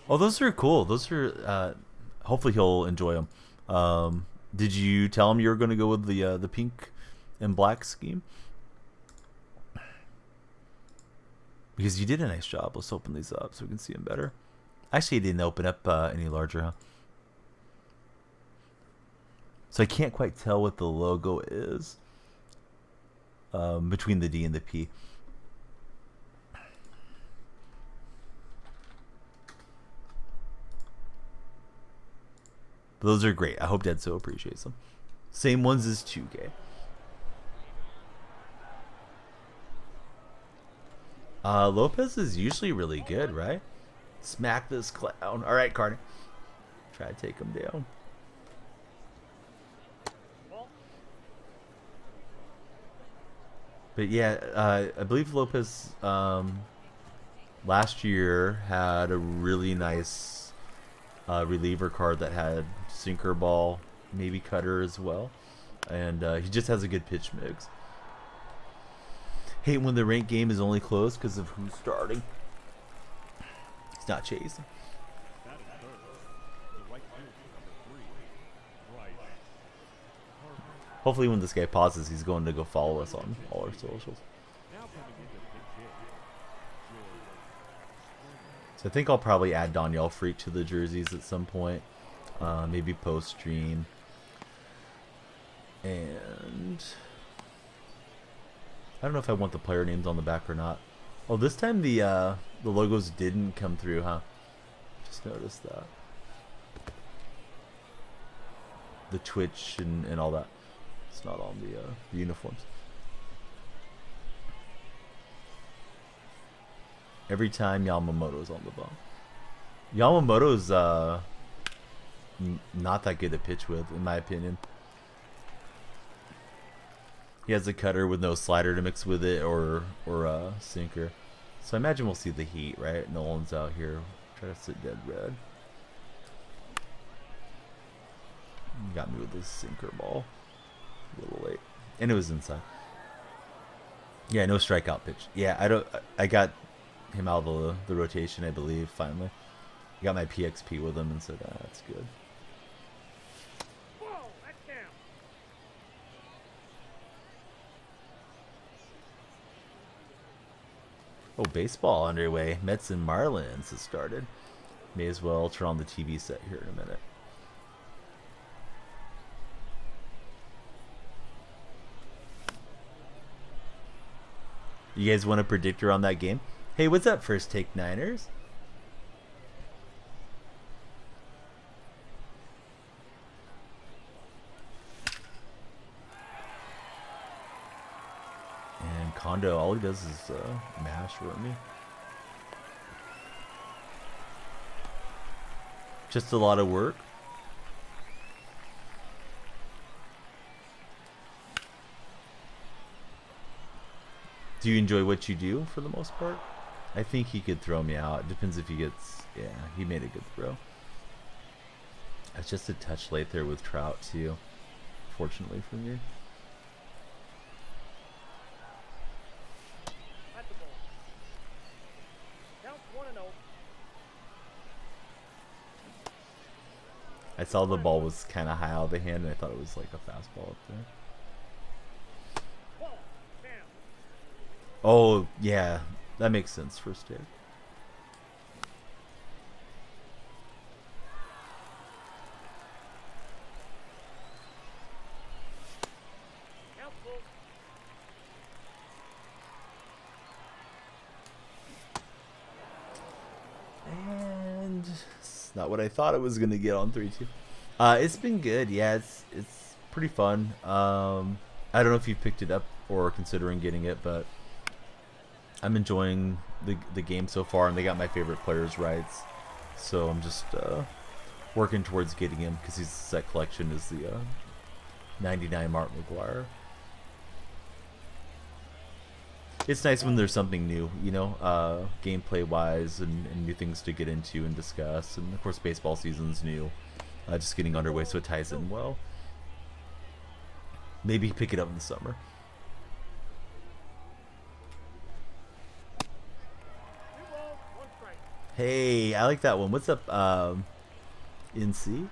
Oh, those are cool. Those are. Hopefully, he'll enjoy them. Did you tell him you were going to go with the pink and black scheme? Because you did a nice job. Let's open these up so we can see them better. Actually, it didn't open up any larger, huh? So I can't quite tell what the logo is between the D and the P. But those are great. I hope Deadso appreciates them. Same ones as 2K. Lopez is usually really good, right? Smack this clown. All right, Carter. Try to take him down. But yeah, I believe Lopez last year had a really nice reliever card that had sinker ball, maybe cutter as well. And he just has a good pitch mix. Hate when the ranked game is only close because of who's starting. He's not chasing. Hopefully when this guy pauses, he's going to go follow us on all our socials. So I think I'll probably add Danielle Freak to the jerseys at some point. Maybe post-stream. And I don't know if I want the player names on the back or not. Oh, this time the logos didn't come through, huh? Just noticed that. The Twitch and all that. It's not on the uniforms. Every time Yamamoto's on the bump. Yamamoto's not that good to pitch with, in my opinion. He has a cutter with no slider to mix with it, or a sinker. So I imagine we'll see the heat, right? Nolan's out here. Try to sit dead red. Got me with this sinker ball. A little late. And it was inside. Yeah, no strikeout pitch. Yeah, I got him out of the rotation, I believe, finally. I got my PXP with him and said, that's good. Oh, baseball underway. Mets and Marlins has started. May as well turn on the TV set here in a minute. You guys want a predictor on that game? Hey, what's up, First Take Niners? And Kondo, all he does is mash for me. Just a lot of work. Do you enjoy what you do for the most part? I think he could throw me out. It depends if he gets... Yeah, he made a good throw. It's just a touch late there with Trout, too. Fortunately for me. I saw the ball was kind of high out of the hand, and I thought it was like a fastball up there. Oh, yeah. That makes sense, first take. And it's not what I thought it was going to get on 3-2. It's been good. Yeah, it's pretty fun. I don't know if you've picked it up or considering getting it, but I'm enjoying the game so far, and they got my favorite players' rights, so I'm just working towards getting him because his set collection is the 99 Mark McGuire. It's nice when there's something new, you know, gameplay-wise, and new things to get into and discuss, and of course baseball season's new, just getting underway, so it ties in well. Maybe pick it up in the summer. Hey, I like that one. What's up, NC?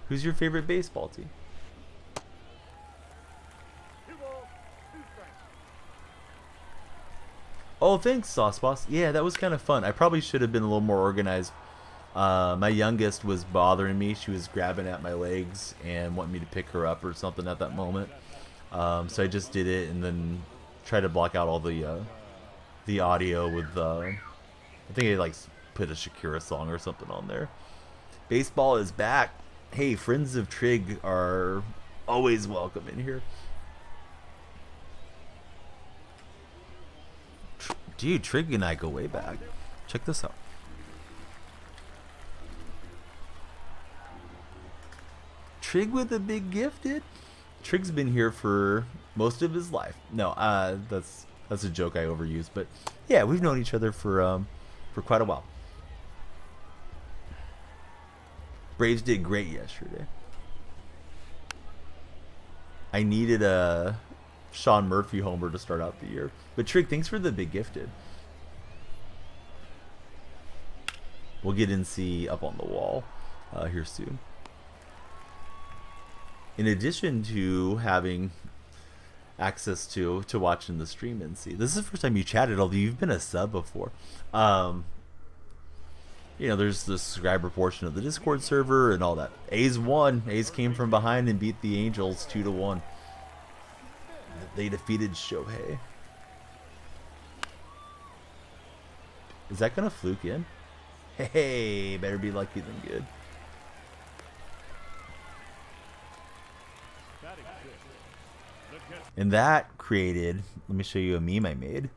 Who's your favorite baseball team? Oh, thanks, Sauce Boss. Yeah, that was kind of fun. I probably should have been a little more organized. My youngest was bothering me. She was grabbing at my legs and wanting me to pick her up or something at that moment. So I just did it and then tried to block out all the audio with... I think I like put a Shakira song or something on there. Baseball is back. Hey, friends of Trig are always welcome in here. Dude, Trig and I go way back. Check this out. Trig with a big gifted. Trig's been here for most of his life. No, that's a joke I overuse, but yeah, we've known each other for quite a while. Braves did great yesterday. I needed a Sean Murphy homer to start out the year. But Trig, thanks for the big gifted. We'll get NC up on the wall here soon. In addition to having access to watching the stream NC. This is the first time you chatted, although you've been a sub before. You know, there's the subscriber portion of the Discord server and all that. A's won. A's came from behind and beat the Angels 2-1. They defeated Shohei. Is that gonna fluke in? Hey, better be lucky than good. And that created, let me show you a meme I made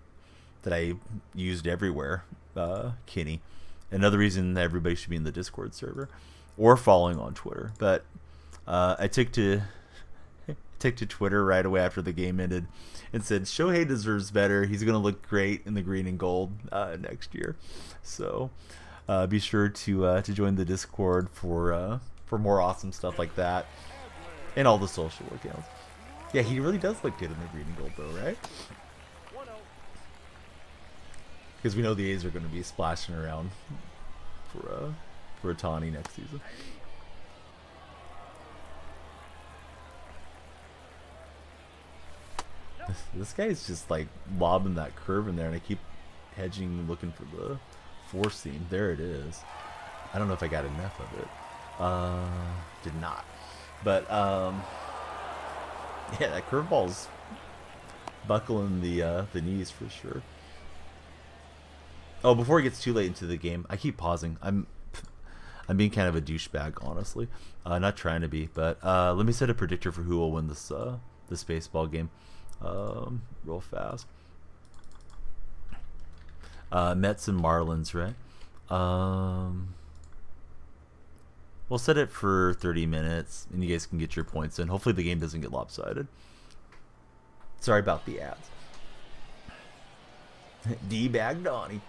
that I used everywhere, Kenny. Another reason that everybody should be in the Discord server or following on Twitter. But I took to Twitter right away after the game ended and said, Shohei deserves better. He's going to look great in the green and gold next year. So be sure to join the Discord for more awesome stuff like that and all the social accounts. Yeah, he really does look good in the green and gold, though, right? Because we know the A's are going to be splashing around for Ohtani next season. This guy's just like lobbing that curve in there, and I keep hedging, looking for the four seam. There it is. I don't know if I got enough of it. Did not. But yeah, that curveball's buckling the knees for sure. Oh, before it gets too late into the game, I keep pausing. I'm being kind of a douchebag, honestly. Not trying to be, but let me set a predictor for who will win this baseball game. Real fast. Mets and Marlins, right? We'll set it for 30 minutes, and you guys can get your points in. Hopefully the game doesn't get lopsided. Sorry about the ads. D-bag Donnie.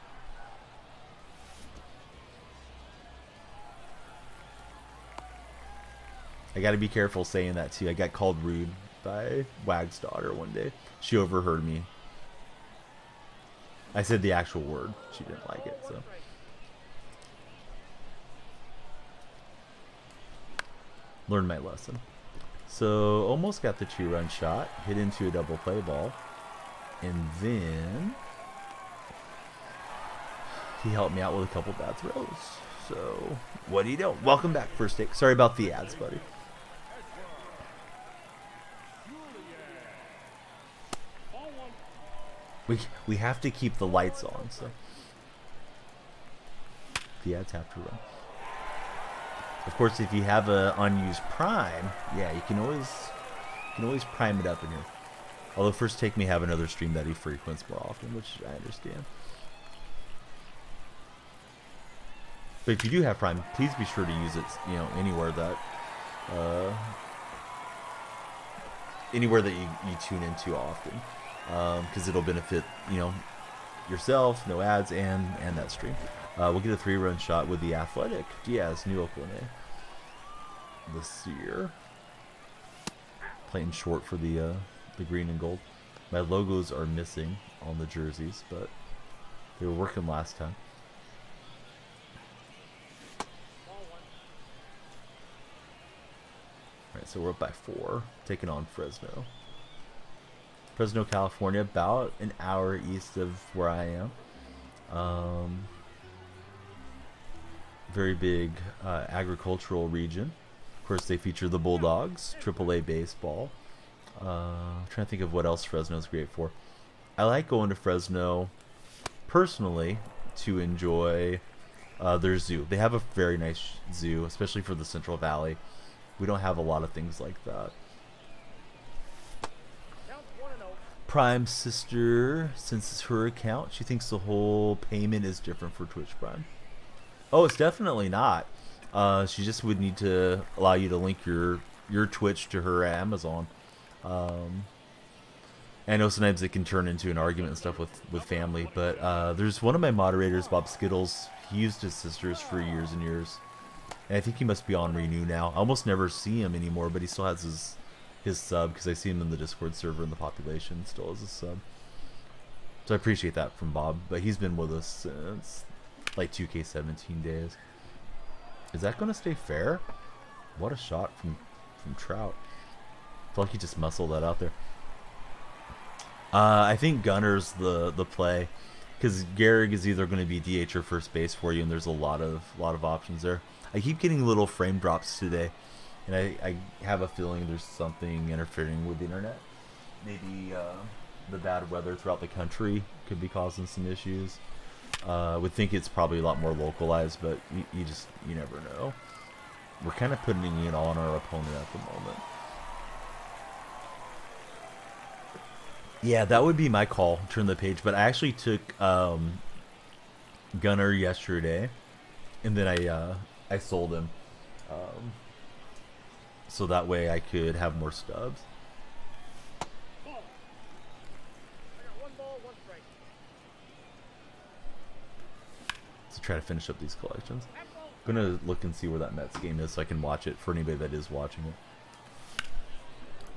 I gotta be careful saying that too. I got called rude by Wag's daughter one day. She overheard me. I said the actual word. She didn't like it, so. Learned my lesson. So almost got the 2-run shot. Hit into a double play ball. And then he helped me out with a couple bad throws. So what do you know? Welcome back, First Take. Sorry about the ads, buddy. We have to keep the lights on, so the ads have to run. Of course, if you have a unused Prime, yeah, you can always prime it up in here. Although First Take may have another stream that he frequents more often, which I understand. But if you do have Prime, please be sure to use it, you know, anywhere that you tune into often, because it'll benefit, you know, yourself, no ads, and that stream. We'll get a 3-run shot with the athletic Diaz, New Oakland this year. Playing short for the green and gold. My logos are missing on the jerseys, but they were working last time. Alright, so we're up by 4, taking on Fresno. Fresno, California, about an hour east of where I am. Very big agricultural region. Of course, they feature the Bulldogs, AAA baseball. I'm trying to think of what else Fresno's great for. I like going to Fresno personally to enjoy their zoo. They have a very nice zoo, especially for the Central Valley. We don't have a lot of things like that. Prime sister, since it's her account, she thinks the whole payment is different for Twitch Prime. Oh, it's definitely not. She just would need to allow you to link your Twitch to her Amazon. I know sometimes it can turn into an argument and stuff with family, but there's one of my moderators, Bob Skittles. He used his sisters for years and years, and I think he must be on Renew now. I almost never see him anymore, but he still has his sub, because I see him in the Discord server and the population still has a sub. So I appreciate that from Bob, but he's been with us since like 2K17 days. Is that going to stay fair? What a shot from Trout. I feel like he just muscled that out there. I think Gunner's the play, because Gehrig is either going to be DH or first base for you, and there's a lot of options there. I keep getting little frame drops today, and I have a feeling there's something interfering with the internet. Maybe the bad weather throughout the country could be causing some issues. Would think it's probably a lot more localized, but you never know. We're kind of putting it on our opponent at the moment. Yeah, that would be my call. Turn the page, but I actually took Gunner yesterday, and then I sold him, so that way I could have more stubs. To try to finish up these collections. I'm gonna look and see where that Mets game is so I can watch it for anybody that is watching it.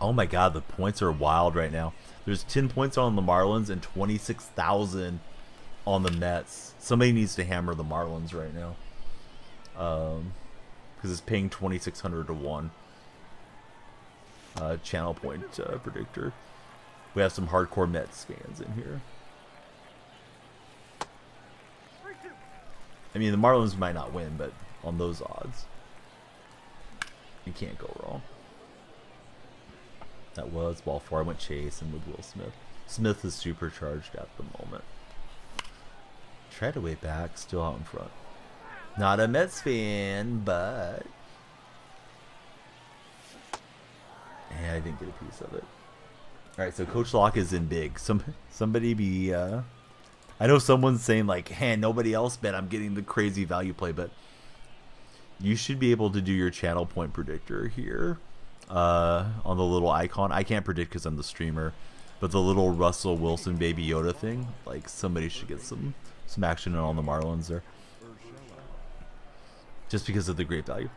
Oh my god, the points are wild right now. There's 10 points on the Marlins and 26,000 on the Mets. Somebody needs to hammer the Marlins right now, because it's paying 2,600 to 1. Channel point predictor. We have some hardcore Mets fans in here. I mean, the Marlins might not win, but on those odds, you can't go wrong. That was ball 4. I went Chase and with Will Smith. Smith is supercharged at the moment. Tried to way back, still out in front. Not a Mets fan, but I didn't get a piece of it. All right, so Coach Locke is in big. Somebody be. I know someone's saying like, "Hey, nobody else bet I'm getting the crazy value play," but you should be able to do your channel point predictor here on the little icon. I can't predict because I'm the streamer, but the little Russell Wilson Baby Yoda thing, like somebody should get some action on the Marlins there, just because of the great value.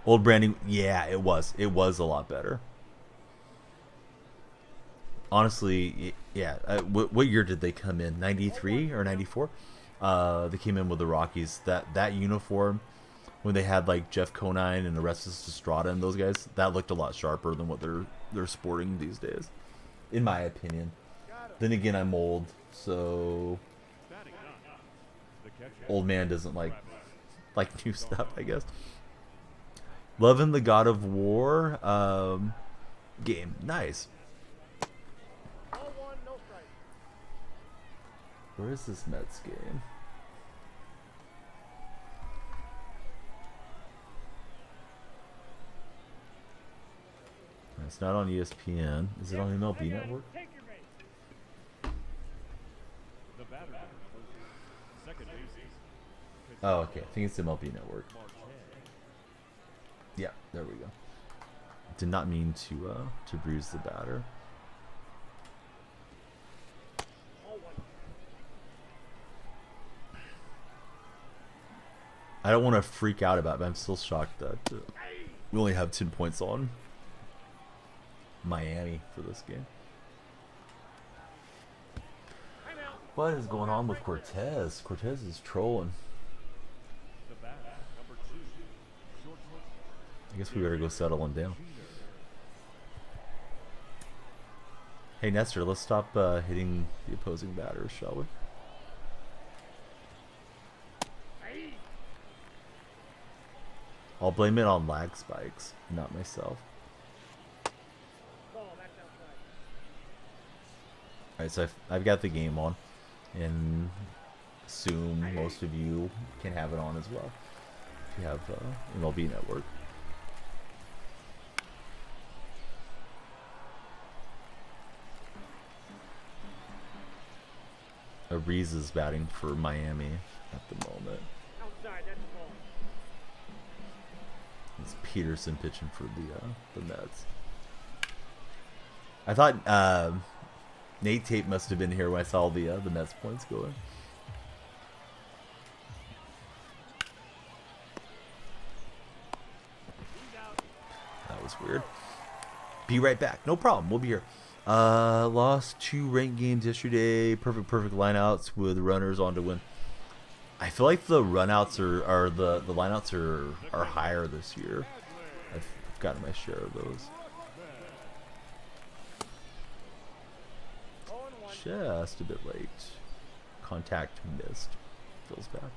Old branding, yeah, it was a lot better. Honestly, yeah. What year did they come in? 93 or 94? They came in with the Rockies. That uniform, when they had like Jeff Conine and Orestes Estrada and those guys, that looked a lot sharper than what they're sporting these days, in my opinion. Then again, I'm old, so old man doesn't like new stuff, I guess. Loving the God of War game, nice. Where is this Mets game? It's not on ESPN. Is it on MLB Network? Oh, okay. I think it's MLB Network. Yeah, there we go. Did not mean to bruise the batter. I don't want to freak out about it, but I'm still shocked that we only have 10 points on Miami for this game. What is going on with Cortez? Cortez is trolling. I guess we better go settle him down. Hey Nestor, let's stop hitting the opposing batters, shall we? I'll blame it on lag spikes, not myself. Alright, so I've got the game on. And assume most of you can have it on as well if you have MLB Network. Ariza's batting for Miami at the moment. It's Peterson pitching for the Mets. I thought Nate Tate must have been here when I saw the Mets points going. That was weird. Be right back. No problem. We'll be here. Lost 2 ranked games yesterday. Perfect lineouts with runners on to win. I feel like the runouts are the lineouts are higher this year. I've gotten my share of those. Just a bit late. Contact missed. Feels bad.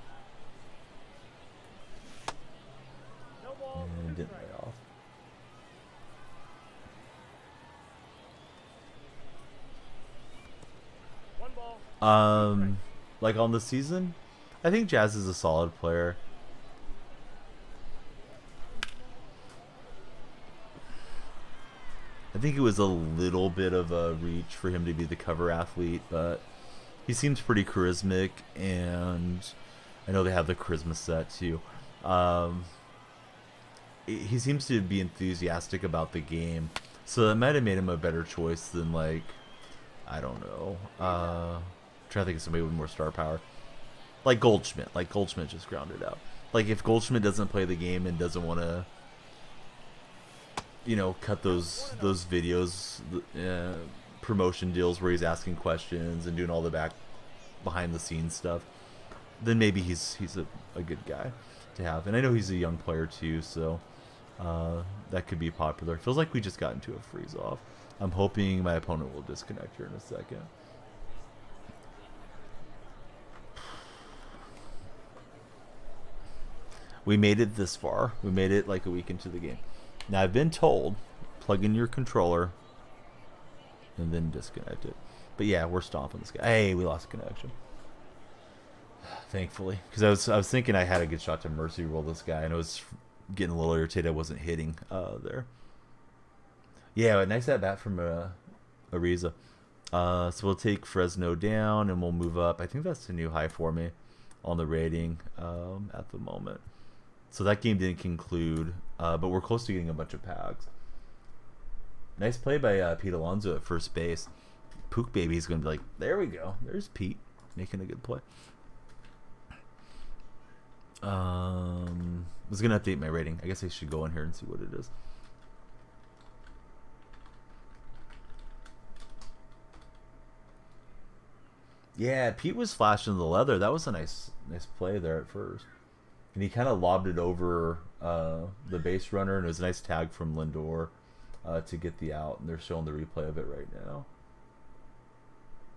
And didn't lay off. Like on the season, I think Jazz is a solid player. I think it was a little bit of a reach for him to be the cover athlete, but he seems pretty charismatic, and I know they have the charisma set too. He seems to be enthusiastic about the game, so that might have made him a better choice than, like, I don't know. I'm trying to think of somebody with more star power. Like Goldschmidt. Like Goldschmidt just grounded out. Like if Goldschmidt doesn't play the game and doesn't want to, you know, cut those videos, promotion deals where he's asking questions and doing all the behind the scenes stuff, then maybe he's a good guy to have. And I know he's a young player too, so that could be popular. Feels like we just got into a freeze off. I'm hoping my opponent will disconnect here in a second. We made it this far. We made it like a week into the game. Now I've been told, plug in your controller and then disconnect it. But yeah, we're stomping this guy. Hey, we lost connection. Thankfully, because I was thinking I had a good shot to mercy roll this guy, and I was getting a little irritated I wasn't hitting there. Yeah, a nice at bat from Ariza. So we'll take Fresno down and we'll move up. I think that's a new high for me on the rating at the moment. So that game didn't conclude, but we're close to getting a bunch of packs. Nice play by Pete Alonso at first base. Pook Baby's going to be like, there we go. There's Pete making a good play. I was going to update my rating. I guess I should go in here and see what it is. Yeah, Pete was flashing the leather. That was a nice play there at first. And he kind of lobbed it over the base runner, and it was a nice tag from Lindor to get the out. And they're showing the replay of it right now.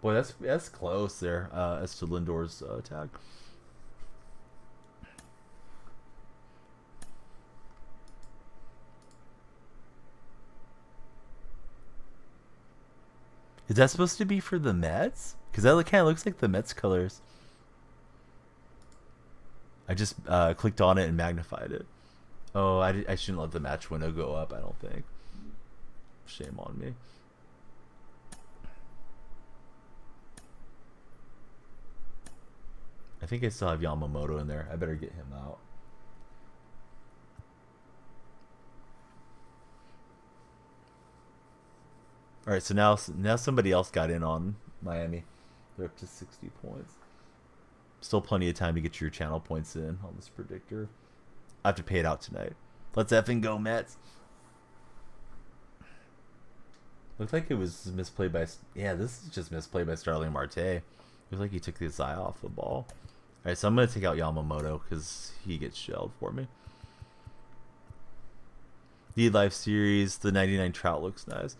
Boy, that's close there as to Lindor's tag. Is that supposed to be for the Mets? Because that kind of looks like the Mets colors. I just clicked on it and magnified it. Oh, I shouldn't let the match window go up, I don't think. Shame on me. I think I still have Yamamoto in there. I better get him out. All right, so now somebody else got in on Miami. They're up to 60 points. Still plenty of time to get your channel points in on this predictor. I have to pay it out tonight. Let's effing go, Mets. Looked like it was misplayed by... Yeah, this is just misplayed by Starling Marte. Looks like he took his eye off the ball. All right, so I'm going to take out Yamamoto because he gets shelled for me. The Life Series, the 99 Trout looks nice.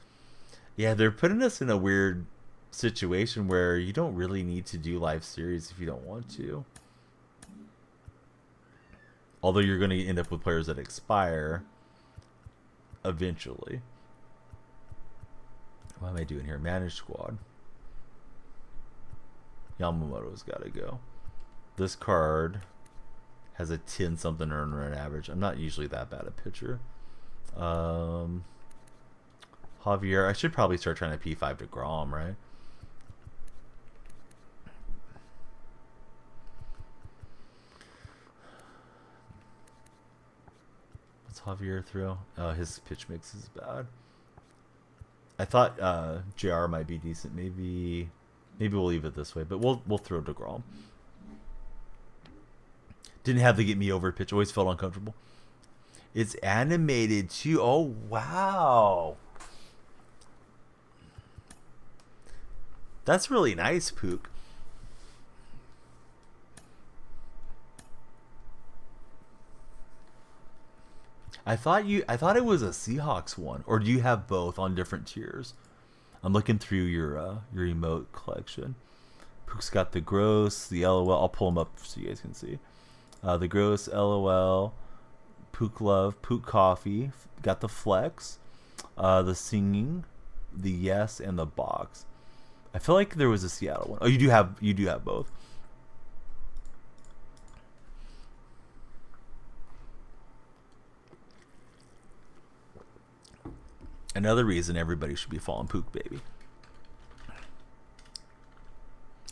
Yeah, they're putting us in a weird situation where you don't really need to do live series if you don't want to. Although you're going to end up with players that expire eventually. What am I doing here? Manage squad. Yamamoto's got to go. This card has a 10-something earn run average. I'm not usually that bad at pitcher. Javier, I should probably start trying to P5 to Grom, right? What's Javier throw? His pitch mix is bad. I thought JR might be decent. Maybe we'll leave it this way, but we'll throw DeGrom. Didn't have the get me over pitch. Always felt uncomfortable. It's animated too. Oh wow, that's really nice, Pook. I thought it was a Seahawks one, or do you have both on different tiers? I'm looking through your emote collection. Pook's got the gross, the LOL. I'll pull them up so you guys can see. The gross, LOL, Pook love, Pook coffee. Got the flex, the singing, the yes, and the box. I feel like there was a Seattle one. Oh, you do have both. Another reason everybody should be following Pook, baby. All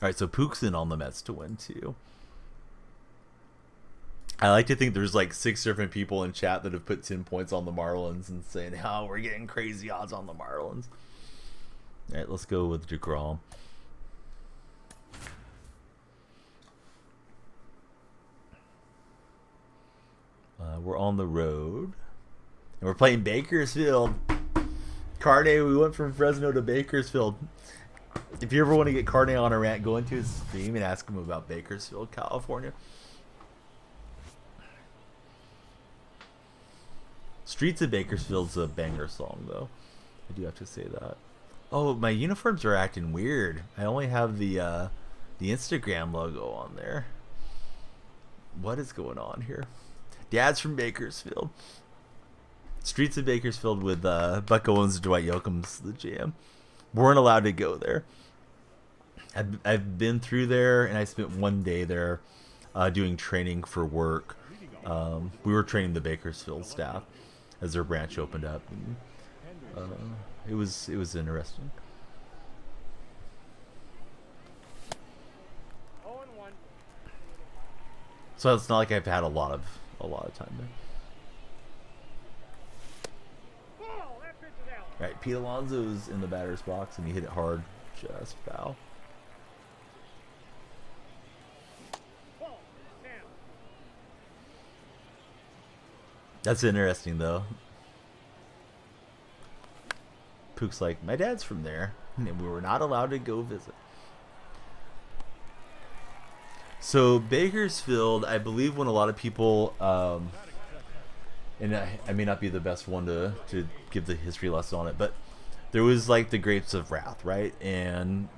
right, so Pook's in on the Mets to win too. I like to think there's like 6 different people in chat that have put 10 points on the Marlins and saying, "Oh, we're getting crazy odds on the Marlins." All right, let's go with DeGrom. We're on the road, and we're playing Bakersfield. Carne, we went from Fresno to Bakersfield. If you ever want to get Carne on a rant, go into his stream and ask him about Bakersfield, California. Streets of Bakersfield's a banger song, though. I do have to say that. Oh, my uniforms are acting weird. I only have the Instagram logo on there. What is going on here? Dad's from Bakersfield. Streets of Bakersfield with Buck Owens and Dwight Yoakam's the jam. Weren't allowed to go there. I've been through there, and I spent one day there doing training for work. We were training the Bakersfield staff as their branch opened up. And, it was interesting. So it's not like I've had a lot of time there. All right, Pete Alonso's in the batter's box, and he hit it hard, just foul. That's interesting, though. Pook's like, my dad's from there, and we were not allowed to go visit. So Bakersfield, I believe when a lot of people, and I may not be the best one to give the history lesson on it, but there was like the Grapes of Wrath, right? And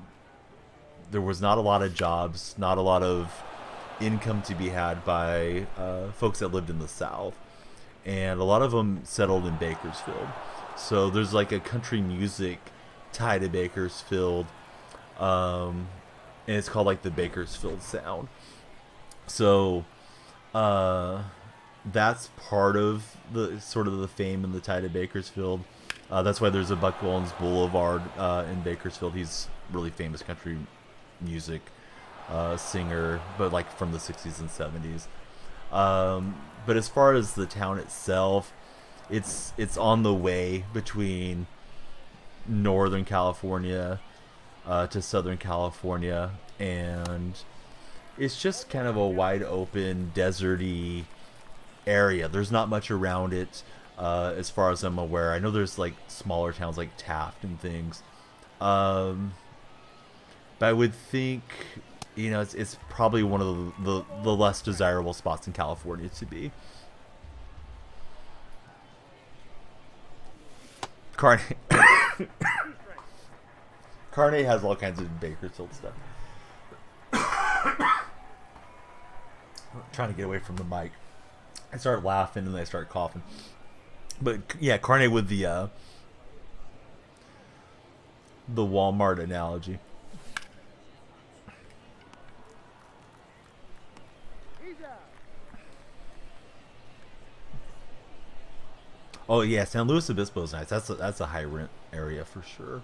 there was not a lot of jobs, not a lot of income to be had by folks that lived in the South. And a lot of them settled in Bakersfield. So there's like a country music tied to Bakersfield. And it's called like the Bakersfield Sound. So that's part of the sort of the fame and the tie to Bakersfield. That's why there's a Buck Owens Boulevard in Bakersfield. He's really famous country music singer, but like from the 60s and 70s. But as far as the town itself, it's on the way between Northern California to Southern California, and it's just kind of a wide open, deserty area. There's not much around it, as far as I'm aware. I know there's like smaller towns like Taft and things, but I would think, you know, it's probably one of the less desirable spots in California to be. Carne has all kinds of Bakersfield stuff. I'm trying to get away from the mic. I start laughing and then I start coughing. But yeah, Carne with the Walmart analogy. Oh yeah, San Luis Obispo is nice. That's a high rent area for sure.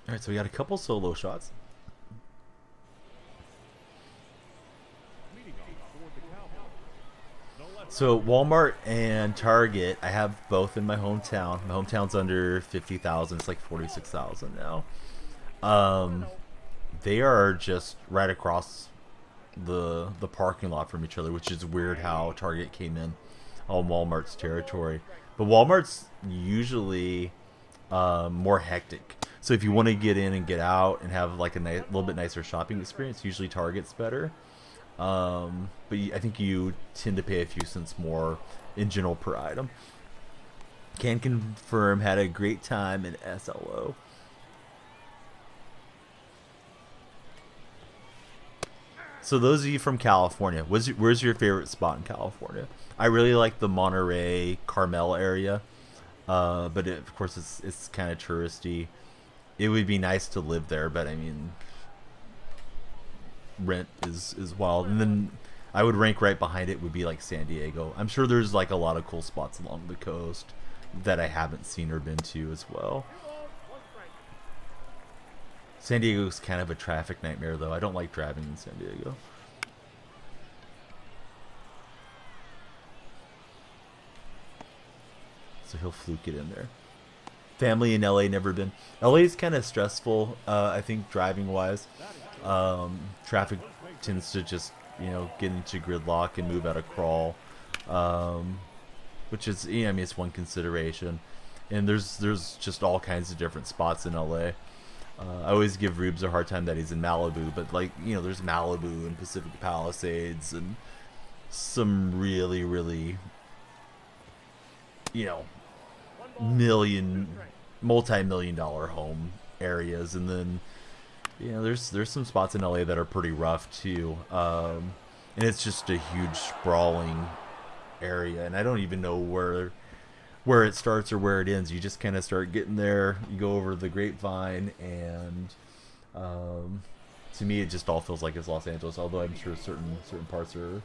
All right, so we got a couple solo shots. So Walmart and Target, I have both in my hometown. My hometown's under 50,000. It's like 46,000 now. They are just right across the parking lot from each other, which is weird how Target came in on Walmart's territory. But Walmart's usually more hectic. So if you want to get in and get out and have like a little bit nicer shopping experience, usually Target's better. But I think you tend to pay a few cents more in general per item. Can confirm, had a great time in SLO. So those of you from California, where's your favorite spot in California? I really like the Monterey, Carmel area, but of course it's kind of touristy. It would be nice to live there, but I mean, rent is wild. And then I would rank right behind it would be like San Diego. I'm sure there's like a lot of cool spots along the coast that I haven't seen or been to as well. San Diego's kind of a traffic nightmare though. I don't like driving in San Diego. So he'll fluke it in there. Family in LA, never been. LA is kind of stressful, I think, driving wise. Traffic tends to just, get into gridlock and move out of crawl, which is, I mean, it's one consideration. And there's just all kinds of different spots in LA. I always give Rubes a hard time that he's in Malibu, but there's Malibu and Pacific Palisades and some really, really, multi-million-dollar home areas, and then there's some spots in LA that are pretty rough too, and it's just a huge sprawling area, and I don't even know where it starts or where it ends. You just kind of start getting there, you go over the Grapevine, and to me it just all feels like it's Los Angeles, although I'm sure certain parts are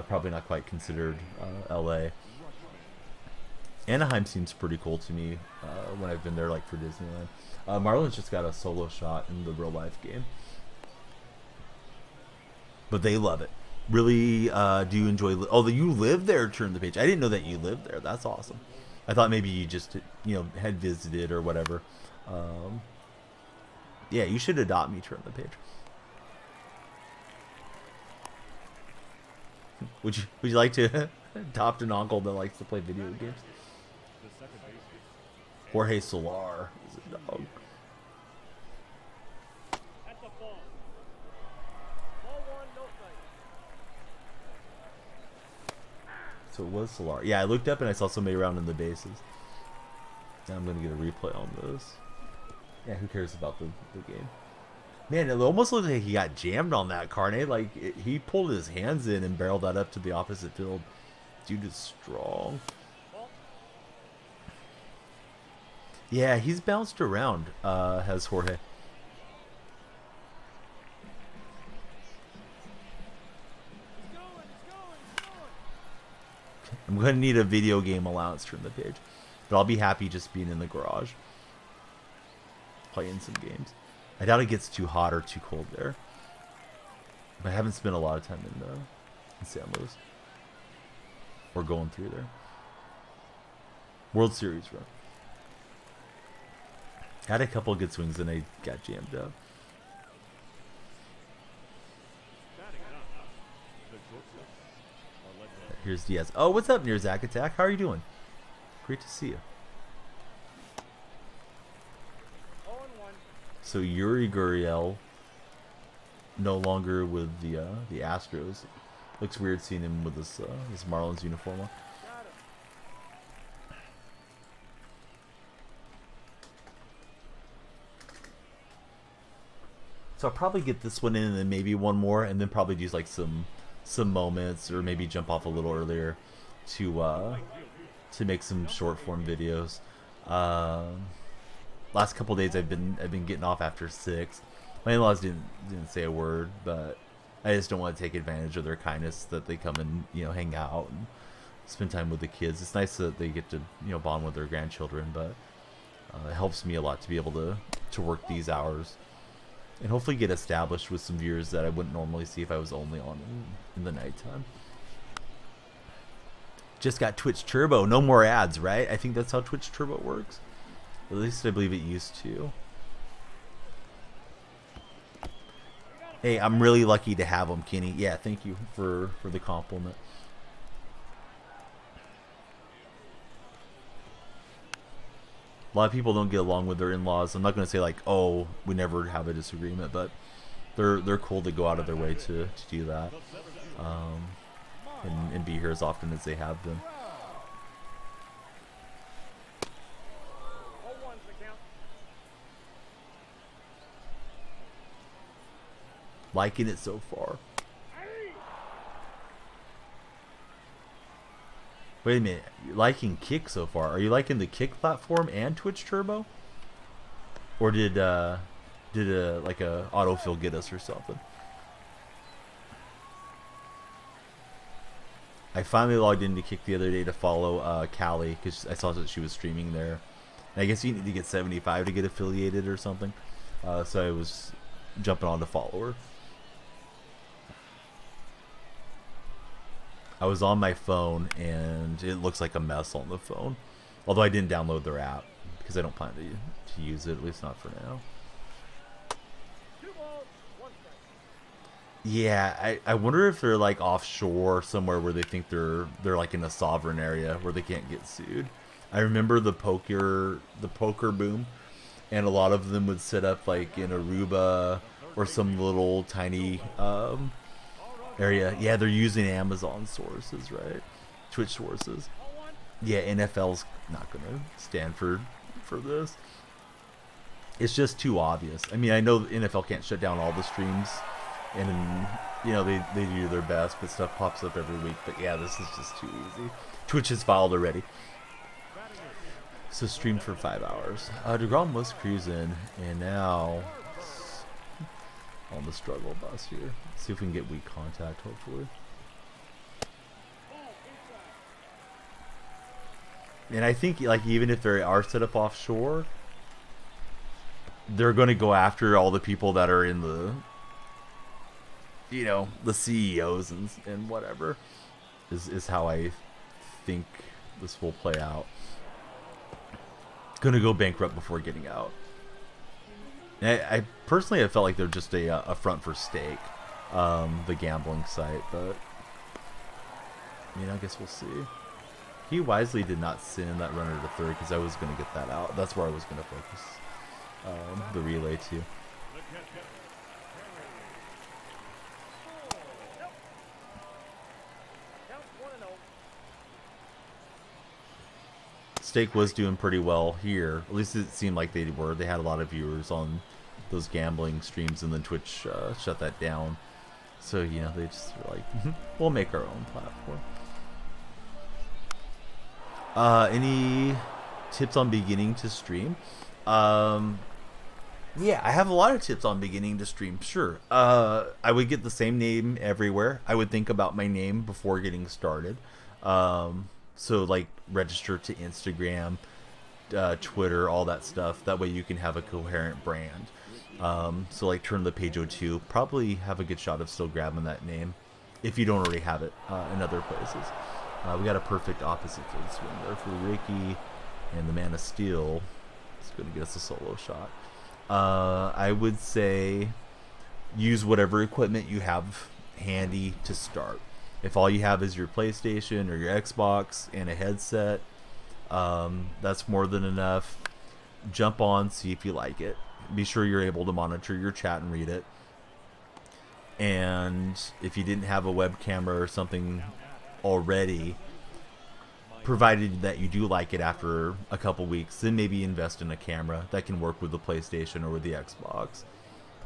probably not quite considered LA. Anaheim seems pretty cool to me when I've been there, like for Disneyland. Marlins just got a solo shot in the real life game, but they love it. Really do you enjoy? Oh, you live there? Turn the page. I didn't know that you lived there. That's awesome. I thought maybe you just had visited or whatever. Yeah, you should adopt me. Turn the page. Would you like to adopt an uncle that likes to play video games? Jorge Solar is a dog. So it was Solar. Yeah, I looked up and I saw somebody around in the bases. Now I'm going to get a replay on those. Yeah, who cares about the game? Man, it almost looked like he got jammed on that, Carne. Like, he pulled his hands in and barreled that up to the opposite field. Dude is strong. Yeah, he's bounced around, has Jorge. I'm going to need a video game allowance from the page. But I'll be happy just being in the garage. Playing some games. I doubt it gets too hot or too cold there. But I haven't spent a lot of time in San Luis. Or going through there. World Series run. Had a couple of good swings and I got jammed up. Here's Diaz. Oh, what's up, near Zach Attack? How are you doing? Great to see you. So Yuri Gurriel, no longer with the Astros. Looks weird seeing him with this Marlins uniform on. So I'll probably get this one in and then maybe one more, and then probably do like some moments, or maybe jump off a little earlier to make some short form videos. Last couple days I've been getting off after 6. My in-laws didn't say a word, but I just don't want to take advantage of their kindness that they come and hang out and spend time with the kids. It's nice that they get to bond with their grandchildren, but it helps me a lot to be able to work these hours and hopefully get established with some viewers that I wouldn't normally see if I was only on in the nighttime. Just got Twitch Turbo, no more ads, right? I think that's how Twitch Turbo works. At least I believe it used to. Hey, I'm really lucky to have them, Kenny. Yeah, thank you for the compliment. A lot of people don't get along with their in-laws. I'm not going to say like, oh, we never have a disagreement, but they're cool to go out of their way to do that, and be here as often as they have been. Liking it so far. Wait a minute, you're liking Kick so far. Are you liking the Kick platform and Twitch Turbo? Or did like a autofill get us or something? I finally logged into Kick the other day to follow Callie because I saw that she was streaming there. And I guess you need to get 75 to get affiliated or something. So I was jumping on to follow her. I was on my phone and it looks like a mess on the phone. Although I didn't download their app because I don't plan to use it, at least not for now. Yeah, I wonder if they're like offshore somewhere where they think they're like in a sovereign area where they can't get sued. I remember the poker boom, and a lot of them would set up like in Aruba or some little tiny area. Yeah, they're using Amazon sources, right? Twitch sources. Yeah, NFL's not gonna stand for this. It's just too obvious. I mean, I know the NFL can't shut down all the streams, and they do their best, but stuff pops up every week. But yeah, this is just too easy. Twitch has filed already. So streamed for 5 hours. DeGrom was cruising, and now on the struggle bus here. See if we can get weak contact, hopefully. And I think like even if they are set up offshore, they're going to go after all the people that are in the the CEOs and whatever is how I think this will play out. Going to go bankrupt before getting out. And I personally have felt like they're just a front for stake, the gambling site, but I guess we'll see. He wisely did not send that runner to third because I was going to get that out. That's where I was going to focus the relay to. Stake was doing pretty well here. At least it seemed like they were. They had a lot of viewers on those gambling streams, and then Twitch shut that down. So they just were like, we'll make our own platform. Any tips on beginning to stream? Yeah, I have a lot of tips on beginning to stream. Sure. I would get the same name everywhere. I would think about my name before getting started. So like register to Instagram, Twitter, all that stuff. That way you can have a coherent brand. So like Turn the Page 02, probably have a good shot of still grabbing that name if you don't already have it in other places. We got a perfect opposite field swing there for Ricky, and the Man of Steel is going to get us a solo shot. I would say use whatever equipment you have handy to start. If all you have is your PlayStation or your Xbox and a headset, that's more than enough. Jump on, see if you like it. Be sure you're able to monitor your chat and read it. And if you didn't have a webcam or something already, provided that you do like it after a couple weeks, then maybe invest in a camera that can work with the PlayStation or with the Xbox.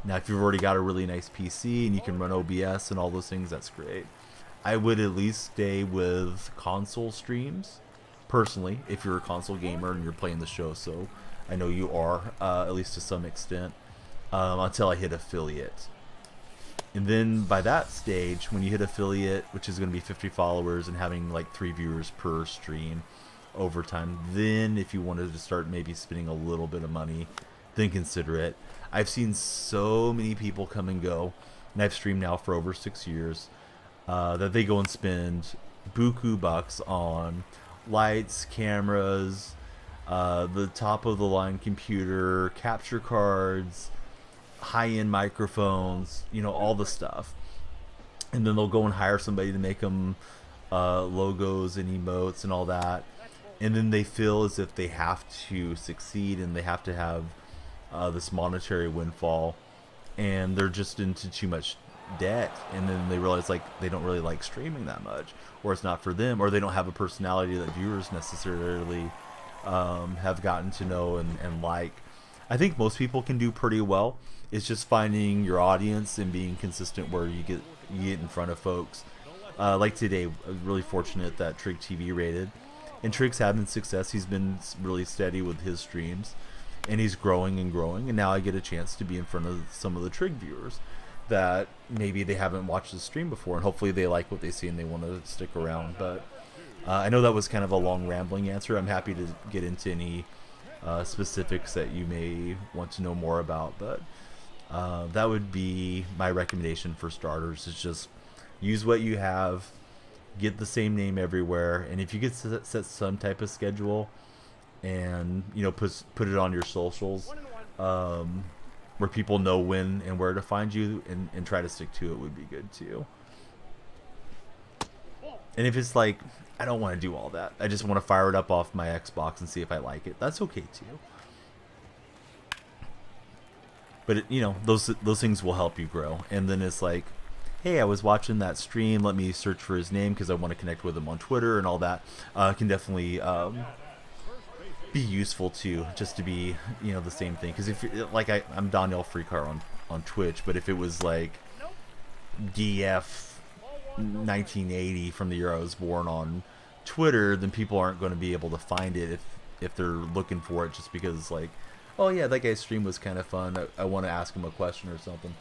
Now, if you've already got a really nice PC and you can run OBS and all those things, that's great. I would at least stay with console streams, personally, if you're a console gamer and you're playing the show, so I know you are, at least to some extent. until I hit affiliate. And then by that stage, when you hit affiliate, which is going to be 50 followers and having like 3 viewers per stream over time, then if you wanted to start maybe spending a little bit of money, then consider it. I've seen so many people come and go, and I've streamed now for over 6 years, that they go and spend buku bucks on lights, cameras, the top of the line computer, capture cards, high-end microphones, you know, all the stuff. And then they'll go and hire somebody to make them logos and emotes and all that. And then they feel as if they have to succeed and they have to have this monetary windfall, and they're just into too much debt. And then they realize like they don't really like streaming that much, or it's not for them, or they don't have a personality that viewers necessarily have gotten to know and like. I think most people can do pretty well. It's just finding your audience and being consistent where you get in front of folks. Like today, I'm really fortunate that Trig TV rated, and Trig's having success. He's been really steady with his streams, and he's growing and growing. And now I get a chance to be in front of some of the Trig viewers that maybe they haven't watched the stream before, and hopefully they like what they see and they want to stick around. But I know that was kind of a long rambling answer. I'm happy to get into any specifics that you may want to know more about, but that would be my recommendation for starters, is just use what you have, get the same name everywhere, and if you get set some type of schedule and, you know, put it on your socials where people know when and where to find you, and try to stick to it would be good too. And if it's like, I don't want to do all that, I just want to fire it up off my Xbox and see if I like it, that's okay too. But it, you know, those things will help you grow. And then it's like, hey, I was watching that stream, let me search for his name because I want to connect with him on Twitter, and all that can definitely be useful too, just to be, you know, the same thing. Because if like I'm Daniel Freecar on Twitch, but if it was like DF 1980 from the year I was born on Twitter, then people aren't going to be able to find it if they're looking for it, just because like, oh yeah, that guy's stream was kind of fun, I want to ask him a question or something.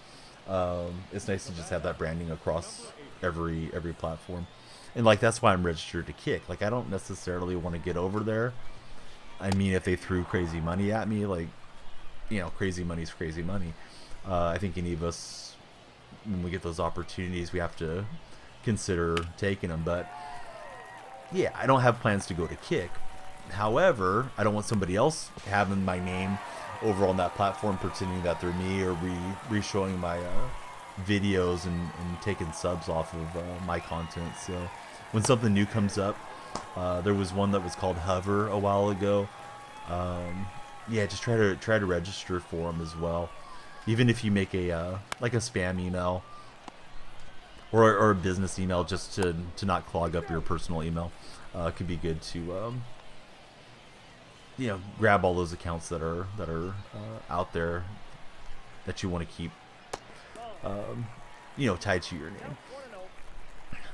It's nice to just have that branding across every platform. And like, that's why I'm registered to Kick. Like, I don't necessarily want to get over there. I mean, if they threw crazy money at me, like, you know, crazy money's crazy money. I think any of us, when we get those opportunities, we have to consider taking them. But yeah, I don't have plans to go to Kick. However, I don't want somebody else having my name over on that platform pretending that they're me, or re-showing my videos and taking subs off of my content. So when something new comes up, there was one that was called Hover a while ago. Yeah, just try to register for them as well. Even if you make a like a spam email or a business email, just to not clog up your personal email, could be good to you know, grab all those accounts that are out there that you want to keep you know, tied to your name.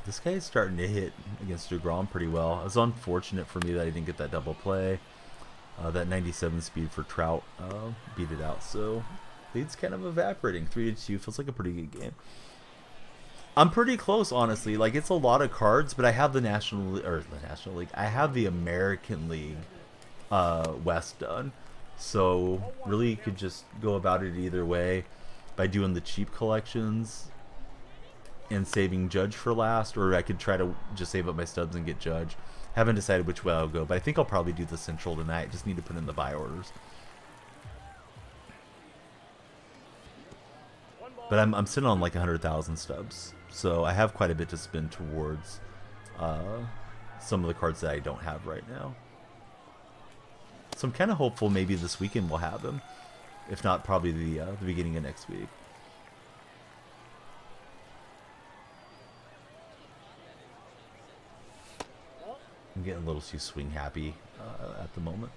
This guy is starting to hit against DeGrom pretty well. It was unfortunate for me that I didn't get that double play. That 97 speed for Trout beat it out. So lead's kind of evaporating. 3-2 feels like a pretty good game. I'm pretty close, honestly. Like, it's a lot of cards, but I have the National League. I have the American League West done. So really, you could just go about it either way by doing the cheap collections and saving Judge for last, or I could try to just save up my stubs and get Judge. Haven't decided which way I'll go, but I think I'll probably do the Central tonight. Just need to put in the buy orders. But I'm sitting on like 100,000 stubs, so I have quite a bit to spend towards some of the cards that I don't have right now. So I'm kind of hopeful maybe this weekend we'll have them. If not, probably the beginning of next week. I'm getting a little too swing happy at the moment.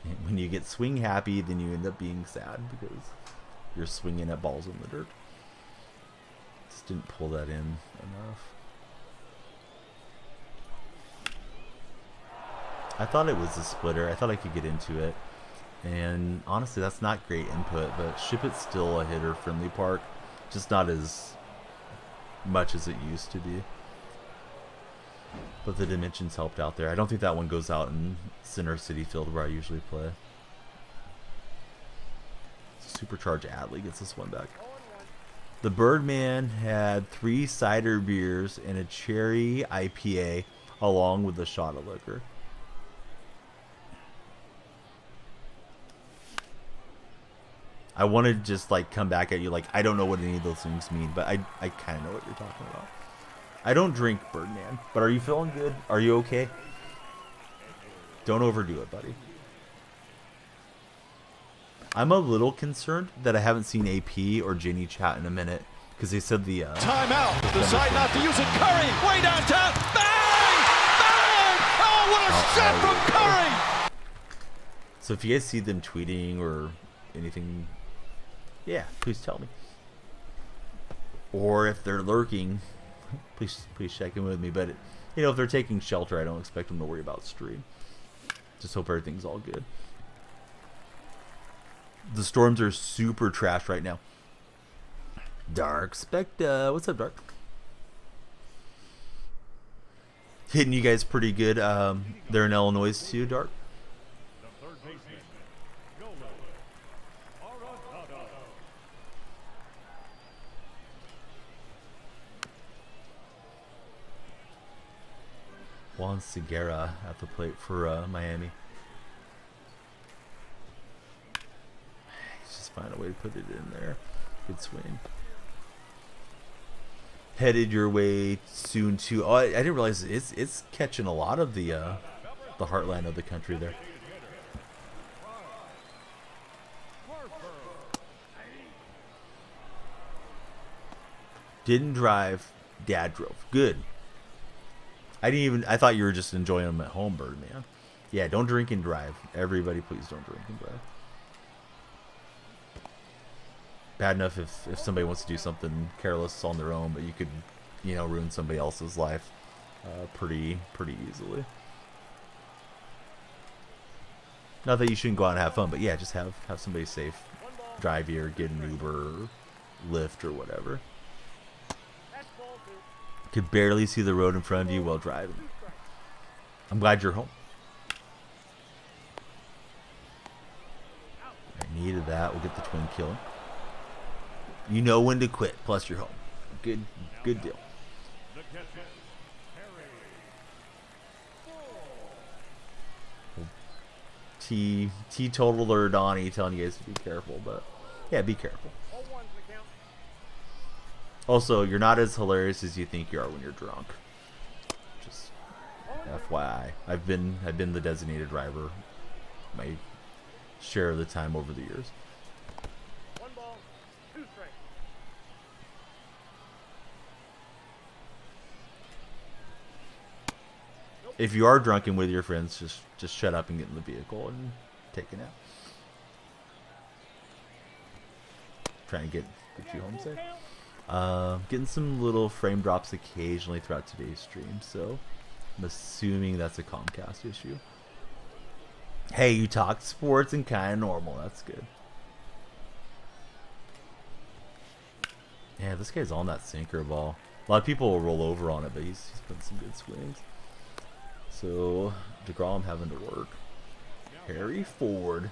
And when you get swing happy, then you end up being sad because you're swinging at balls in the dirt. Just didn't pull that in enough. I thought it was a splitter. I thought I could get into it. And honestly, that's not great input, but Ship It's still a hitter-friendly park. Just not as much as it used to be. But the dimensions helped out there. I don't think that one goes out in Center City Field where I usually play. Supercharge Adley gets this one back. The Birdman had 3 cider beers and a cherry IPA along with a shot of liquor. I want to just like come back at you like I don't know what any of those things mean, but I kind of know what you're talking about. I don't drink Birdman, but are you feeling good? Are you okay? Don't overdo it, buddy. I'm a little concerned that I haven't seen AP or Jenny chat in a minute because they said the timeout. Decide not to use it. Curry way downtown. Bang! Bang! Oh, what a shot from Curry! So if you guys see them tweeting or anything, yeah, please tell me. Or if they're lurking, please check in with me. But you know, if they're taking shelter, I don't expect them to worry about stream. Just hope everything's all good. The storms are super trash right now. Dark Specta, what's up, Dark? Hitting you guys pretty good. They're in Illinois too, Dark. Juan Segura at the plate for Miami. Just find a way to put it in there. Good swing. Headed your way soon to. Oh, I didn't realize it's catching a lot of the heartland of the country there. Didn't drive. Dad drove. Good. I thought you were just enjoying them at home, Birdman. Yeah, don't drink and drive. Everybody, please don't drink and drive. Bad enough if somebody wants to do something careless on their own, but you could, you know, ruin somebody else's life pretty easily. Not that you shouldn't go out and have fun, but yeah, just have somebody safe drive you or get an Uber or Lyft or whatever. Could barely see the road in front of you while driving. I'm glad you're home. I needed that. We'll get the twin kill. You know when to quit. Plus you're home. Good deal. Teetotal or Donnie telling you guys to be careful, but yeah, be careful. Also, you're not as hilarious as you think you are when you're drunk. Just FYI. I've been the designated driver my share of the time over the years. One ball, 2 strikes. If you are drunk and with your friends, just shut up and get in the vehicle and take a nap. Trying to get you home safe. Getting some little frame drops occasionally throughout today's stream, so I'm assuming that's a Comcast issue. Hey, you talked sports and kind of normal. That's good. Yeah, this guy's on that sinker ball. A lot of people will roll over on it, but he's putting some good swings. So, DeGrom having to work. Harry Ford.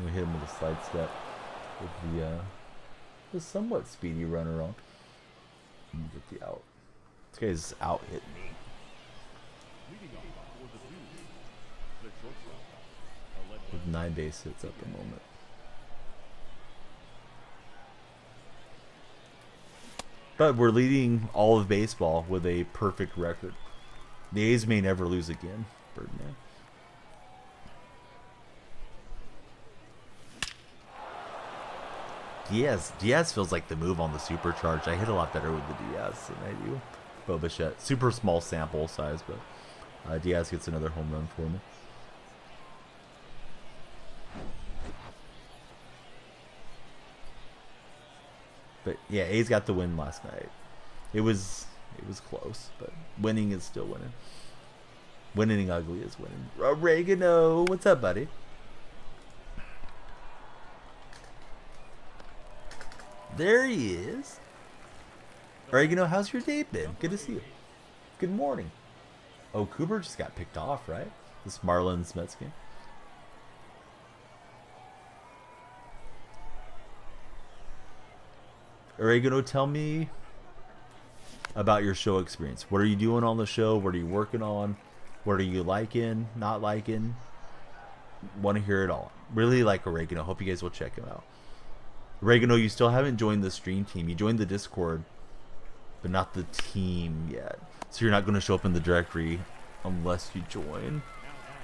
We hit him with a side step with the somewhat speedy runner on. And get the out. This guy's out hitting me. With 9 base hits at the moment. But we're leading all of baseball with a perfect record. The A's may never lose again, Birdman. Diaz feels like the move on the supercharged. I hit a lot better with the Diaz than I do Bo Bichette. Super small sample size, but Diaz gets another home run for me. Yeah, A's got the win last night. It was close, but winning is still winning. Winning ugly is winning. Oregano, what's up, buddy? There he is. Oregano, how's your day been? Good to see you. Good morning. Oh, Cooper just got picked off, right? This Marlins Mets game. Oregano, tell me about your show experience. What are you doing on the show? What are you working on? What are you liking, not liking? Want to hear it all. Really like Oregano. Hope you guys will check him out. Oregano, you still haven't joined the stream team. You joined the Discord, but not the team yet. So you're not going to show up in the directory unless you join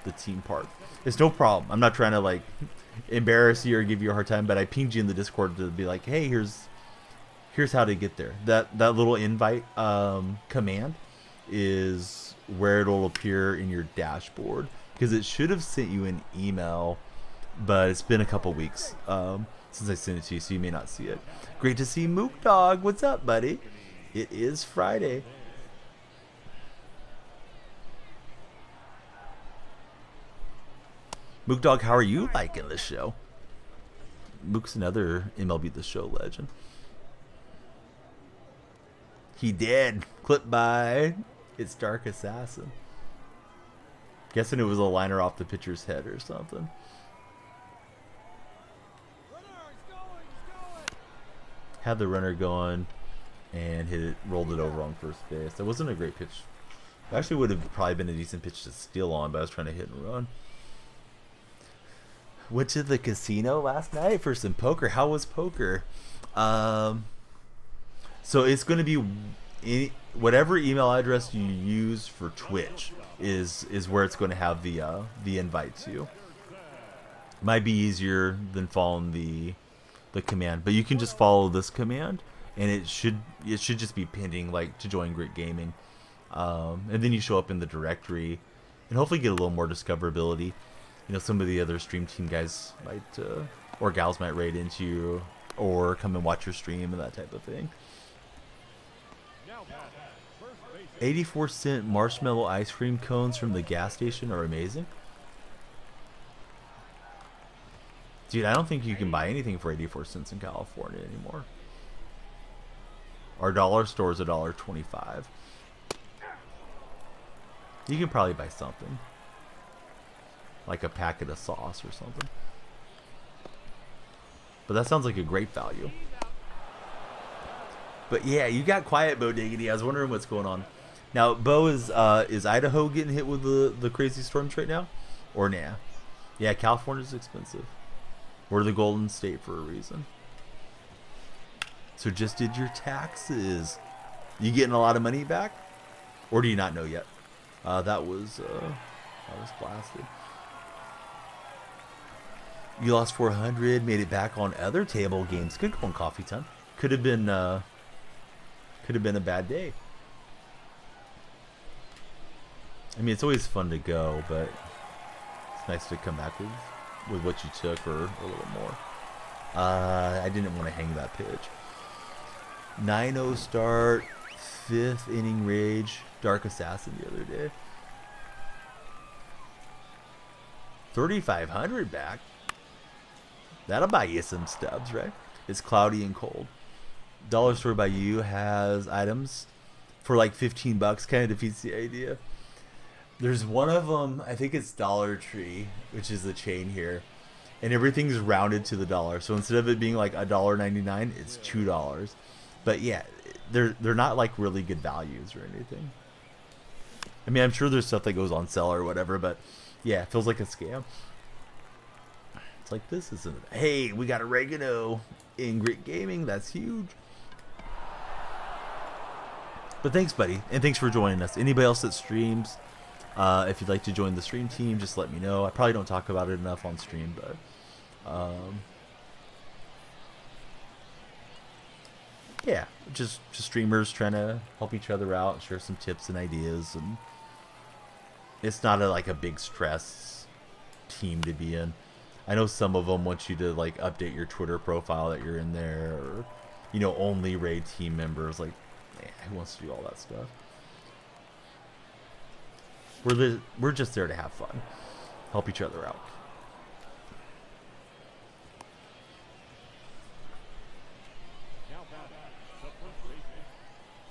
the team part. It's no problem. I'm not trying to like embarrass you or give you a hard time, but I pinged you in the Discord to be like, hey, here's how to get there. That little invite command is where it'll appear in your dashboard, because it should have sent you an email, but it's been a couple weeks since I sent it to you, so you may not see it. Great to see Mook Dog. What's up, buddy? It is Friday. Mook Dog, how are you liking this show? Mook's another MLB The Show legend. He did. Clipped by It's Dark Assassin. Guessing it was a liner off the pitcher's head or something. Had the runner going and hit it, rolled it over on first base. That wasn't a great pitch. It actually would have probably been a decent pitch to steal on, but I was trying to hit and run. Went to the casino last night for some poker. How was poker? So it's going to be whatever email address you use for Twitch is where it's going to have the invite to. Might be easier than following the command, but you can just follow this command, and it should just be pending, like, to join Grit Gaming, and then you show up in the directory, and hopefully get a little more discoverability. You know, some of the other stream team guys might or gals might raid into you, or come and watch your stream and that type of thing. 84-cent marshmallow ice cream cones from the gas station are amazing. Dude, I don't think you can buy anything for 84 cents in California anymore. Our dollar store is $1.25. You can probably buy something, like a packet of sauce or something. But that sounds like a great value. But yeah, you got quiet, Bo Diggity. I was wondering what's going on. Now, Bo, is Idaho getting hit with the crazy storms right now? Or nah? Yeah, California's expensive. We're the Golden State for a reason. So just did your taxes. You getting a lot of money back? Or do you not know yet? That was blasted. You lost 400, made it back on other table games. Good going, Coffee Time. Could have been a bad day. I mean, it's always fun to go, but it's nice to come back with what you took, or a little more. I didn't want to hang that pitch. 9-0 start, 5th inning rage, Dark Assassin the other day. 3,500 back. That'll buy you some stubs, right? It's cloudy and cold. Dollar Store by you has items for like $15. Kind of defeats the idea. There's one of them, I think it's Dollar Tree, which is the chain here, and everything's rounded to the dollar. So instead of it being like $1.99, it's $2. But yeah, they're not like really good values or anything. I mean, I'm sure there's stuff that goes on sale or whatever, but yeah, it feels like a scam. It's like, this isn't. Hey, we got Oregano in Grit Gaming. That's huge. But thanks, buddy, and thanks for joining us. Anybody else that streams, if you'd like to join the stream team, just let me know. I probably don't talk about it enough on stream, but yeah, just streamers trying to help each other out, share some tips and ideas, and it's not like a big stress team to be in. I know some of them want you to like update your Twitter profile that you're in there, or you know, only raid team members. Like, who wants to do all that stuff? We're just there to have fun, help each other out.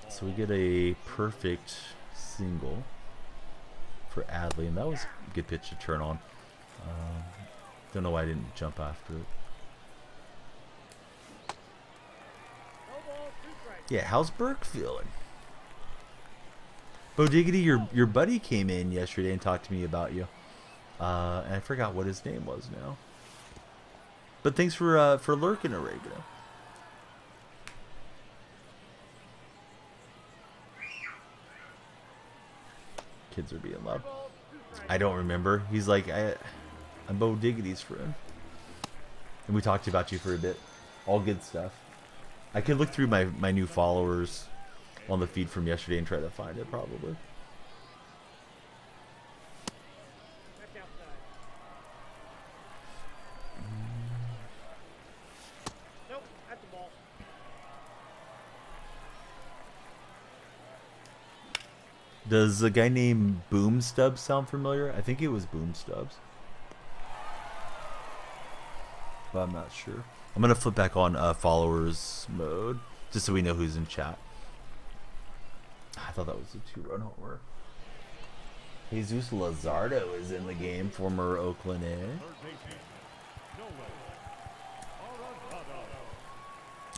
So we get a perfect single for Adley, and that was a good pitch to turn on. Don't know why I didn't jump after it. Yeah, how's Burke feeling? Bo Diggity, your buddy came in yesterday and talked to me about you. And I forgot what his name was now. But thanks for lurking, Oregano. Kids are being loud. I don't remember. He's like, I'm Bo Diggity's friend. And we talked about you for a bit. All good stuff. I could look through my new followers on the feed from yesterday and try to find it, probably. Does a guy named Boom Stubbs sound familiar? I think it was Boom Stubbs, but I'm not sure. I'm gonna flip back on followers mode just so we know who's in chat. I thought that was a 2-run homer. Jesus Lazardo is in the game, former Oakland A.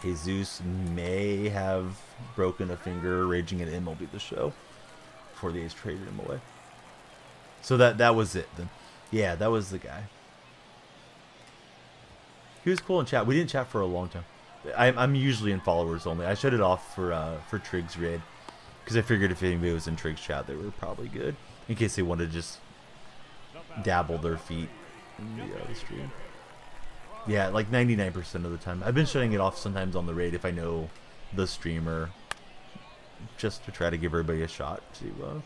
Jesus may have broken a finger raging at MLB The Show before the A's traded him away. So that was it then. Yeah, that was the guy. He was cool in chat. We didn't chat for a long time. I'm usually in followers only. I shut it off for Trig's raid because I figured if anybody was in Trig's chat, they were probably good in case they wanted to just dabble their feet in the stream. Yeah, like 99% of the time. I've been shutting it off sometimes on the raid if I know the streamer, just to try to give everybody a shot to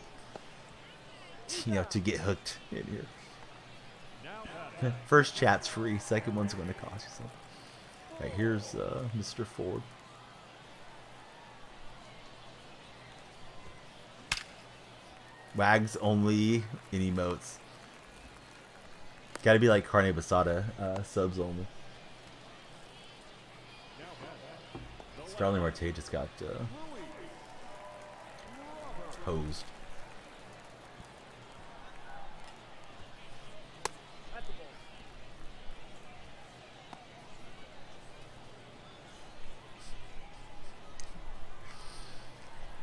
to get hooked in here. First chat's free, second one's going to cost you something. Alright, here's Mr. Ford. Wags only in emotes. Gotta be like Carne Basada, subs only. Starling Marte just got hosed.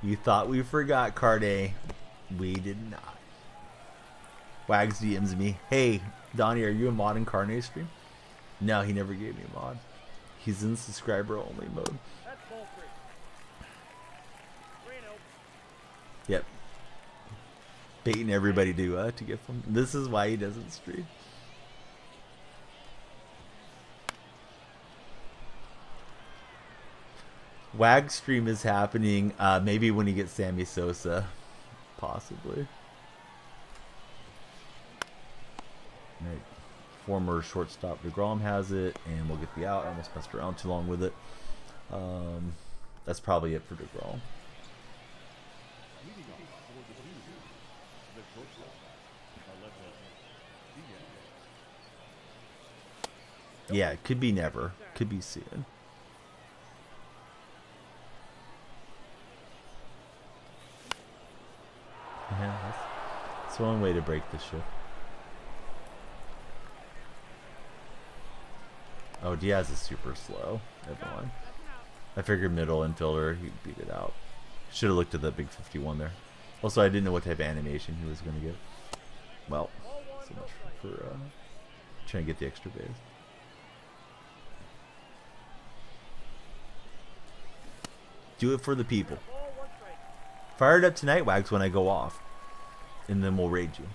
You thought we forgot, Carde. We did not. Wags DMs me, hey, Donnie, are you a mod in Carne's stream? No, he never gave me a mod. He's in subscriber only mode. Yep. Baiting everybody to get from. This is why he doesn't stream. Wag stream is happening maybe when he gets Sammy Sosa, possibly. Right. Former shortstop DeGrom has it, and we'll get the out. I almost messed around too long with it. That's probably it for DeGrom. Yeah, it could be never. Could be soon. Yeah, that's the one way to break the ship. Oh, Diaz is super slow. Everyone. I figured middle infielder, he'd beat it out. Should have looked at that big 51 there. Also, I didn't know what type of animation he was going to get. Well, so much for trying to get the extra base. Do it for the people. Fire it up tonight, Wags, when I go off. And then we'll raid you.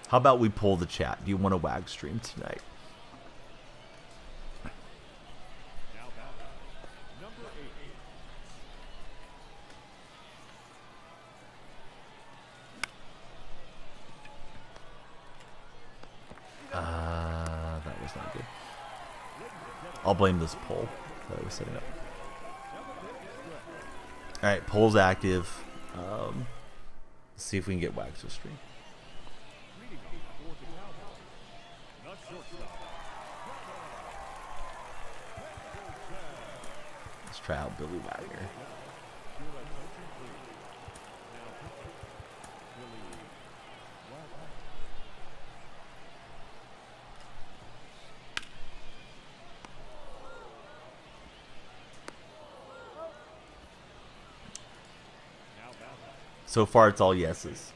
How about we pull the chat? Do you want a Wag stream tonight? I'll blame this pole that I was setting up. Alright, pole's active. Let's see if we can get Wags to stream. Let's try out Billy Wagner. So far, it's all yeses.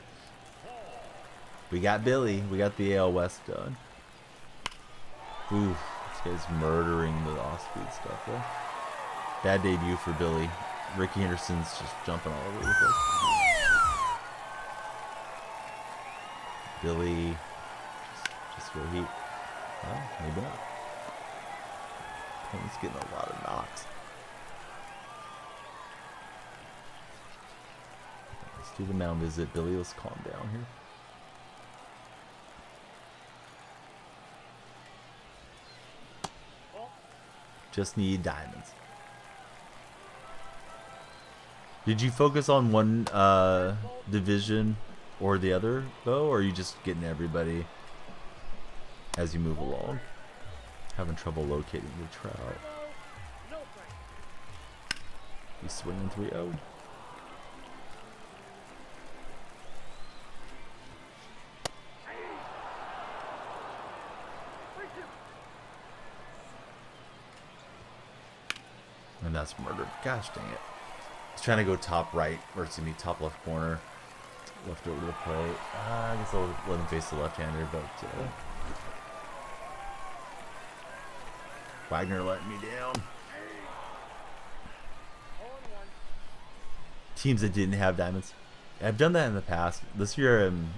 We got Billy. We got the AL West done. Ooh, this guy's murdering the off-speed stuff, though. Bad debut for Billy. Ricky Henderson's just jumping all over the place. Billy, just go heat. Well, maybe not. He's getting a lot of knocks. Let's do the mound visit. Billy, let's calm down here. Just need diamonds. Did you focus on one division or the other, though, or are you just getting everybody as you move along? Having trouble locating the trout. He's swinging 3-0. And that's murdered. Gosh dang it. He's trying to go top right, or excuse me, top left corner. Left over to the plate. I guess I'll let him face the left-hander, but Wagner letting me down. Teams that didn't have diamonds. I've done that in the past. This year I'm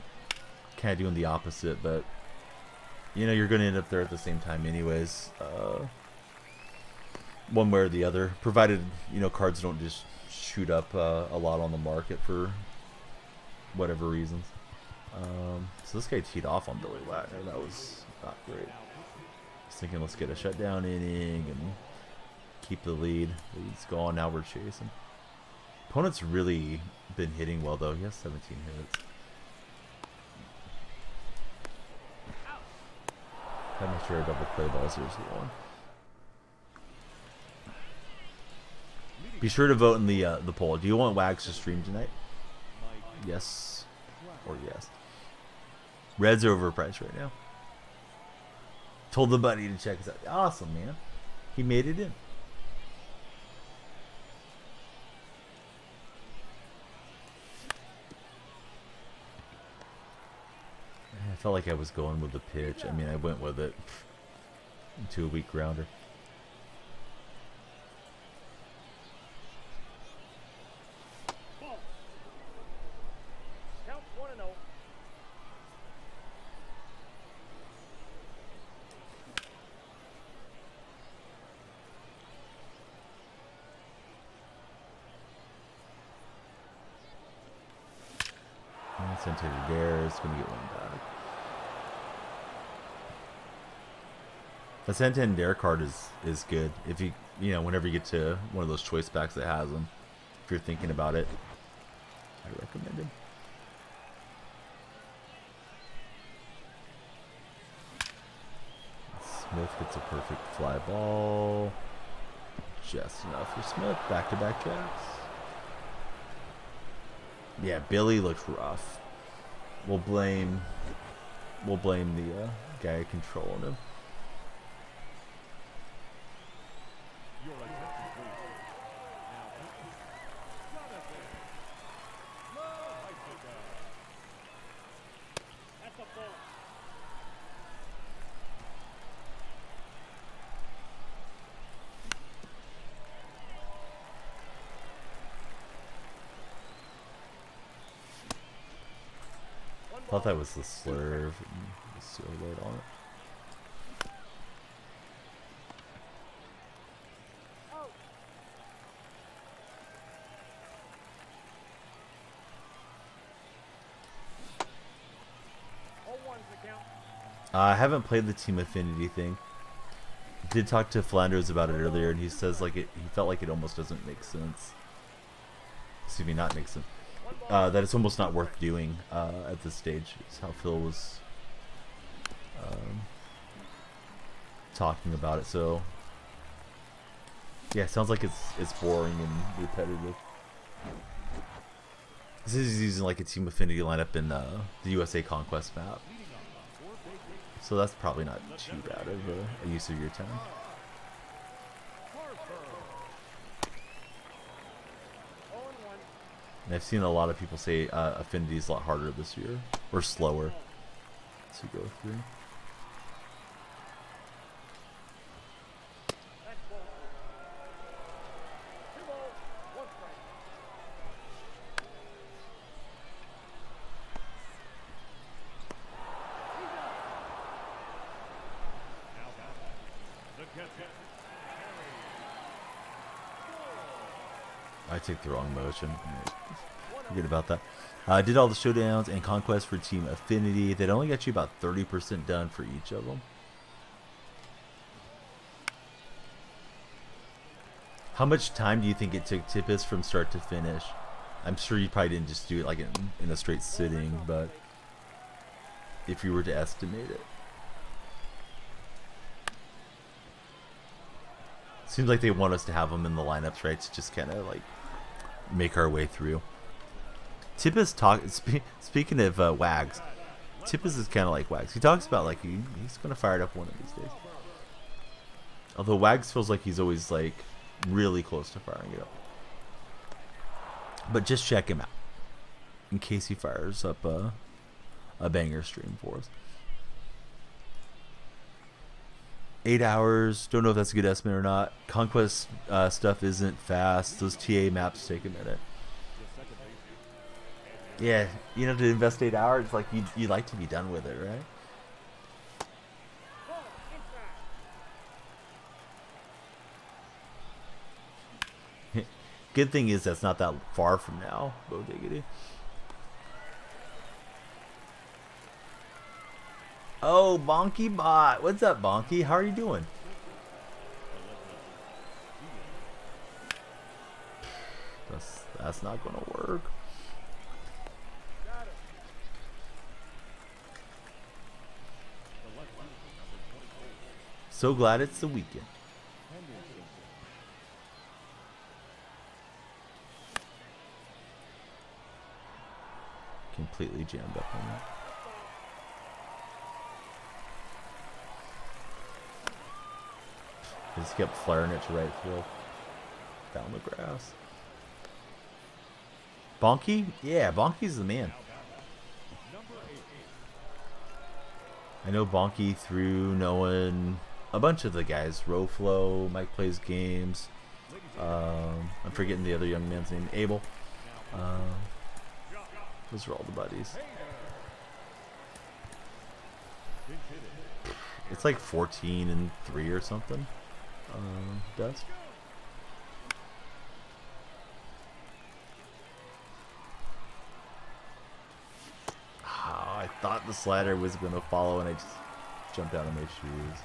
kind of doing the opposite, but you know, you're going to end up there at the same time anyways. One way or the other, provided you know cards don't just shoot up a lot on the market for whatever reasons. So this guy teed off on Billy Wagner. That was not great. I was thinking let's get a shutdown inning and keep the lead. Lead's gone. Now we're chasing. Opponent's really been hitting well though. He has 17 hits. Gotta make sure I double play balls. Here's the one. Be sure to vote in the poll. Do you want Wags to stream tonight? Yes or yes. Red's overpriced right now. Told the buddy to check us out. Awesome, man. He made it in. I felt like I was going with the pitch. I mean, I went with it into a weak grounder. Santander there is going to get one back. The Santander card is good if you know whenever you get to one of those choice packs that has them. If you're thinking about it, I recommend him. Smith gets a perfect fly ball. Just enough for Smith. Back-to-back jacks. Yeah, Billy looks rough. We'll blame the guy controlling him. I thought that was the slurve. The seal load on it. I haven't played the Team Affinity thing, did talk to Flanders about it earlier, and he says like he felt like it almost doesn't make sense. Excuse me, not make sense. That it's almost not worth doing at this stage. Is how Phil was talking about it. So yeah, it sounds like it's boring and repetitive. This is using like a Team Affinity lineup in the USA Conquest map. So that's probably not too bad of a use of your time. And I've seen a lot of people say Affinity is a lot harder this year, or slower to go through. I take the wrong motion. Forget about that. I did all the showdowns and conquests for Team Affinity. They'd only got you about 30% done for each of them. How much time do you think it took Tippis from start to finish? I'm sure you probably didn't just do it like in a straight sitting, but if you were to estimate it. Seems like they want us to have them in the lineups, right? To just kind of like make our way through. Tippis speaking of Wags, Tippis is kind of like Wags. He talks about like he's gonna fire it up one of these days. Although Wags feels like he's always like really close to firing it up. But just check him out in case he fires up a banger stream for us. 8 hours. Don't know if that's a good estimate or not. Conquest stuff isn't fast. Those TA maps take a minute. Yeah, you know, to invest 8 hours, like you'd like to be done with it, right? Good thing is that's not that far from now, Bo Diggity. Oh, Bonky Bot. What's up, Bonky? How are you doing? That's not gonna work. So glad it's the weekend. Completely jammed up on that. Just kept flaring it to right field. Down the grass. Bonky? Yeah, Bonky's the man. I know Bonky through knowing a bunch of the guys. Roflo, Mike Plays Games. I'm forgetting the other young man's name. Abel. Those are all the buddies. It's like 14-3 or something. Does. I thought the slider was going to follow and I just jumped out of my shoes.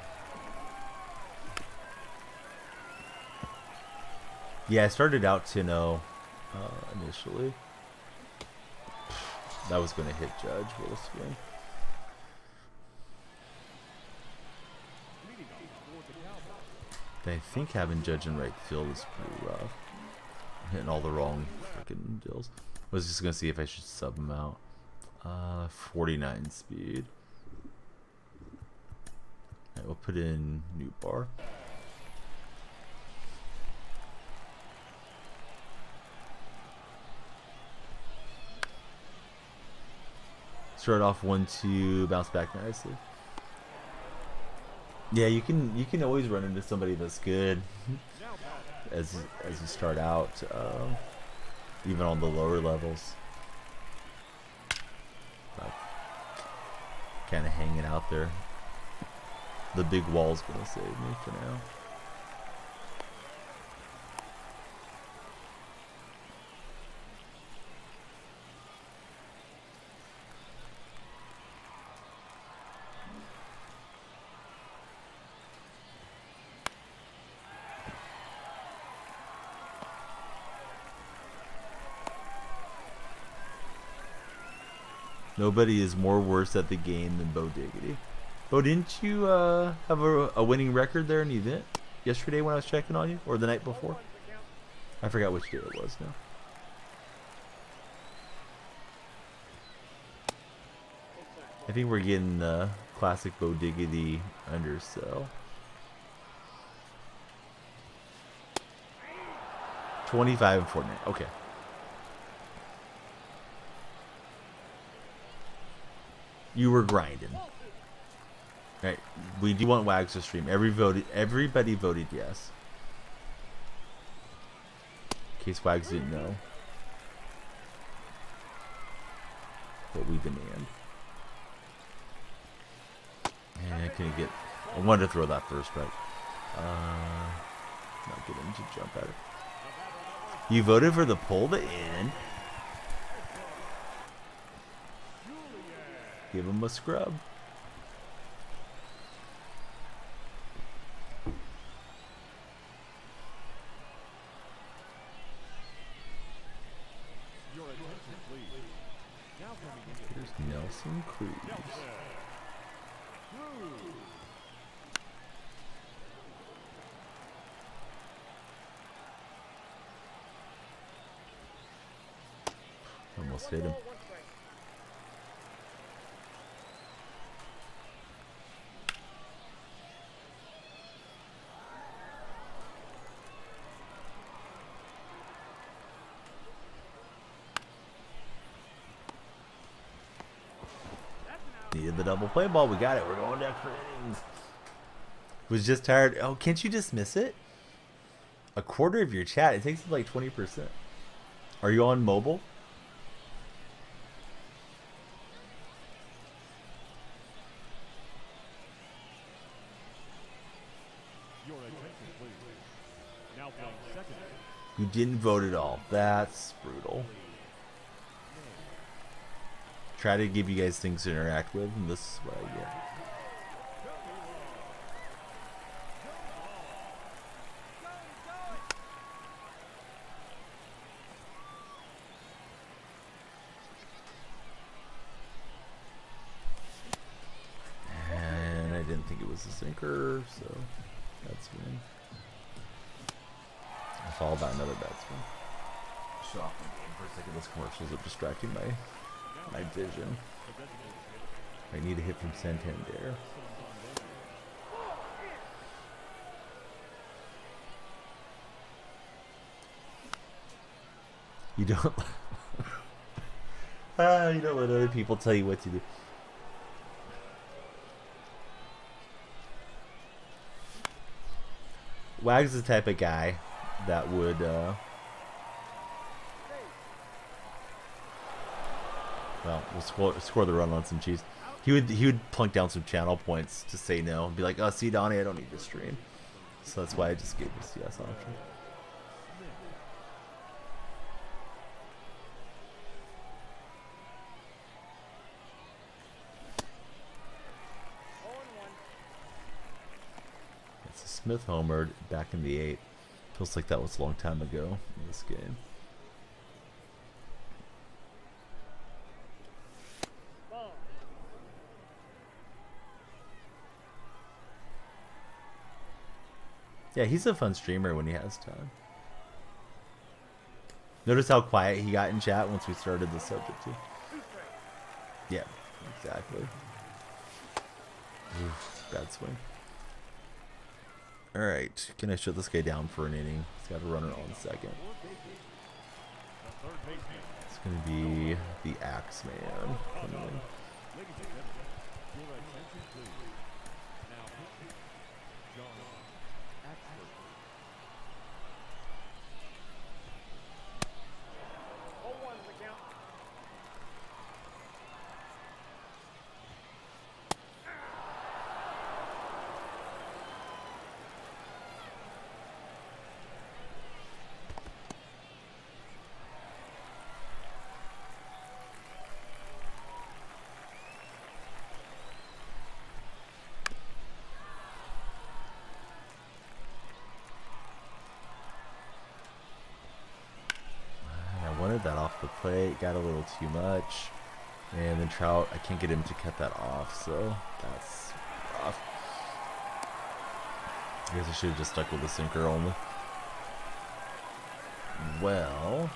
Yeah, I started out 10-0 initially. That was going to hit Judge with a swing. I think having Judge in right field is pretty rough. I'm hitting all the wrong freaking deals. I was just going to see if I should sub him out. 49 speed. Alright, we'll put in new bar. Start off 1-2, bounce back nicely. Yeah, you can always run into somebody that's good as you start out, even on the lower levels. Kind of hanging out there. The big wall's gonna save me for now. Nobody is more worse at the game than Bo Diggity. Bo, didn't you have a winning record there in the event yesterday when I was checking on you, or the night before? I forgot which day it was now. I think we're getting the classic Bo Diggity undersell. 25 and 49. Okay. You were grinding. Right. We do want Wags to stream. Everybody voted yes. In case Wags didn't know. What we demand. And can you get... I wanted to throw that first, but... not get him to jump at it. You voted for the poll to end. Give him a scrub. Here's Nelson Cruz. Almost hit him. Needed the double play ball. We got it. We're going down for innings. Was just tired. Oh, can't you dismiss it? A quarter of your chat. It takes up like 20%. Are you on mobile? You didn't vote at all. That's brutal. Try to give you guys things to interact with, and this is what I get. And I didn't think it was a sinker, so that's win. Followed by another batsman. Shut off the game for a second. Those commercials are distracting my vision. I need a hit from Santander. You don't. You don't let other people tell you what to do. Wags is the type of guy that would well, we'll score the run on some cheese. He would plunk down some channel points to say no and be like, oh, see, Donnie, I don't need to stream. So that's why I just gave this yes option. It's a Smith homered back in the 8th. Feels like that was a long time ago in this game. Yeah, he's a fun streamer when he has time. Notice how quiet he got in chat once we started the subject too. Yeah, exactly. Oof, bad swing. Alright, can I shut this guy down for an inning? He's got a runner on second. It's going to be the Axeman coming in. That off the plate got a little too much. And then Trout, I can't get him to cut that off, so that's rough. I guess I should have just stuck with the sinker only. Well,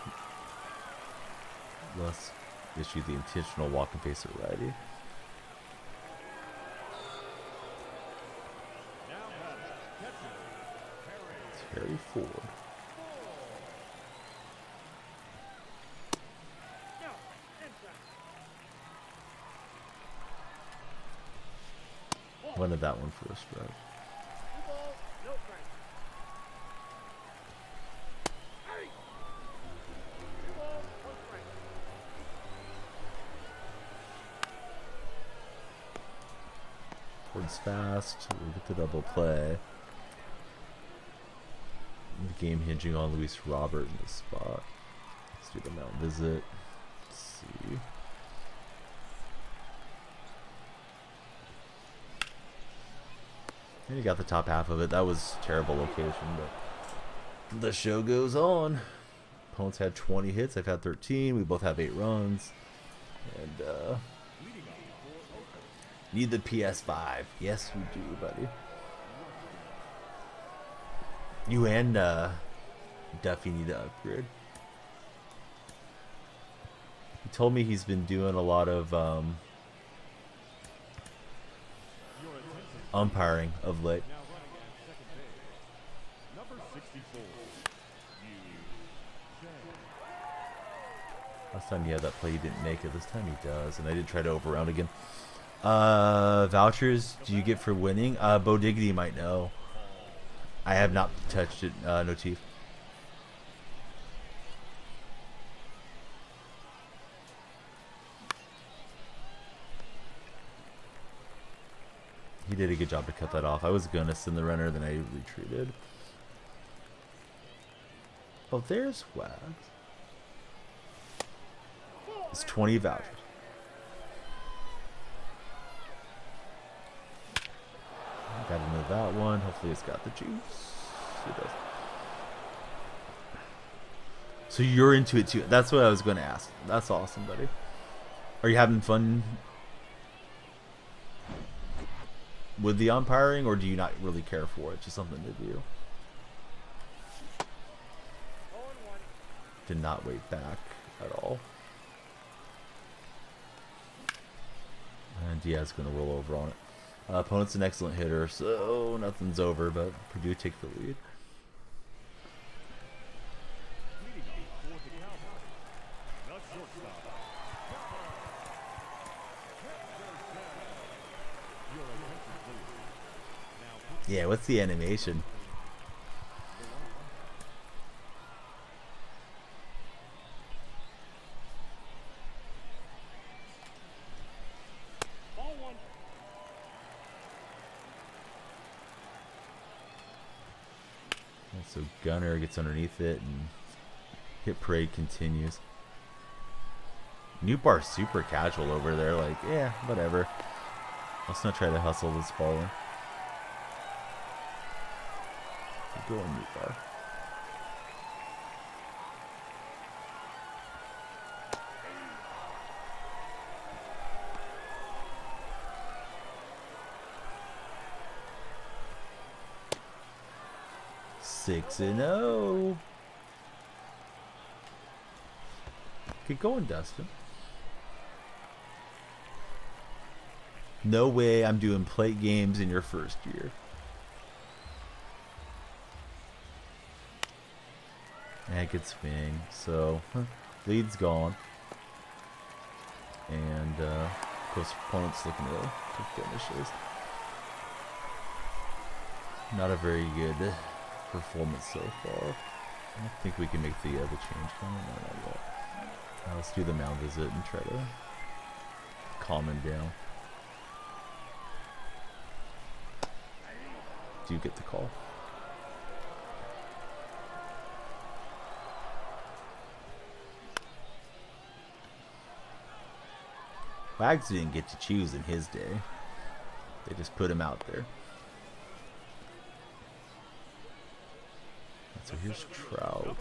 let's issue the intentional walk and pace at righty. Terry Ford. Wanted that one for a strike. Ford's fast. We'll get the double play. The game hinging on Luis Robert in this spot. Let's do the Mount Visit. Let's see. And you got the top half of it. That was terrible location, but the show goes on. Opponents had 20 hits. I've had 13. We both have 8 runs. And need the PS5. Yes, we do, buddy. You and Duffy need to upgrade. He told me he's been doing a lot of umpiring of late. Last time he had that play, he didn't make it. This time he does, and I did try to overround again. Vouchers do you get for winning? Bo Diggity might know. I have not touched it, no teeth. He did a good job to cut that off. I was gonna send the runner, then I retreated. Oh, there's Wags. It's 20 vouchers. Gotta know that one. Hopefully it's got the juice. It does. So you're into it too. That's what I was going to ask. That's awesome, buddy. Are you having fun with the umpiring, or do you not really care for it? Just something to do. Did not wait back at all. And Diaz going to roll over on it. Opponent's an excellent hitter, so nothing's over, but Purdue take the lead. Yeah, what's the animation? So Gunner gets underneath it, and hit parade continues. New bar super casual over there, like, yeah, whatever. Let's not try to hustle this ball in. Go on New bar. Six and 0. Get going, Dustin. No way I'm doing plate games in your first year. And good swing. So, lead's gone. And, of course, opponent's looking to finishes. Not a very good performance so far. I don't think we can make the change coming. No, not yet. Let's do the mound visit and try to calm him down. Do you get the call? Wags didn't get to choose in his day. They just put him out there. So here's Trout.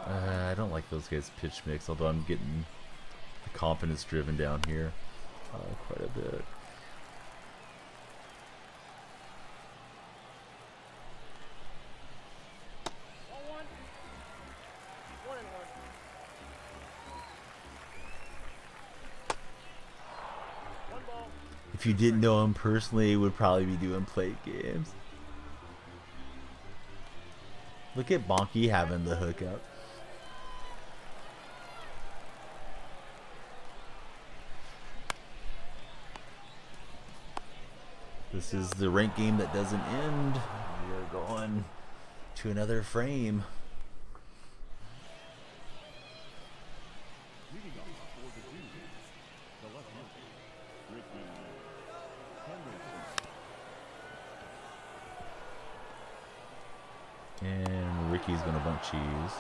I I don't like those guys' pitch mix, although I'm getting the confidence driven down here quite a bit. If you didn't know him personally, he would probably be doing plate games. Look at Bonky having the hookup. This is the rank game that doesn't end. We are going to another frame. And Ricky's going to bunt cheese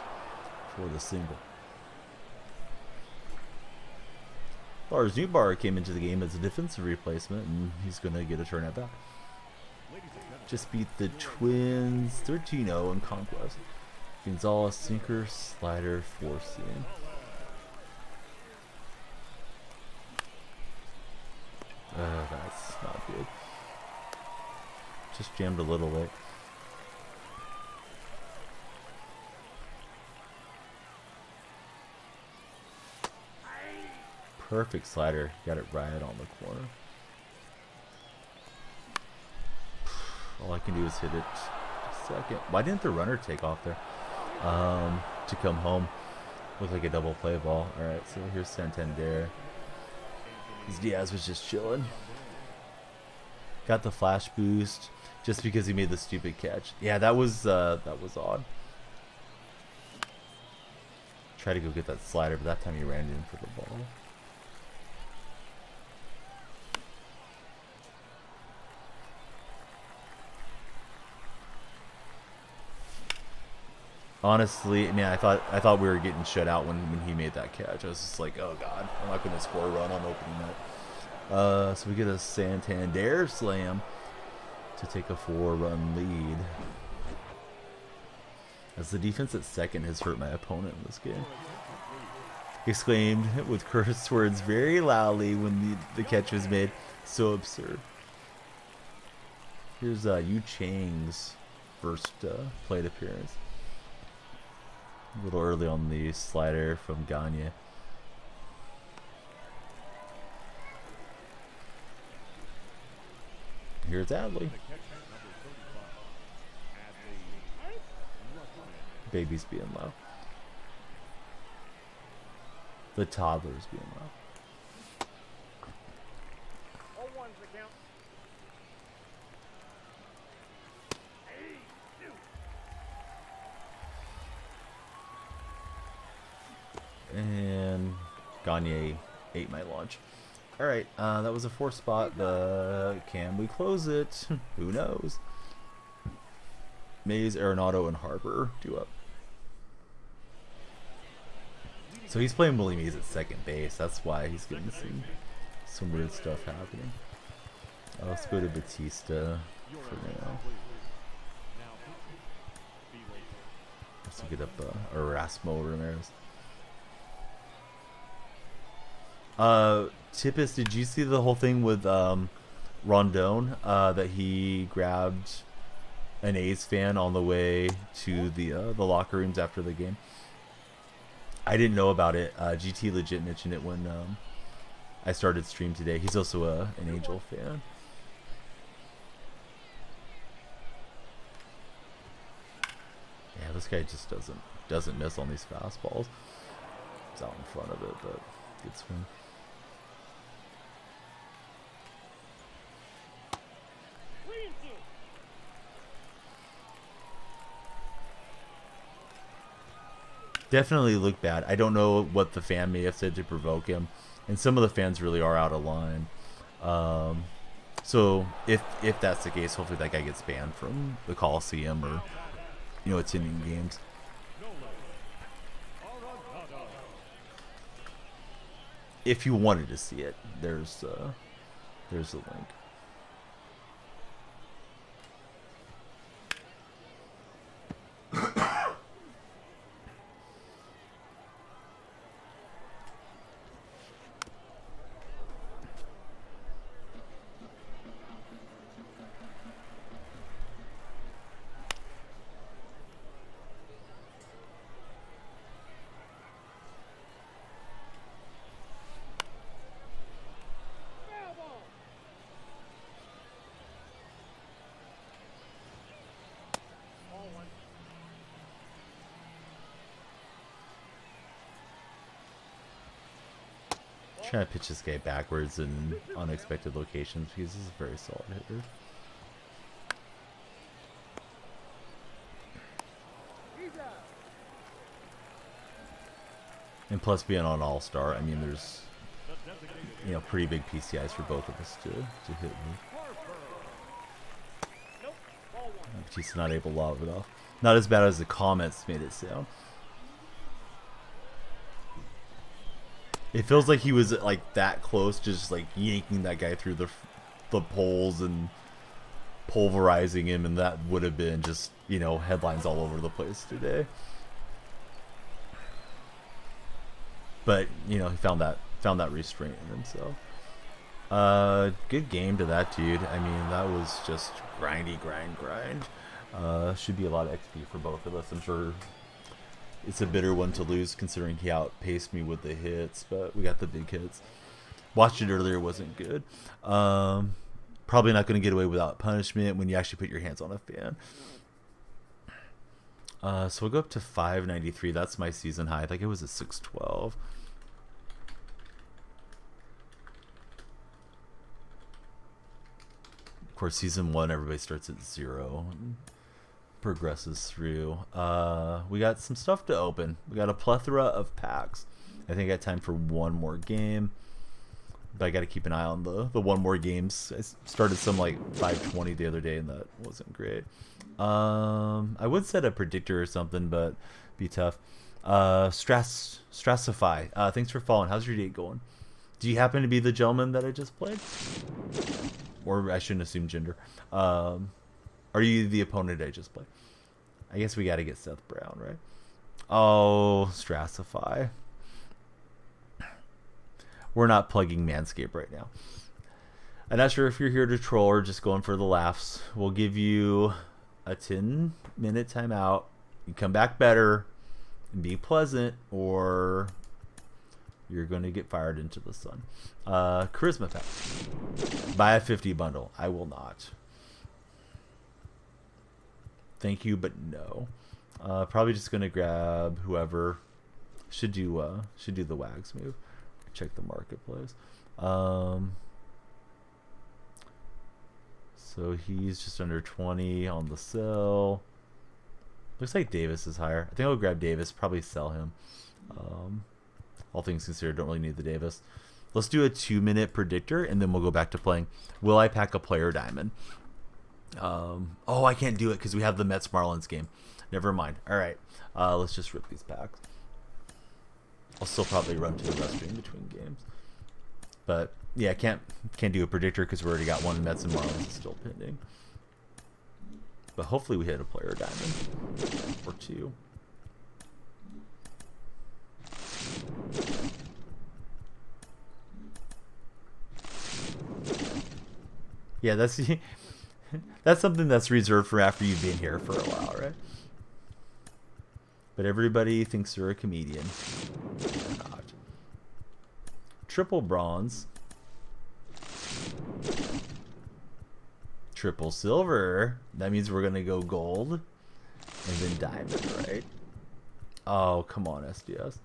for the single. Lars Newbar came into the game as a defensive replacement, and he's going to get a turn at bat. Just beat the Twins 13-0 in Conquest. Gonzalez sinker, slider, four-seam. That's not good. Just jammed a little late. Perfect slider. Got it right on the corner. All I can do is hit it a second. Why didn't the runner take off there to come home with like a double play ball? All right, so here's Santander. Diaz was just chilling. Got the flash boost just because he made the stupid catch. Yeah, that was odd. Try to go get that slider, but that time he ran in for the ball. Honestly, man, I thought we were getting shut out when he made that catch. I was just like, oh god, I'm not going to score a run on opening night. So we get a Santander slam to take a 4-run lead. As the defense at second has hurt my opponent in this game. He exclaimed with curse words very loudly when the catch was made. So absurd. Here's Yu Chang's first plate appearance. A little early on the slider from Gagne. Here's Adley. Baby's being low. The toddler's being low. And Gagne ate my lunch. Alright, that was a 4 spot. Can we close it? Who knows? Mays, Arenado, and Harper do up. So he's playing Willie Mays at second base. That's why he's getting some weird stuff happening. Let's go to Batista for now. Let's get up Erasmo Ramirez. Tippis, did you see the whole thing with Rondon that he grabbed an A's fan on the way to the locker rooms after the game? I didn't know about it. GT legit mentioned it when I started stream today. He's also an Angel fan. Yeah, this guy just doesn't miss on these fastballs. It's out in front of it, but good swing. Definitely looked bad. I don't know what the fan may have said to provoke him, and some of the fans really are out of line. So if that's the case, hopefully that guy gets banned from the Coliseum or attending games. If you wanted to see it, there's a link. trying to pitch this guy backwards in unexpected locations because he's a very solid hitter. And plus being on All-Star, I mean, there's, you know, pretty big PCIs for both of us to hit me. Batista not able to lob it off. Not as bad as the comments made it sound. It feels like he was like that close, just like yanking that guy through the poles and pulverizing him, and that would have been just, you know, headlines all over the place today. But, you know, he found that restraint in himself. Good game to that dude. I mean, that was just grind. Should be a lot of XP for both of us. I'm sure it's a bitter one to lose considering he outpaced me with the hits, but we got the big hits. Watched it earlier, wasn't good. Probably not going to get away without punishment when you actually put your hands on a fan. So we'll go up to 593. That's my season high. I think it was a 612. Of course, season 1, everybody starts at 0 and progresses through. We got some stuff to open. We got a plethora of packs. I think I got time for one more game, but I got to keep an eye on the one more games. I started some like 520 the other day, and that wasn't great. I would set a predictor or something, but be tough. Strassify. Thanks for following. How's your date going? Do you happen to be the gentleman that I just played? Or I shouldn't assume gender. Are you the opponent I just played? I guess we got to get Seth Brown, right? Oh, Strassify. We're not plugging Manscaped right now. I'm not sure if you're here to troll or just going for the laughs. We'll give you a 10-minute timeout. You come back better and be pleasant, or you're going to get fired into the sun. Charisma pack. Buy a 50 bundle. I will not. Thank you, but no. Probably just going to grab whoever. Should do the Wags move. Check the marketplace. So he's just under 20 on the sell. Looks like Davis is higher. I think I'll grab Davis, probably sell him. All things considered, don't really need the Davis. Let's do a 2-minute predictor, and then we'll go back to playing. Will I pack a player diamond? Oh, I can't do it because we have the Mets-Marlins game. Never mind. All right, let's just rip these packs. I'll still probably run to the restroom between games. But yeah, I can't do a predictor because we already got one. Mets and Marlins is still pending. But hopefully we hit a player diamond or two. Yeah, that's something that's reserved for after you've been here for a while, right? But everybody thinks they're a comedian. They're not. Triple bronze. Triple silver. That means we're gonna go gold and then diamond, right? Oh, come on, SDS.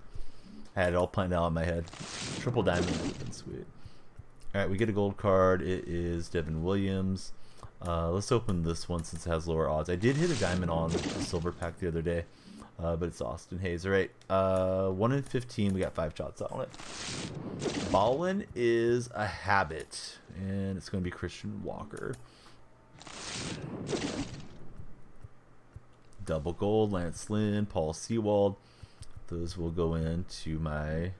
I had it all planned out in my head. Triple diamond would have been sweet. Alright, we get a gold card. It is Devin Williams. Let's open this one since it has lower odds. I did hit a diamond on the silver pack the other day, but it's Austin Hayes. Alright, 1 in 15. We got 5 shots on it. Ballin is a habit, and it's going to be Christian Walker. Double gold, Lance Lynn, Paul Sewald. Those will go into my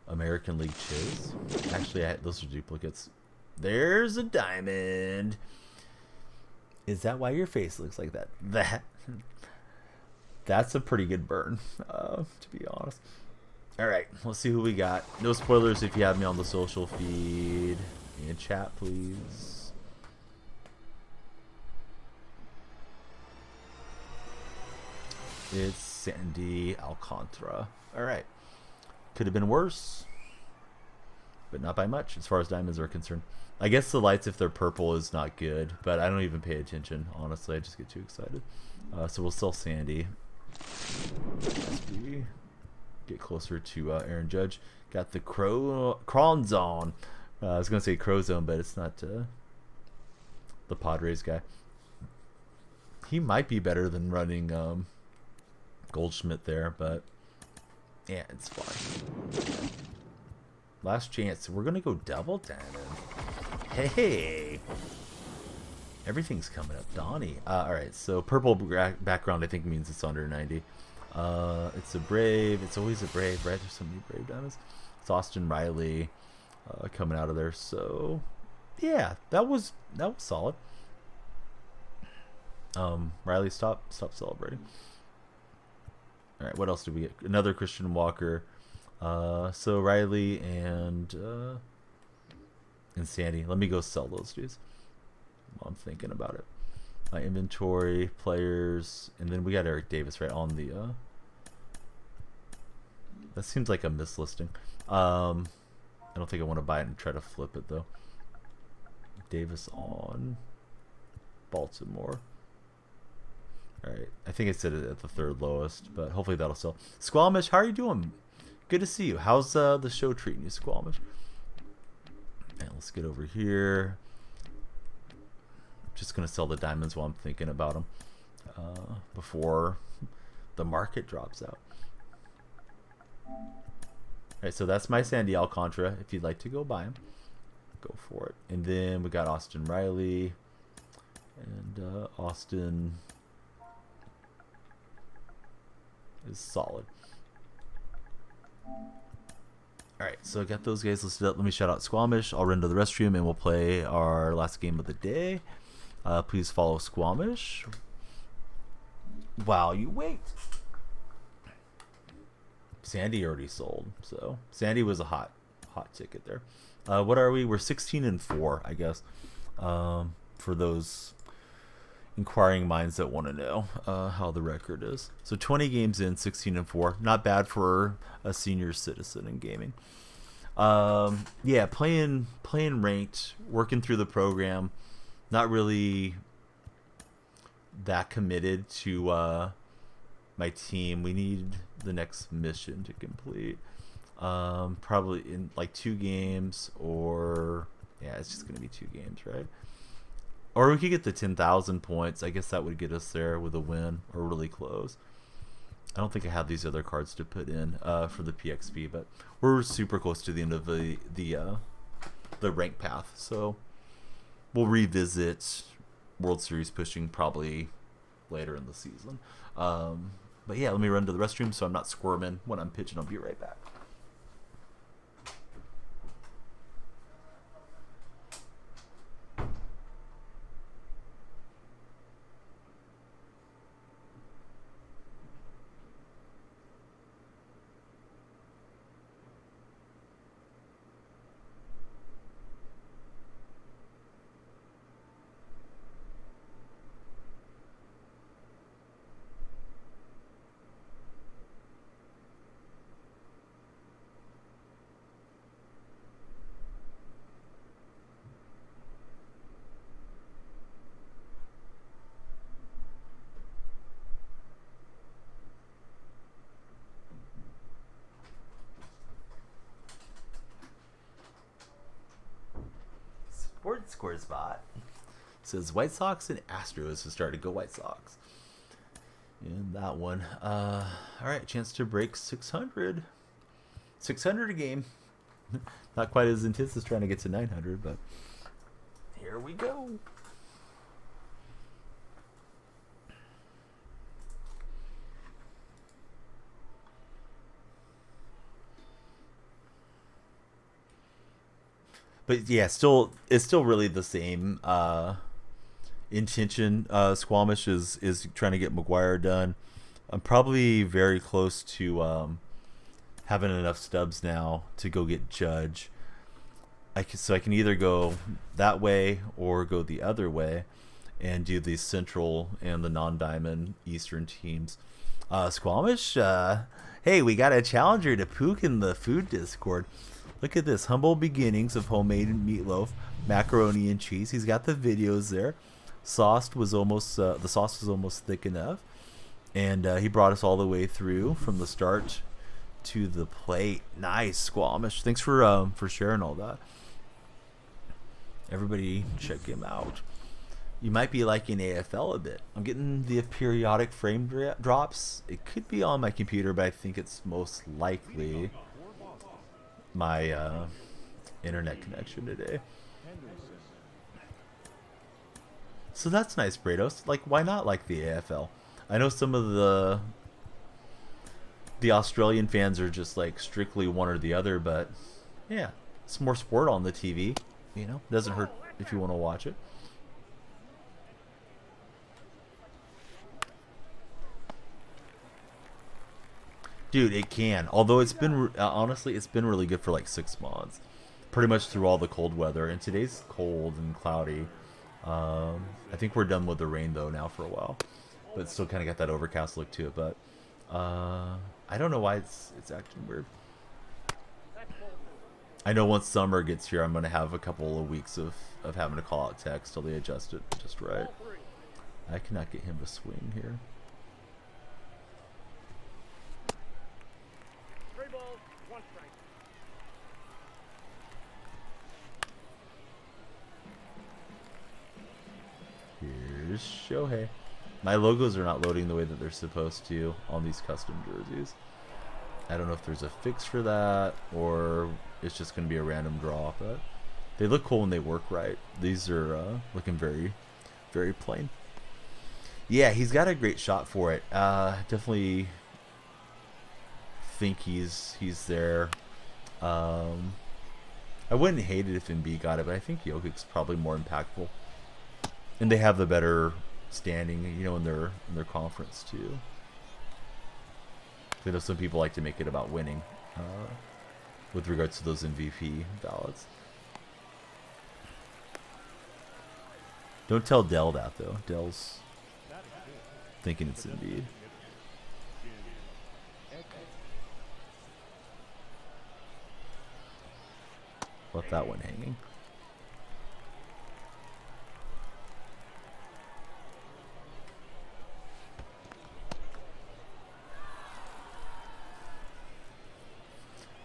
American League Chiz. Actually, those are duplicates. There's a diamond. Is that why your face looks like that? That's a pretty good burn, to be honest. All right, let's see who we got. No spoilers if you have me on the social feed. In chat, please. It's Sandy Alcantara. All right. Could have been worse, but not by much as far as diamonds are concerned. I guess the lights, if they're purple, is not good, but I don't even pay attention, honestly. I just get too excited. So we'll sell Sandy. As we get closer to Aaron Judge. Got the Cron Zone. I was gonna say Crow Zone, but it's not the Padres guy. He might be better than running Goldschmidt there, but yeah, it's fine. Last chance. We're gonna go double diamond. Hey, everything's coming up, Donnie. All right, so purple background I think means it's under 90. It's a Brave. It's always a Brave, right? There's so many Brave diamonds. It's Austin Riley coming out of there. So yeah, that was solid. Riley, stop celebrating. All right, what else did we get? Another Christian Walker. So Riley and Sandy. Let me go sell those dudes while I'm thinking about it. My inventory, players, and then we got Eric Davis right on the. That seems like a mislisting. I don't think I want to buy it and try to flip it though. Davis on Baltimore. All right, I think I said it at the third lowest, but hopefully that'll sell. Squamish, how are you doing? Good to see you. How's the show treating you, Squamish? And let's get over here. Just gonna sell the diamonds while I'm thinking about them before the market drops out. All right, so that's my Sandy Alcantara. If you'd like to go buy him, go for it. And then we got Austin Riley and Austin is solid. Alright, so I got those guys listed up. Let me shout out Squamish. I'll run to the restroom and we'll play our last game of the day. Please follow Squamish while you wait. Sandy already sold, so Sandy was a hot ticket there. What are we? We're 16-4, I guess. For those inquiring minds that want to know how the record is. So 20 games in, 16-4. Not bad for a senior citizen in gaming. Yeah, playing ranked, working through the program. Not really that committed to my team. We need the next mission to complete. Probably in like 2 games, or yeah, it's just gonna be 2 games, right? Or we could get the 10,000 points. I guess that would get us there with a win or really close. I don't think I have these other cards to put in for the PXP, but we're super close to the end of the rank path. So we'll revisit World Series pushing probably later in the season. But yeah, let me run to the restroom so I'm not squirming when I'm pitching. I'll be right back. Score spot says White Sox and Astros to start to go White Sox in that one. All right, chance to break 600 a game. Not quite as intense as trying to get to 900, but here we go. But yeah, it's still really the same intention. Squamish is trying to get McGuire done. I'm probably very close to having enough stubs now to go get Judge. So I can either go that way or go the other way and do the Central and the non-diamond Eastern teams. Squamish, hey, we got a challenger to Pook in the food Discord. Look at this, humble beginnings of homemade meatloaf, macaroni and cheese. He's got the videos there. The sauce was almost thick enough, and he brought us all the way through from the start to the plate. Nice, Squamish. Thanks for sharing all that. Everybody check him out. You might be liking AFL a bit. I'm getting the periodic frame drops. It could be on my computer, but I think it's most likely my internet connection today. So that's nice, Brados. Like, why not like the AFL? I know some of the Australian fans are just like strictly one or the other, but yeah, it's more sport on the TV. You know, doesn't hurt if you want to watch it. Dude, it can. Although it's been, honestly, it's been really good for like 6 months. Pretty much through all the cold weather. And today's cold and cloudy. I think we're done with the rain though now for a while. But it's still kind of got that overcast look to it. But I don't know why it's acting weird. I know once summer gets here, I'm going to have a couple of weeks of having to call out text till they adjust it just right. I cannot get him to swing here. Here's Shohei. My logos are not loading the way that they're supposed to on these custom jerseys. I don't know if there's a fix for that or it's just going to be a random draw, but they look cool when they work right. These are looking very, very plain. Yeah, he's got a great shot for it. Definitely think he's there. I wouldn't hate it if Embiid got it, but I think Jokic's probably more impactful. And they have the better standing, you know, in their conference too. I know some people like to make it about winning with regards to those MVP ballots. Don't tell Dell that though. Dell's thinking it's Embiid. Left that one hanging.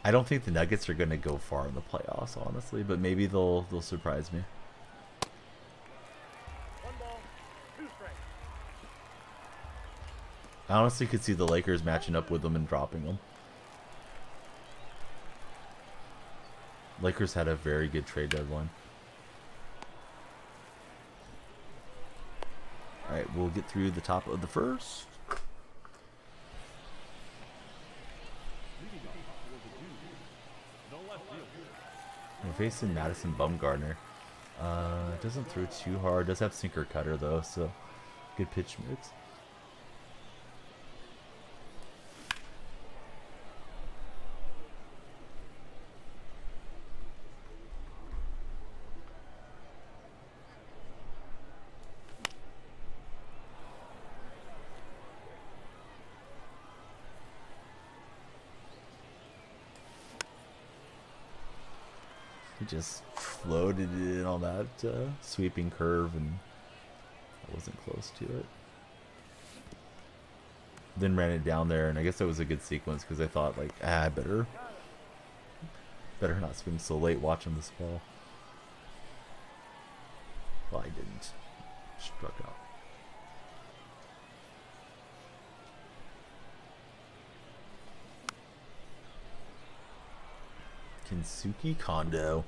I don't think the Nuggets are going to go far in the playoffs, honestly, but maybe they'll surprise me. I honestly could see the Lakers matching up with them and dropping them. Lakers had a very good trade deadline. All right, we'll get through the top of the first. We're facing Madison Bumgarner. Doesn't throw too hard. Does have sinker cutter though, so good pitch mix. He just floated it in on that sweeping curve, and I wasn't close to it. Then ran it down there, and I guess that was a good sequence because I thought, like, I better not swing so late watching this ball. Well, I didn't. Struck out. Kensuke Kondo.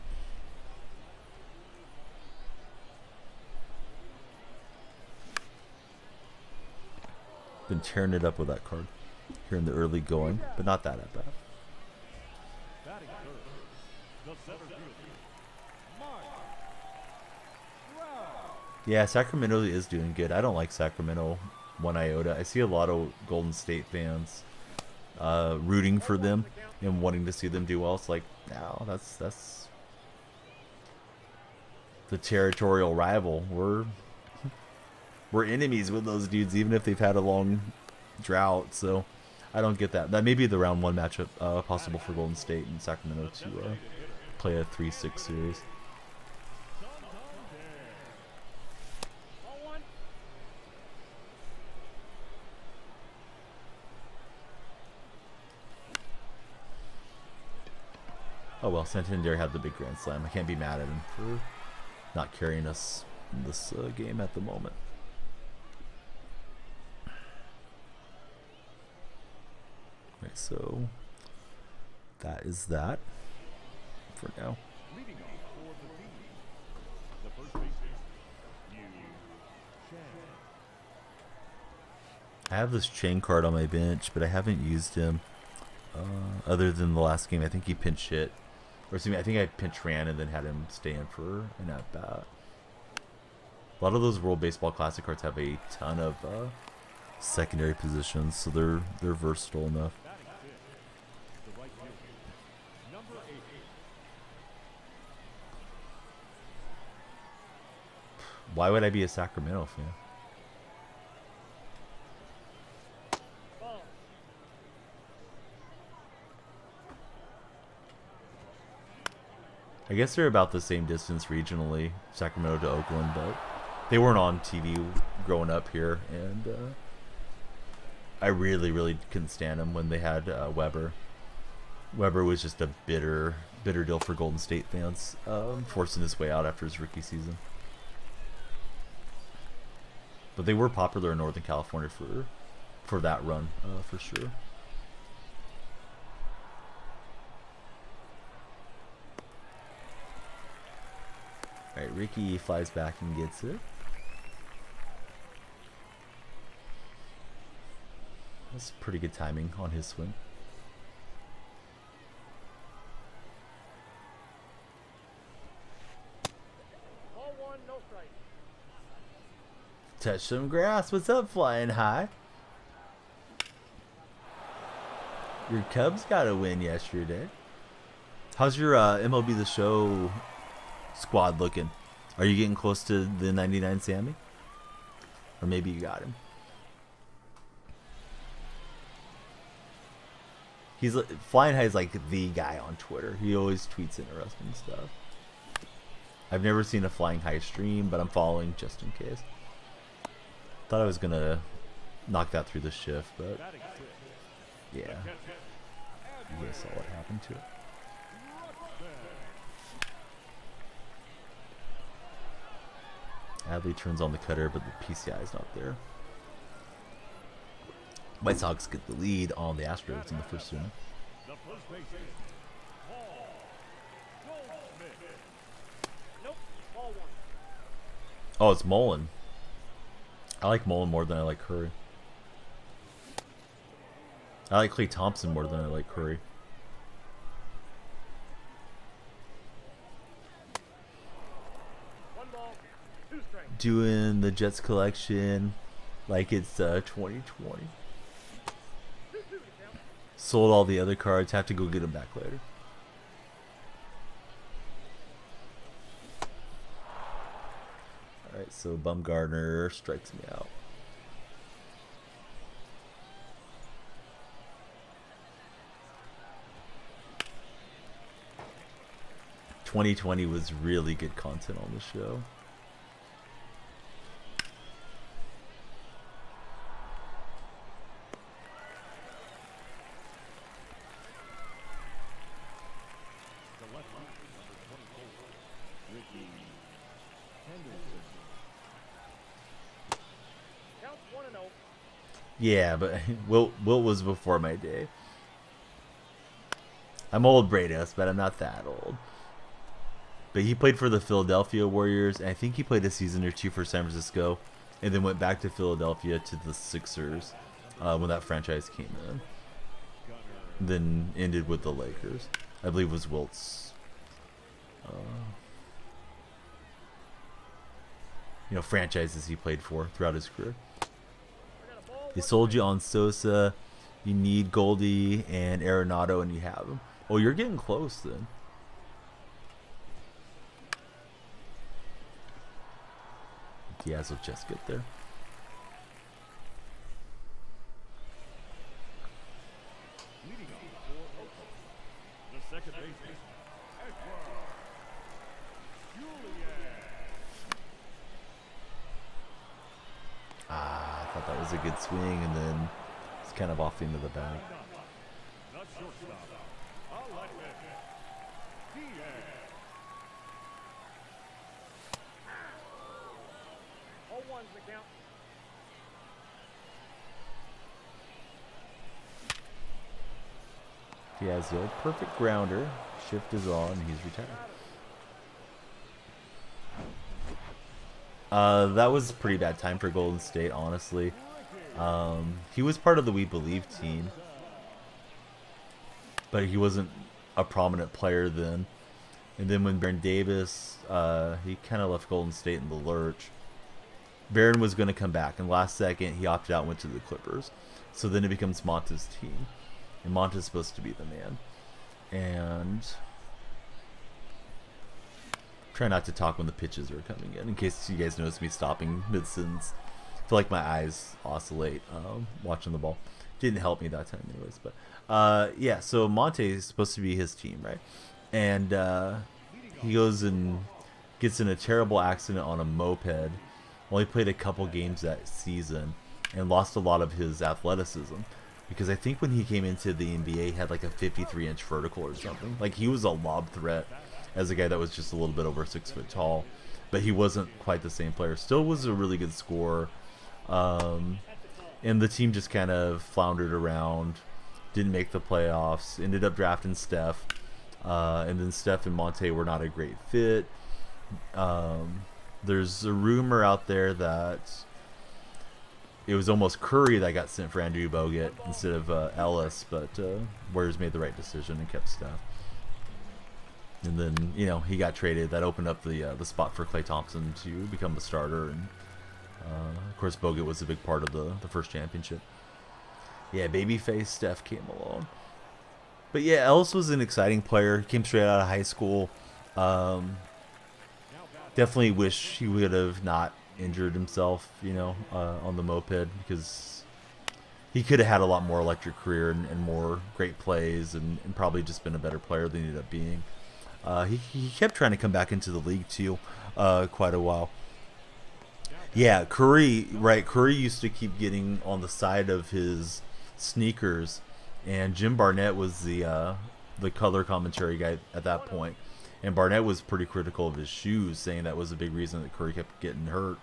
Been tearing it up with that card here in the early going, but not that at bat. Yeah, Sacramento is doing good. I don't like Sacramento one iota. I see a lot of Golden State fans rooting for them and wanting to see them do well. It's like, no, that's the territorial rival. We're enemies with those dudes, even if they've had a long drought. So I don't get that. That may be the round one matchup possible for Golden State and Sacramento to play a 3-6 series. Oh well, Santander had the big grand slam. I can't be mad at him for not carrying us in this game at the moment. Right, so that is that for now. I have this Chain card on my bench, but I haven't used him other than the last game. I think he pinch hit. Or excuse me, I think I pinch ran and then had him stay in for an at-bat. A lot of those World Baseball Classic cards have a ton of secondary positions, so they're versatile enough. Why would I be a Sacramento fan? I guess they're about the same distance regionally, Sacramento to Oakland, but they weren't on TV growing up here, and I really couldn't stand them when they had Weber. Weber was just a bitter deal for Golden State fans, forcing his way out after his rookie season. But they were popular in Northern California for that run, for sure. Alright, Ricky flies back and gets it. That's pretty good timing on his swing. Ball one, no strike. Touch some grass. What's up, Flying High? Your Cubs got a win yesterday. How's your MLB The Show squad looking? Are you getting close to the 99 Sammy? Or maybe you got him. Flying High is like the guy on Twitter. He always tweets interesting stuff. I've never seen a Flying High stream, but I'm following just in case. Thought I was gonna knock that through the shift, but yeah, you guys saw what happened to it. Adley turns on the cutter, but the PCI is not there. White Sox get the lead on the Astros in the first inning. Oh, it's Mullen. I like Mullen more than I like Curry. I like Klay Thompson more than I like Curry. Doing the Jets collection like it's 2020. Sold all the other cards. Have to go get them back later. Alright, so Bumgarner strikes me out. "2020 was really good content on the show." Yeah, but Wilt was before my day. I'm old, Brados, but I'm not that old. But he played for the Philadelphia Warriors, and I think he played a season or two for San Francisco, and then went back to Philadelphia to the Sixers when that franchise came in. Then ended with the Lakers. I believe it was Wilt's franchises he played for throughout his career. They sold you on Sosa. You need Goldie and Arenado, and you have them. Oh, you're getting close then. Diaz will just get there. I thought that was a good swing, and then it's kind of off into the back. He has the old perfect grounder. Shift is on. He's retired. That was a pretty bad time for Golden State, honestly. He was part of the We Believe team, but he wasn't a prominent player then. And then when Baron Davis, he kind of left Golden State in the lurch. Baron was going to come back, and last second he opted out and went to the Clippers. So then it becomes Monta's team, and Monta's supposed to be the man. And try not to talk when the pitches are coming in case you guys notice me stopping mid-sentence. I feel like my eyes oscillate watching the ball. Didn't help me that time anyways. But yeah, so Monte is supposed to be his team, right? And he goes and gets in a terrible accident on a moped. Only played a couple games that season and lost a lot of his athleticism. Because I think when he came into the NBA, he had like a 53-inch vertical or something. Like, he was a lob threat as a guy that was just a little bit over 6 foot tall. But he wasn't quite the same player. Still was a really good scorer. And the team just kind of floundered around. Didn't make the playoffs. Ended up drafting Steph. And then Steph and Monte were not a great fit. There's a rumor out there that it was almost Curry that got sent for Andrew Bogut instead of Ellis, but Warriors made the right decision and kept Steph. And then, you know, he got traded. That opened up the spot for Klay Thompson to become the starter. And of course, Bogut was a big part of the first championship. Yeah, babyface Steph came along. But yeah, Ellis was an exciting player. He came straight out of high school. Definitely wish he would have not injured himself, you know, on the moped, because he could have had a lot more electric career and more great plays and probably just been a better player than he ended up being. He kept trying to come back into the league too, quite a while. Yeah, Curry, right? Curry used to keep getting on the side of his sneakers, and Jim Barnett was the color commentary guy at that point. And Barnett was pretty critical of his shoes, saying that was a big reason that Curry kept getting hurt.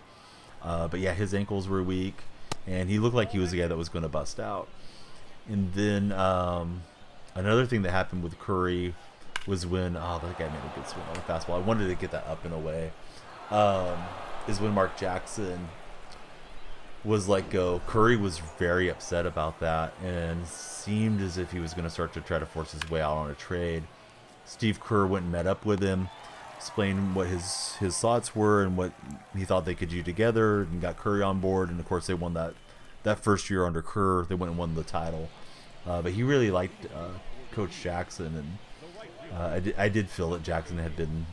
But yeah, his ankles were weak, and he looked like he was a guy that was going to bust out. And then another thing that happened with Curry was when, that guy made a good swing on the fastball. I wanted to get that up and away. Is when Mark Jackson was let go. Curry was very upset about that and seemed as if he was going to start to try to force his way out on a trade. Steve Kerr went and met up with him, explained what his thoughts were and what he thought they could do together, and got Curry on board. And of course, they won that first year under Kerr. They went and won the title. But he really liked Coach Jackson, and I did feel that Jackson had been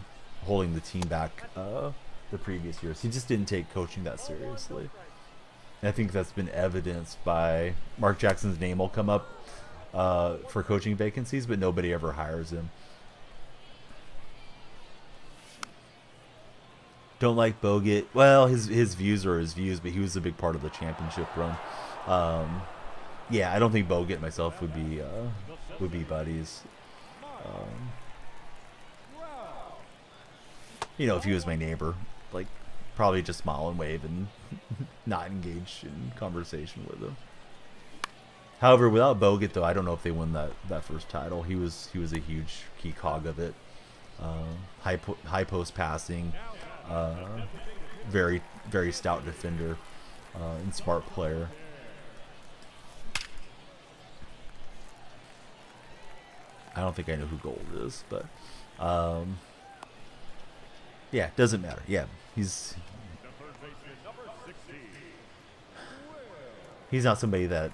holding the team back the previous years. He just didn't take coaching that seriously. And I think that's been evidenced by Mark Jackson's name will come up for coaching vacancies, but nobody ever hires him. Don't like Bogut. Well, his views are his views, but he was a big part of the championship run. Yeah, I don't think Bogut myself would be buddies. You know, if he was my neighbor, like, probably just smile and wave and not engage in conversation with him. However, without Bogut, though, I don't know if they won that first title. He was a huge key cog of it. High post passing. Very, very stout defender and smart player. I don't think I know who Gold is, but yeah, doesn't matter. Yeah, he's not somebody that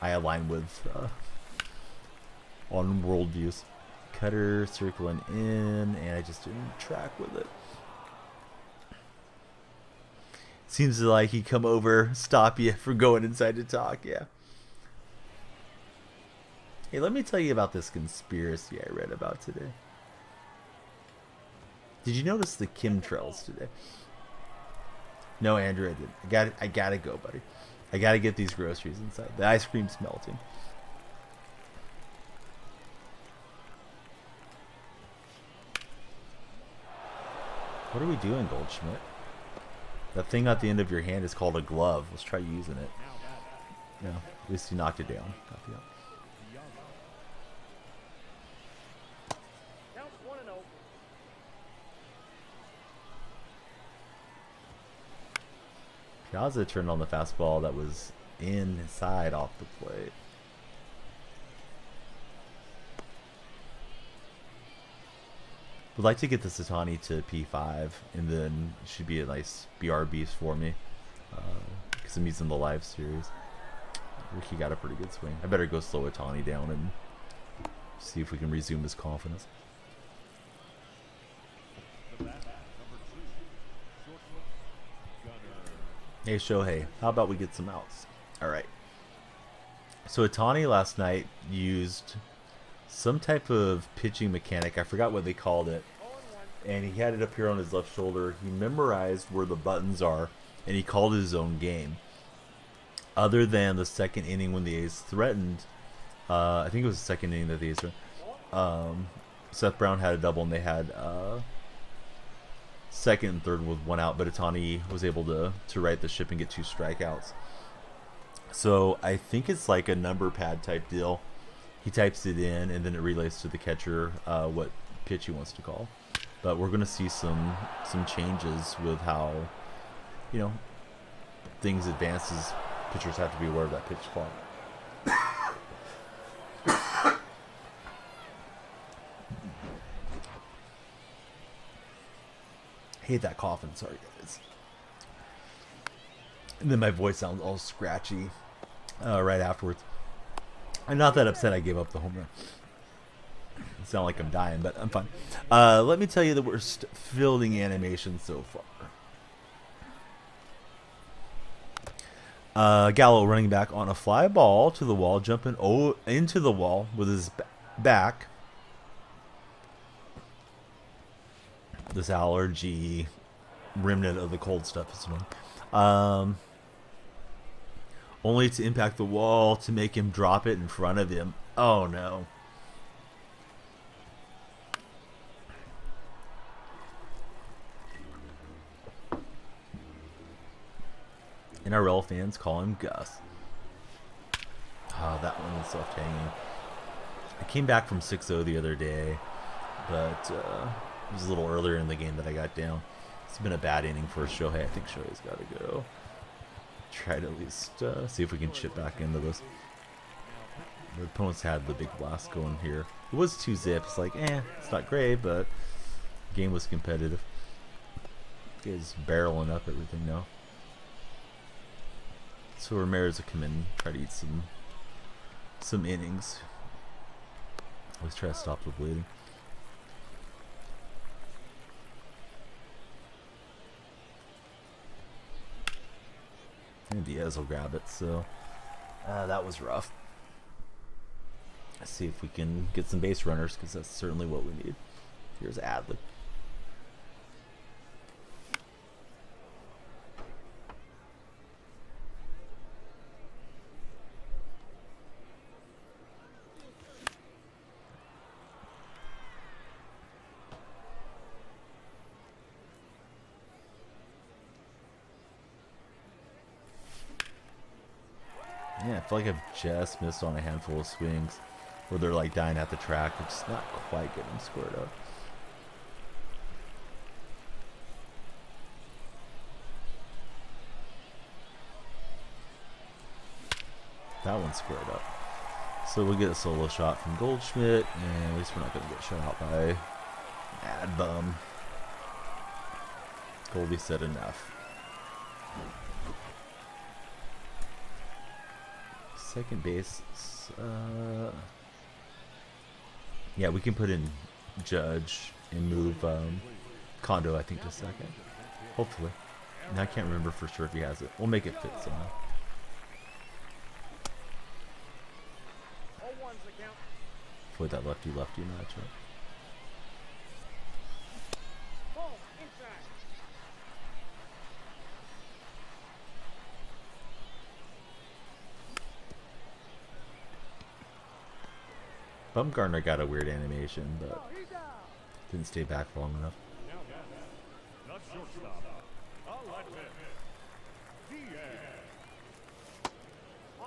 I align with on worldviews. Cutter circling in, and I just didn't track with it. Seems like he come over, stop you from going inside to talk. Yeah. Hey, let me tell you about this conspiracy I read about today. Did you notice the chemtrails today? No, Andrew, I didn't. I gotta go, buddy. I gotta get these groceries inside. The ice cream's melting. What are we doing, Goldschmidt? That thing at the end of your hand is called a glove. Let's try using it. Yeah, at least you knocked it down. Got the out. Piazza turned on the fastball that was inside off the plate. Would like to get the Satani to P5, and then it should be a nice BR beast for me, because I'm using the live series. Ricky got a pretty good swing. I better go slow Otani down and see if we can resume his confidence. Hey Shohei, how about we get some outs? Alright. So Otani last night used some type of pitching mechanic. I forgot what they called it. And he had it up here on his left shoulder. He memorized where the buttons are, and he called his own game. Other than the second inning when the A's threatened, I think it was the second inning that the A's threatened. Seth Brown had a double, and they had second and third with one out, but Otani was able to right the ship and get 2 strikeouts. So I think it's like a number pad type deal. He types it in, and then it relays to the catcher what pitch he wants to call. But we're going to see some changes with how, you know, things advances. Pitchers have to be aware of that pitch clock. Hate that coughing. Sorry, guys. And then my voice sounds all scratchy right afterwards. I'm not that upset I gave up the home run. It sounds like I'm dying, but I'm fine. Let me tell you the worst fielding animation so far. Gallo running back on a fly ball to the wall, jumping into the wall with his back. This allergy remnant of the cold stuff is annoying. Only to impact the wall to make him drop it in front of him. Oh no. NRL fans call him Gus. Oh, that one was left hanging. I came back from 6-0 the other day, but it was a little earlier in the game that I got down. It's been a bad inning for Shohei. I think Shohei's got to go. Try to at least see if we can chip back into this. The opponents had the big blast going here. It was 2 zips. Like, it's not great, but the game was competitive. He's barreling up everything now. So Ramirez will come in and try to eat some innings. Let's try to stop the bleeding. And Diaz will grab it, so that was rough. Let's see if we can get some base runners, because that's certainly what we need. Here's Adley. Yeah, I feel like I've just missed on a handful of swings where they're like dying at the track. It's just not quite getting squared up. That one's squared up. So we'll get a solo shot from Goldschmidt, and at least we're not going to get shut out by Adbum. Goldie said enough. Second base, yeah, we can put in Judge and move Kondo, I think, to second. Hopefully. And I can't remember for sure if he has it. We'll make it fit somehow. Avoid that lefty-lefty matchup. Bumgarner got a weird animation, but didn't stay back long enough.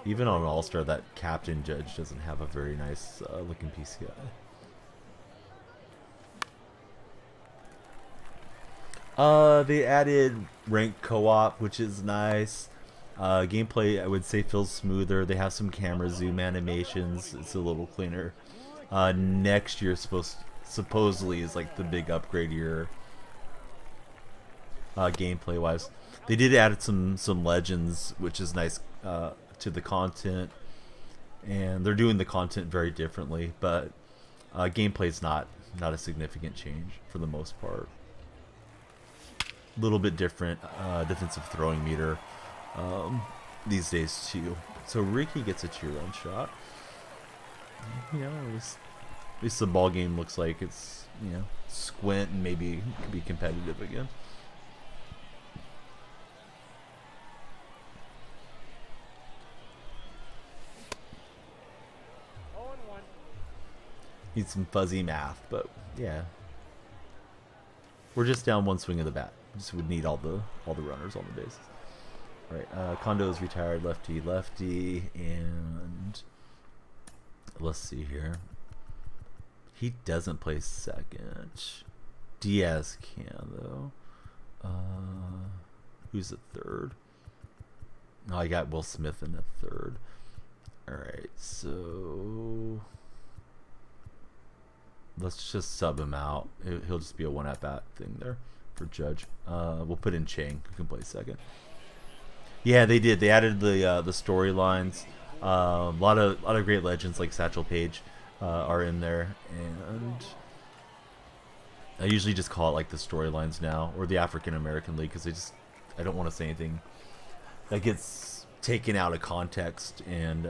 Even on All-Star, that captain judge doesn't have a very nice looking PCI. They added ranked co-op, which is nice. Gameplay, I would say, feels smoother. They have some camera zoom animations. It's a little cleaner. Next year, supposedly, is like the big upgrade year. Gameplay-wise, they did add some legends, which is nice to the content, and they're doing the content very differently. But gameplay is not a significant change for the most part. A little bit different defensive throwing meter these days too. So Ricky gets a 2-run shot. You know, at least the ball game looks like it's, you know, squint and maybe could be competitive again. Need some fuzzy math, but yeah, we're just down one swing of the bat. Just would need all the runners on the bases. All right, Kondo's retired, lefty, and let's see here. He doesn't play second. Diaz can though. Who's at third? Oh, I got Will Smith in at third. All right, so let's just sub him out. He'll just be a 1 at bat thing there for Judge. We'll put in Chang, who can play second. Yeah, they did. They added the storylines. A lot of great legends like Satchel Paige are in there, and I usually just call it like the storylines now, or the African American League, because I don't want to say anything that gets taken out of context and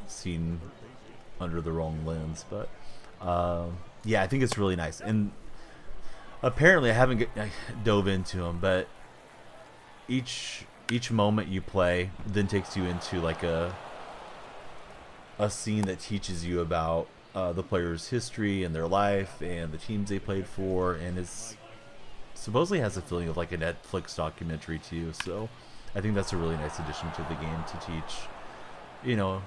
seen under the wrong lens. But yeah, I think it's really nice. And apparently, I haven't dove into them, but each moment you play then takes you into like a scene that teaches you about the player's history and their life and the teams they played for, and it's supposedly has a feeling of like a Netflix documentary too. So I think that's a really nice addition to the game to teach, you know,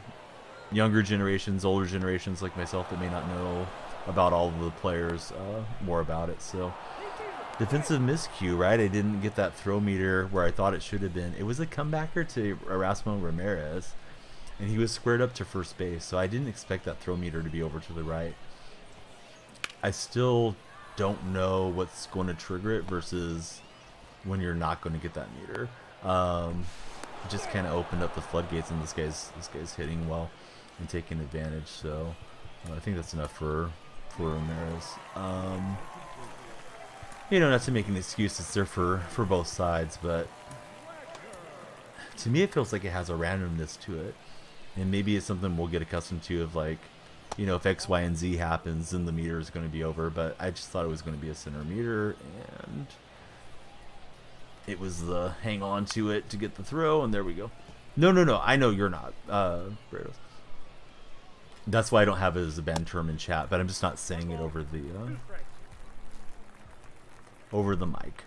younger generations, older generations like myself that may not know about all of the players more about it. So defensive miscue, right? I didn't get that throw meter where I thought it should have been. It was a comebacker to Erasmo Ramirez, and he was squared up to first base, so I didn't expect that throw meter to be over to the right. I still don't know what's going to trigger it versus when you're not going to get that meter. Just kind of opened up the floodgates, and this guy's hitting well and taking advantage. So I think that's enough for Ramirez. You know, not to make an excuse, it's there for both sides, but to me it feels like it has a randomness to it. And maybe it's something we'll get accustomed to of like, you know, if X, Y, and Z happens, then the meter is going to be over. But I just thought it was going to be a center meter, and it was the hang on to it to get the throw, and there we go. No. I know you're not, Brados. That's why I don't have it as a banned term in chat, but I'm just not saying it over the mic.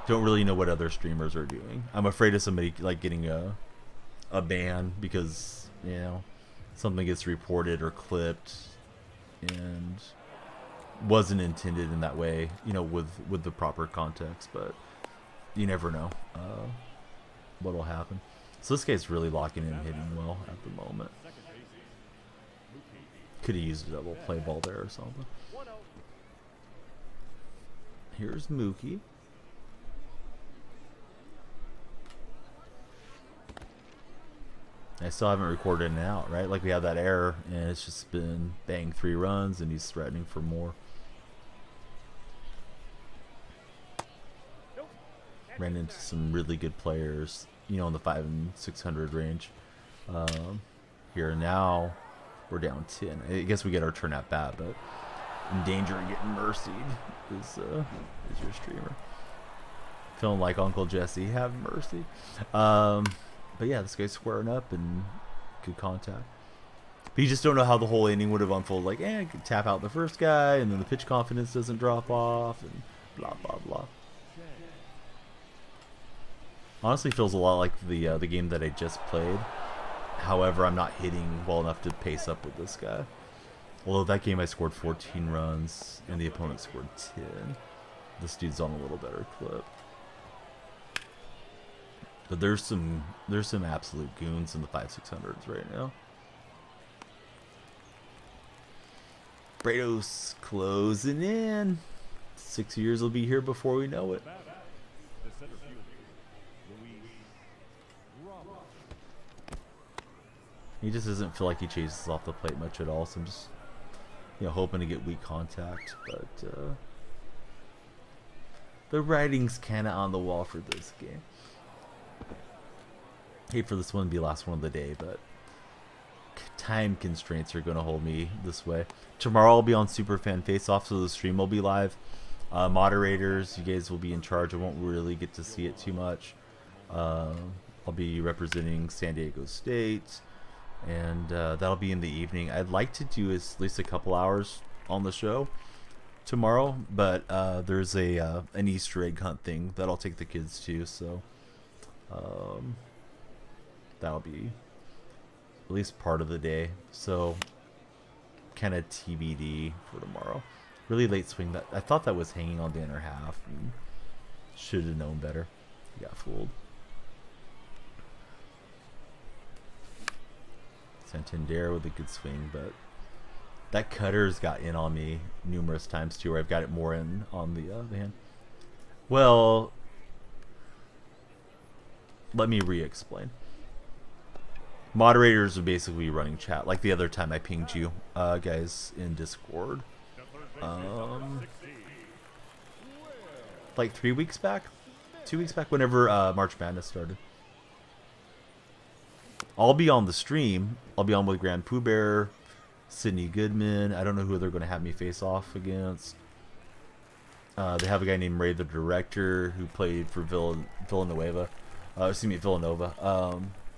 Don't really know what other streamers are doing. I'm afraid of somebody like getting a ban because, you know, something gets reported or clipped and wasn't intended in that way, you know, with the proper context. But you never know what'll happen. So this guy's really locking in, hitting well at the moment. Could have used a double play ball there or something. Here's Mookie. I still haven't recorded an out, right? Like we have that error, and it's just been bang 3 runs, and he's threatening for more. Ran into some really good players, you know, in the 500 and 600 range. Here now, we're down 10. I guess we get our turn at bat, but in danger of getting mercied is your streamer. Feeling like Uncle Jesse, have mercy. But yeah, this guy's squaring up and good contact. But you just don't know how the whole inning would have unfolded. Like, could tap out the first guy, and then the pitch confidence doesn't drop off, and blah blah blah. Honestly, feels a lot like the game that I just played. However, I'm not hitting well enough to pace up with this guy. Although that game I scored 14 runs and the opponent scored 10. This dude's on a little better clip. But there's some absolute goons in the 5-600s right now. Brados closing in. 6 years will be here before we know it. He just doesn't feel like he chases off the plate much at all, so I'm just, hoping to get weak contact. But the writing's kind of on the wall for this game. Hate for this one to be the last one of the day, but time constraints are going to hold me this way. Tomorrow I'll be on Superfan Face-Off, so the stream will be live. Moderators, you guys will be in charge. I won't really get to see it too much. I'll be representing San Diego State, and that'll be in the evening. I'd like to do at least a couple hours on the show tomorrow, but there's an Easter egg hunt thing that I'll take the kids to, so that'll be at least part of the day. So kind of TBD for tomorrow. Really late swing. That I thought that was hanging on the inner half. Should have known better. Got fooled. Santander with a good swing, but that cutter's got in on me numerous times too, where I've got it more in on the hand. Well, let me re-explain. Moderators are basically running chat, like the other time I pinged you guys in Discord. Like 3 weeks back? 2 weeks back, whenever March Madness started. I'll be on the stream. I'll be on with Grand Pooh Bear, Sydney Goodman. I don't know who they're going to have me face off against. They have a guy named Ray, the director, who played for Villanova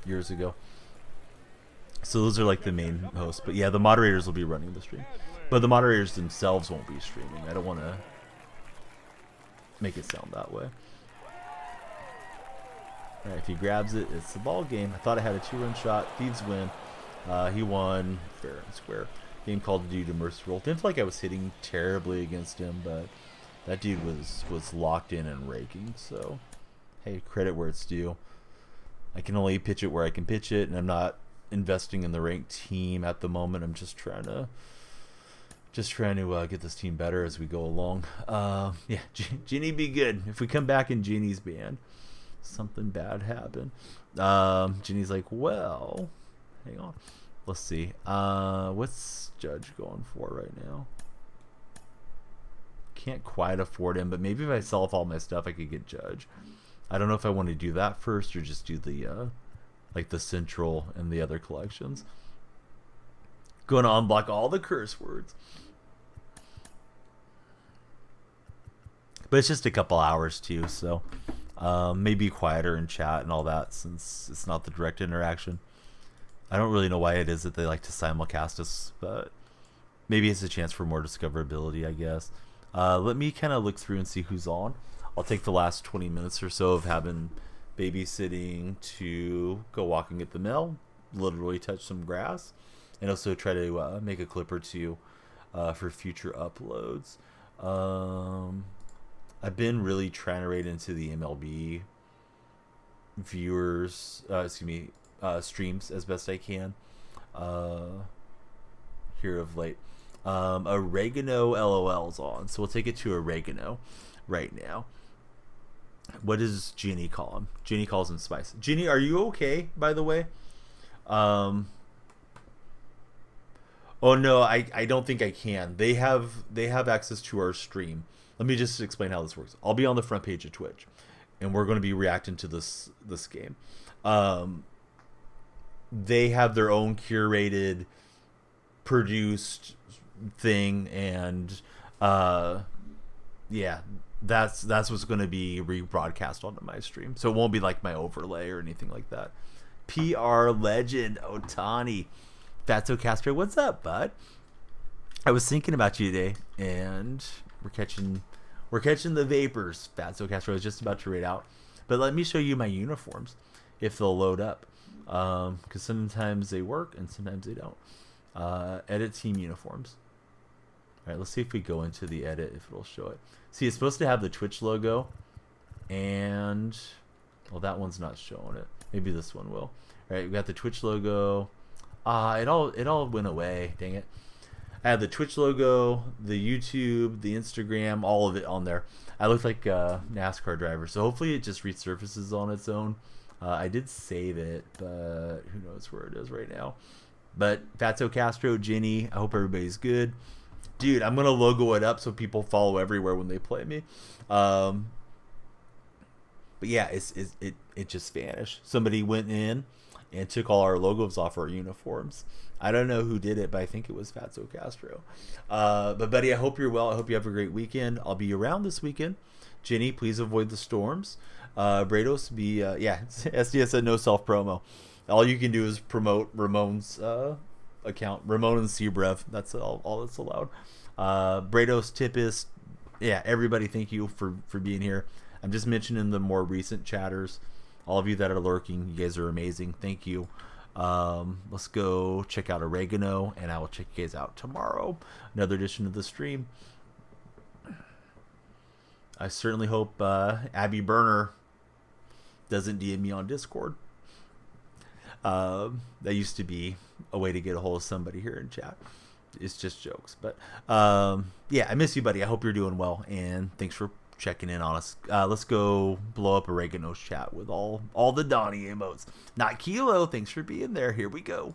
years ago. So those are like the main hosts. But yeah, the moderators will be running the stream. But the moderators themselves won't be streaming. I don't want to make it sound that way. Alright, if he grabs it, it's the ball game. I thought I had a 2-run shot. Thieves win. He won fair and square. Game called due to Mercy Roll. Didn't feel like I was hitting terribly against him, but that dude was locked in and raking. So, hey, credit where it's due. I can only pitch it where I can pitch it, and I'm not investing in the ranked team at the moment. I'm just trying to get this team better as we go along. Yeah, Ginny be good. If we come back in Ginny's band, something bad happened. Ginny's like, well, hang on. Let's see. What's Judge going for right now? Can't quite afford him, but maybe if I sell off all my stuff, I could get Judge. I don't know if I want to do that first or just do the like the Central and the other collections. Going to unblock all the curse words. But it's just a couple hours too, so maybe quieter in chat and all that, since it's not the direct interaction. I don't really know why it is that they like to simulcast us, but maybe it's a chance for more discoverability, I guess. Let me kind of look through and see who's on. I'll take the last 20 minutes or so of having babysitting to go walking at the mill, literally touch some grass, and also try to make a clip or two for future uploads. I've been really trying to raid into the MLB viewers, streams as best I can here of late. Oregano LOL's on, so we'll take it to Oregano right now. What does Ginny call him? Ginny calls him Spice. Ginny, are you okay, by the way? Oh no, I don't think I can. They have access to our stream. Let me just explain how this works. I'll be on the front page of Twitch, and we're going to be reacting to this game. They have their own curated, produced thing, and yeah, that's what's going to be rebroadcast onto my stream. So it won't be like my overlay or anything like that. PR legend Otani, Fatso Castro, what's up, bud? I was thinking about you today, and we're catching We're catching the vapors. Fatso Castro is just about to raid out. But let me show you my uniforms, if they'll load up. Because sometimes they work and sometimes they don't. Edit team uniforms. All right, let's see if we go into the edit, if it'll show it. See, it's supposed to have the Twitch logo. And, well, that one's not showing it. Maybe this one will. All right, we got the Twitch logo. It all went away. Dang it. I have the Twitch logo, the YouTube, the Instagram, all of it on there. I look like a NASCAR driver, so hopefully it just resurfaces on its own. I did save it, but who knows where it is right now. But Fatso Castro, Ginny, I hope everybody's good. Dude, I'm going to logo it up so people follow everywhere when they play me. But yeah, it just vanished. Somebody went in and took all our logos off our uniforms. I don't know who did it, but I think it was Fatso Castro. But buddy, I hope you're well. I hope you have a great weekend. I'll be around this weekend. Ginny, please avoid the storms. Brados, SDS said no self promo. All you can do is promote Ramon's account, Ramon and Sebrev. That's all that's allowed. Brados, Tippist, yeah, everybody, thank you for being here. I'm just mentioning the more recent chatters. All of you that are lurking, you guys are amazing. Thank you. Let's go check out Oregano, and I will check you guys out tomorrow. Another edition of the stream. I certainly hope Abby Burner doesn't DM me on Discord. That used to be a way to get a hold of somebody here in chat. It's just jokes. But yeah, I miss you, buddy. I hope you're doing well, and thanks for checking in on us. Let's go blow up Oregano's chat with all the Donnie emotes. Not Kilo, thanks for being there. Here we go.